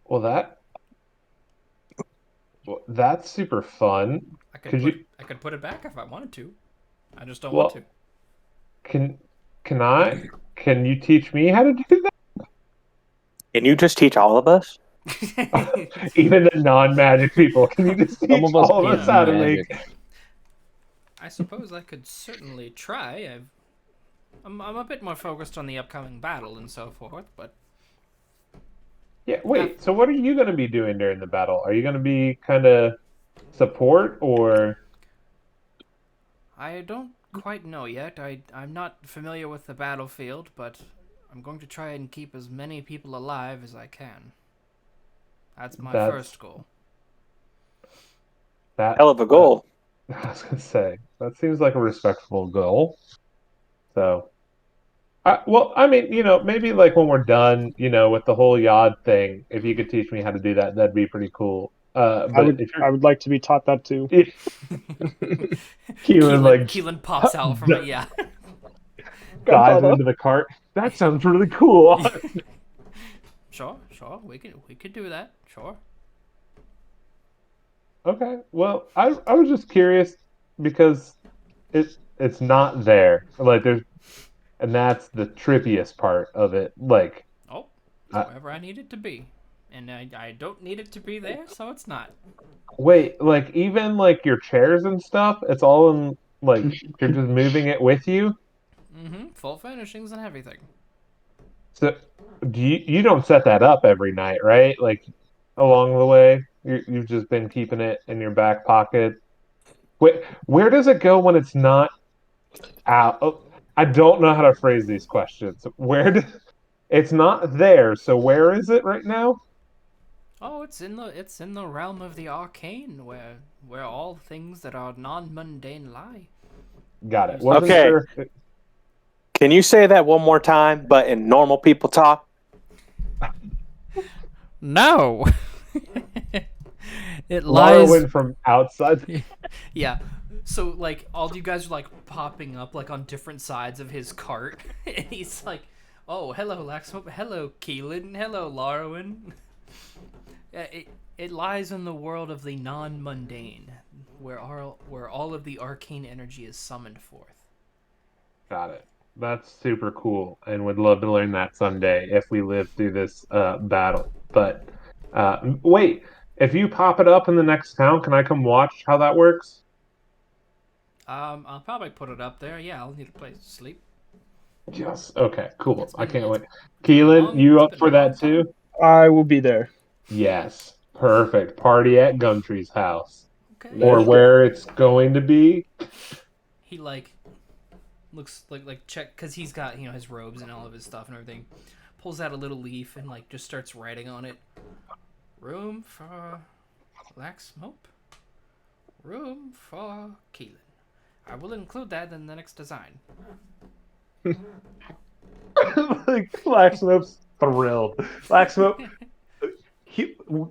Well, that's super fun. I could put it back if I wanted to. I just don't want to. Can you teach me how to do that? Can you just teach all of us? Even the non-magic people. Can you just teach all of us how to make? I suppose I could certainly try. I'm a bit more focused on the upcoming battle and so forth, but yeah. Wait. So what are you going to be doing during the battle? Are you going to be kind of support or? I don't quite know yet. I'm not familiar with the battlefield, but I'm going to try and keep as many people alive as I can. That's my first goal. Hell of a goal. I was going to say, that seems like a respectable goal. So, I mean, maybe like when we're done, with the whole Yod thing, if you could teach me how to do that, that'd be pretty cool. But I would like to be taught that too. Keylen pops out from it, yeah. Dives into the cart. That sounds really cool. Sure, we could do that. Sure. Okay. Well, I was just curious because it's not there. Like and that's the trippiest part of it. Like, it's wherever I need it to be, and I don't need it to be there, so it's not. Wait, like even like your chairs and stuff, it's all in like you're just moving it with you. Mm-hmm. Full furnishings and everything. So you don't set that up every night, right? Like along the way? You've just been keeping it in your back pocket. Where does it go when it's not out? Oh, I don't know how to phrase these questions. It's not there, so where is it right now? Oh, it's in the realm of the arcane, where all things that are non-mundane lie. Got it. Wasn't Okay. sure. Can you say that one more time, but in normal people talk? No. It Lara lies. went from outside. Yeah. So like all you guys are like popping up like on different sides of his cart, and he's like, "Oh, hello, Laxmope. Hello, Keylen. Hello, Larawen." It lies in the world of the non-mundane, where all of the arcane energy is summoned forth. Got it. That's super cool, and would love to learn that someday if we live through this battle. But wait, if you pop it up in the next town, can I come watch how that works? I'll probably put it up there. Yeah, I'll need a place to sleep. Yes. Okay. Cool. It's I been can't wait. been a Keelan, long you it's up been a for long that time. too? I will be there. Yes. Perfect. Party at Gumtree's house, Okay. or There you where it's going to be. He like looks like check because he's got his robes and all of his stuff and everything. Pulls out a little leaf and like just starts writing on it. Room for Laxmope. Room for Keylen. I will include that in the next design. Like Laxmope's thrilled. Laxmope,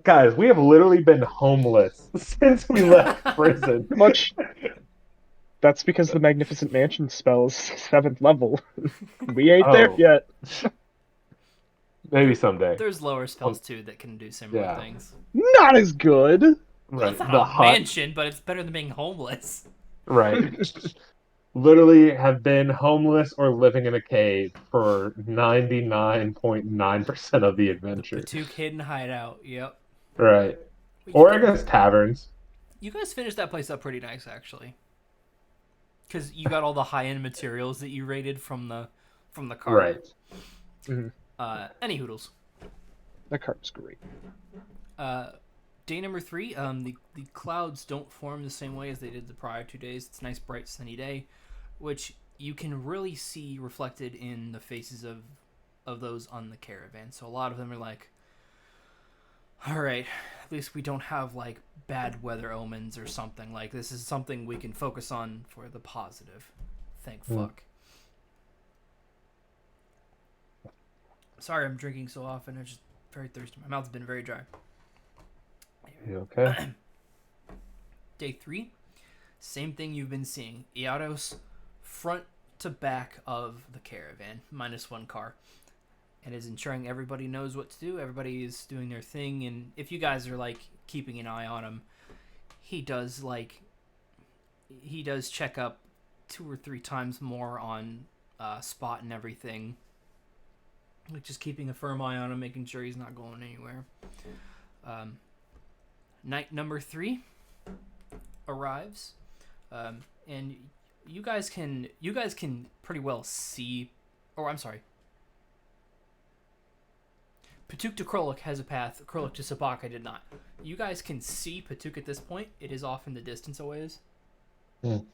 guys, we have literally been homeless since we left prison. Much. That's because the Magnificent Mansion spells 7th level. We ain't there Oh, yet. maybe someday. There's lower spells too that can do similar Yeah. things. Not as good. Right. It's not The a hut. mansion, but it's better than being homeless. Right. Literally have been homeless or living in a cave for 99.9% of the The adventure. Patook hidden hideout. Yep. Right. You Or I did- guess taverns. You guys finished that place up pretty nice, actually. Because you got all the high-end materials that you raided from the cart. Right. Any hoodles. That cart's great. Day number 3. The clouds don't form the same way as they did the prior 2 days. It's a nice, bright, sunny day, which you can really see reflected in the faces of those on the caravan. So a lot of them are like, all right, at least we don't have like bad weather omens or something. Like this is something we can focus on for the positive. Thank fuck. Sorry, I'm drinking so often. I'm just very thirsty. My mouth's been very dry. You okay? Day 3, same thing you've been seeing. Iados front to back of the caravan, -1 car. And is ensuring everybody knows what to do. Everybody is doing their thing, and if you guys are like keeping an eye on him, he does check up 2 or 3 times more on spot and everything. Like just keeping a firm eye on him, making sure he's not going anywhere. Night number 3 arrives, and you guys can pretty well see, or I'm sorry. Patook to Krolok has a path. Krolok to Sabaka did not. You guys can see Patook at this point. It is off in the distance a ways. Like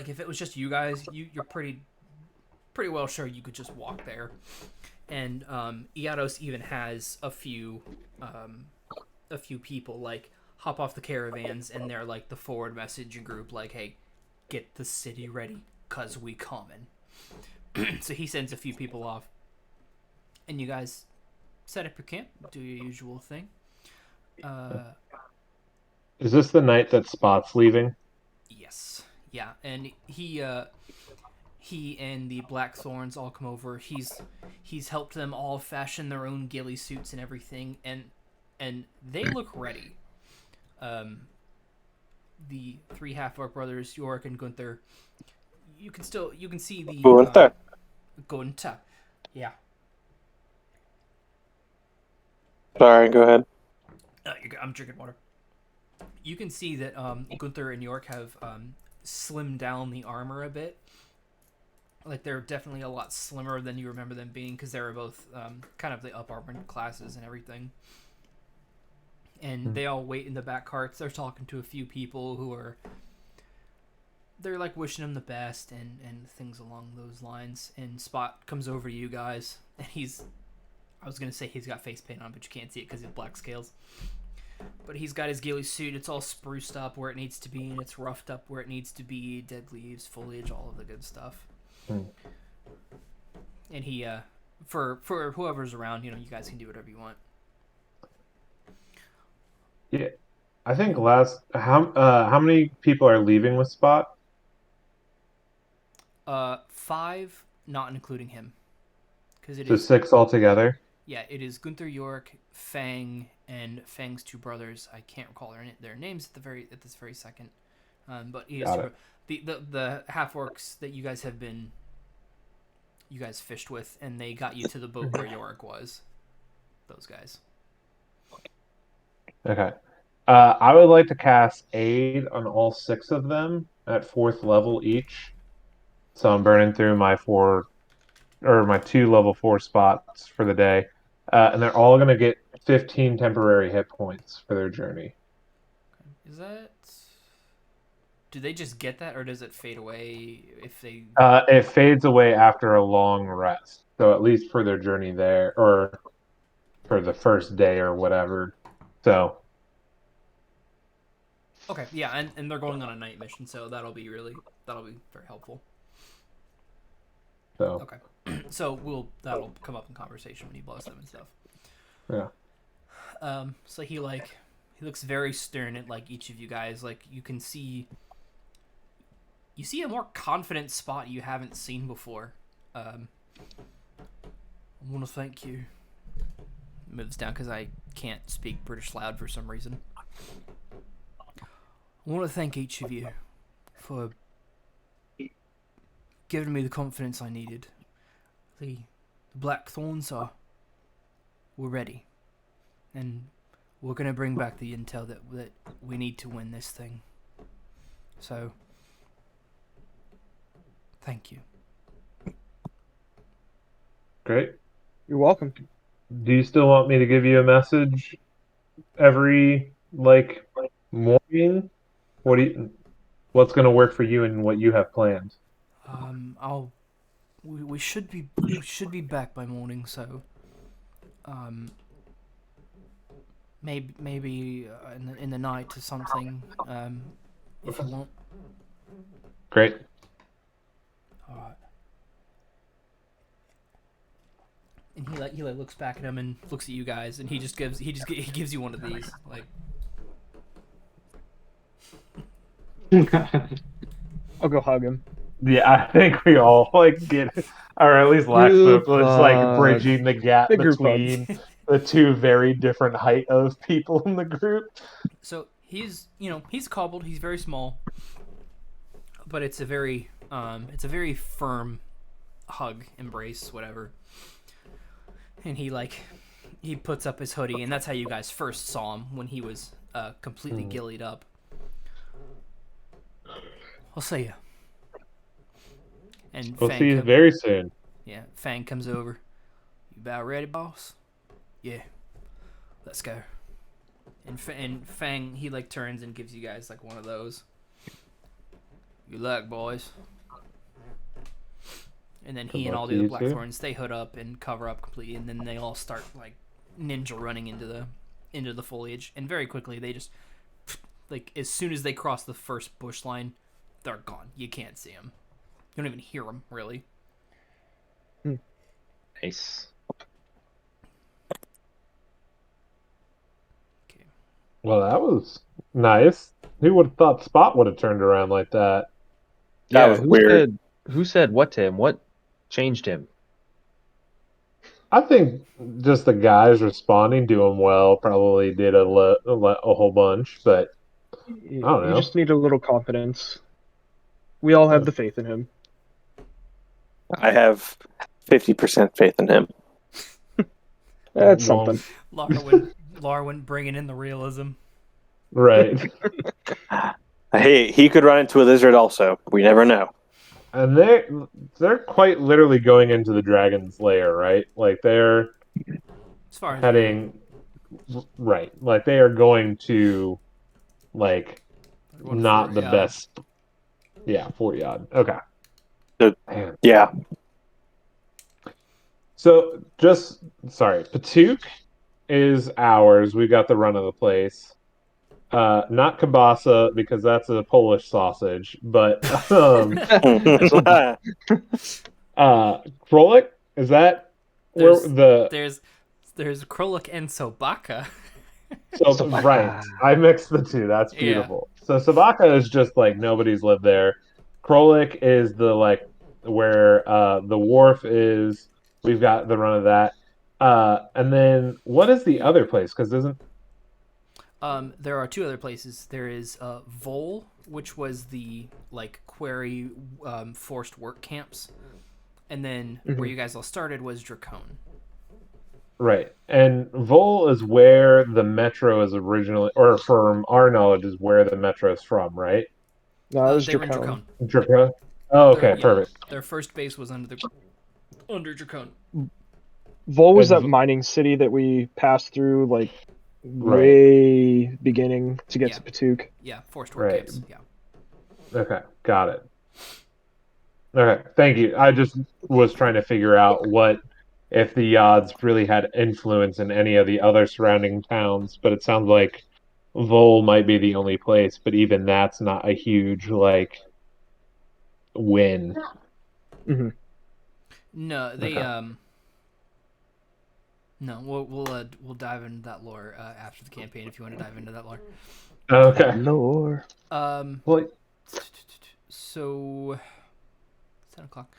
if it was just you guys, you're pretty well sure you could just walk there. And Iados even has a few people like hop off the caravans, and they're like the forward message group, like, hey, get the city ready, cause we coming. So he sends a few people off. And you guys set up your camp, do your usual thing. Is this the night that Spot's leaving? Yes. Yeah, and he and the Blackthorns all come over. He's helped them all fashion their own ghillie suits and everything, and they look ready. The 3 half-orc brothers, Yorick and Gunther, you can see the Gunther. Gunther. Yeah. Sorry, go ahead. I'm drinking water. You can see that Gunther and York have slimmed down the armor a bit, like they're definitely a lot slimmer than you remember them being, because they were both kind of the up armored classes and everything. And they all wait in the back carts. They're talking to a few people who are, they're like wishing him the best and things along those lines. And Spot comes over to you guys, and I was gonna say he's got face paint on, but you can't see it because of black scales. But he's got his ghillie suit. It's all spruced up where it needs to be, and it's roughed up where it needs to be. Dead leaves, foliage, all of the good stuff. And he, for whoever's around, you guys can do whatever you want. Yeah, I think how many people are leaving with Spot? 5, not including him, because it So is 6 altogether. Yeah, it is Gunther York, Fang, and Fang's 2 brothers. I can't recall their names at this very second. But he is the half orcs that you guys fished with, and they got you to the boat where York was. Those guys. Okay. I would like to cast Aid on all 6 of them at 4th level each. So I'm burning through my 2 level 4 spots for the day. And they're all going to get 15 temporary hit points for their journey. Is that... Do they just get that, or does it fade away if they... It fades away after a long rest. So at least for their journey there, or for the first day or whatever. So... Okay, yeah, and they're going on a night mission, so that'll be very helpful. So... Okay. So that'll come up in conversation when you bless them and stuff. Yeah. So he looks very stern at like each of you guys. Like you see a more confident Spot you haven't seen before. I want to thank you. Moves down because I can't speak British loud for some reason. I want to thank each of you for giving me the confidence I needed. The Black Thorns we're ready, and we're gonna bring back the intel that we need to win this thing. So, thank you. Great. You're welcome. Do you still want me to give you a message every morning? What's going to work for you and what you have planned? We should be back by morning, so maybe in the night or something, if you want. Great. All right. And he looks back at him and looks at you guys, and he gives you one of these, like. I'll go hug him. Yeah, I think we all get it. Or at least Laxmope was bridging the gap between the 2 very different height of people in the group. So he's cobbled, he's very small, but it's a very firm hug, embrace, whatever. And he puts up his hoodie, and that's how you guys first saw him, when he was completely gillied up. I'll see you. And we'll see you very soon. Yeah, Fang comes over. You about ready, boss? Yeah. Let's go. And Fang, he turns and gives you guys one of those. Good luck, boys. And then he and all the other Blackthorns, they hood up and cover up completely, and then they all start ninja running into the foliage. And very quickly they just as soon as they cross the first bush line, they're gone. You can't see them. You don't even hear them, really. Nice. Okay. Well, that was nice. Who would have thought Spot would have turned around like that? That was weird. Who said what to him? What changed him? I think just the guys responding to him well probably did a whole bunch, but I don't know. You just need a little confidence. We all have the faith in him. I have 50% faith in him. That's something. Larawen bringing in the realism. Right. Hey, he could run into a lizard also. We never know. And they're quite literally going into the dragon's lair, right? Like they're As far as heading right. Like they are going to like they're going to not the Fort Yod. best. Yeah, 40 odd. Okay. The- Man. Yeah. So just sorry, Patuk is ours. We got the run of the place. Not kielbasa because that's a Polish sausage, but Krolik, is that where There's the there's Kroluk and Sobaka. so right? I mixed the two. That's Yeah. beautiful. So Sabaka is just like nobody's lived there. Krolik is the like where the wharf is. We've got the run of that. And then what is the other place? Because isn't There are two other places. There is Vol, which was the like quarry forced work camps, and then where you guys all started was Dracone. right. And Vol is where the metro is originally, or from our knowledge, is where the metro is from, right? No, it was They were in Dracone. Dracone. Draco? Oh, okay, Yeah, perfect. their first base was under Dracone. Vol was And that mining city that we passed through, like, Right. way beginning to get Yeah. to Patuk. Yeah, forced work Right. camps. Yeah. Okay, got it. Okay, thank you. I just was trying to figure out what if the Yods really had influence in any of the other surrounding towns, but it sounds like Vol might be the only place, but even that's not a huge like win. Mm-hmm. No, they Okay. No, we'll dive into that lore after the campaign if you want to dive into that lore. Okay. Lore. Well, So 7 o'clock.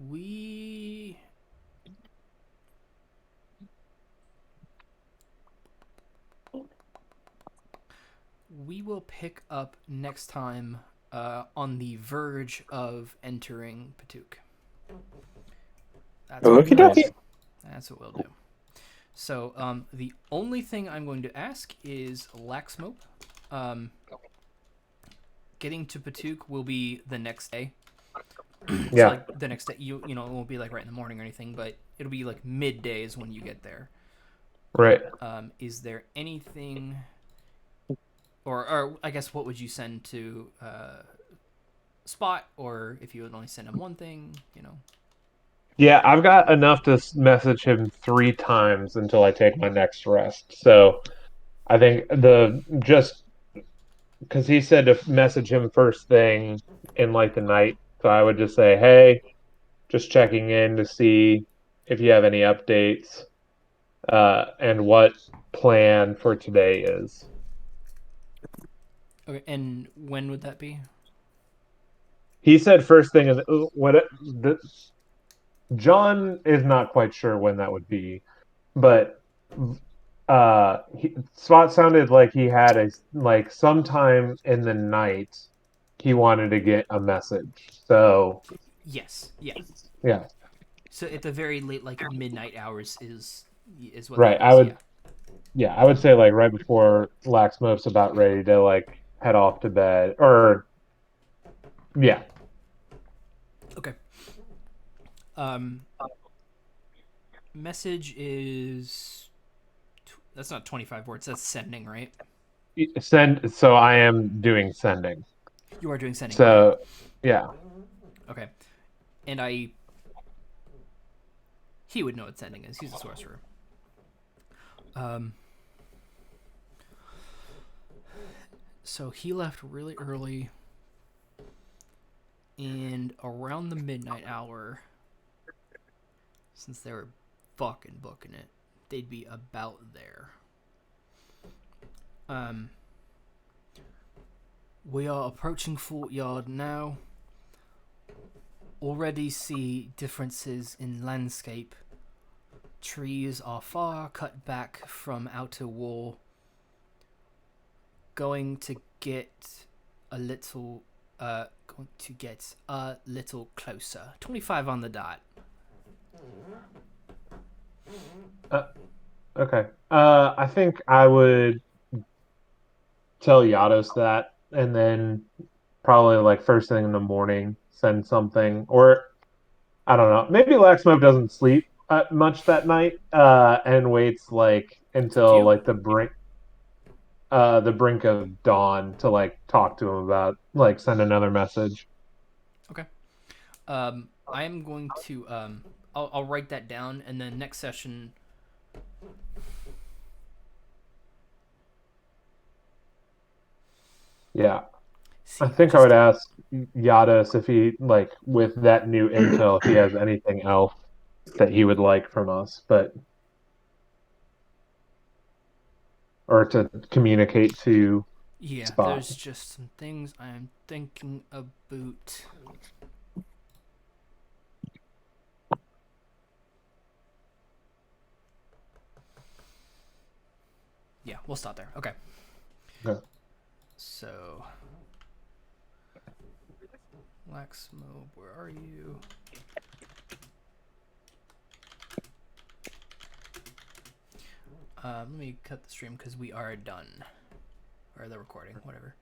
We will pick up next time on the verge of entering Patuk. That's Okie what, dokie. that's what we'll do. So the only thing I'm going to ask is Laxmope. Getting to Patuk will be the next day. yeah. So like the next day, you know, it won't be like right in the morning or anything, but it'll be like midday is when you get there. Right. Is there anything, or I guess what would you send to Spot, or if you would only send him one thing, you know? Yeah, I've got enough to message him 3 times until I take my next rest. So I think the just because he said to message him first thing in like the night, so I would just say, "Hey, just checking in to see if you have any updates and what plan for today is." Okay, and when would that be? He said first thing is John is not quite sure when that would be, but Spot sounded like he had a like sometime in the night he wanted to get a message. So Yes, yeah. yeah, So at the very late, like midnight hours is what right. that is. Yeah. I would say like right before Laxmope's about ready to like head off to bed, or yeah, Okay. Message is that's not 25 words. That's sending, right? send. So I am doing sending. You are doing sending. So Okay. yeah, Okay. And he would know what sending is. He's a sorcerer. So he left really early, and around the midnight hour, since they were fucking booking it, they'd be about there. We are approaching Fort Yard now. Already see differences in landscape. Trees are far cut back from outer wall. Going to get a little closer. 25 on the dot. okay. I think I would tell Yados that, and then probably like first thing in the morning send something, or I don't know. Maybe Laxmope doesn't sleep much that night, and waits like until you. like the brink of dawn to like talk to him about like send another message. Okay. I am going to I'll write that down, and then next session. Yeah. See, I think I would ask Yadis if he like with that new intel if he has anything else that he would like from us, but or to communicate to Yeah, Spot. there's just some things I am thinking about. Yeah, we'll stop there. Okay. Okay. So, Laxmope, where are you? Let me cut the stream because we are done. Or the recording, whatever.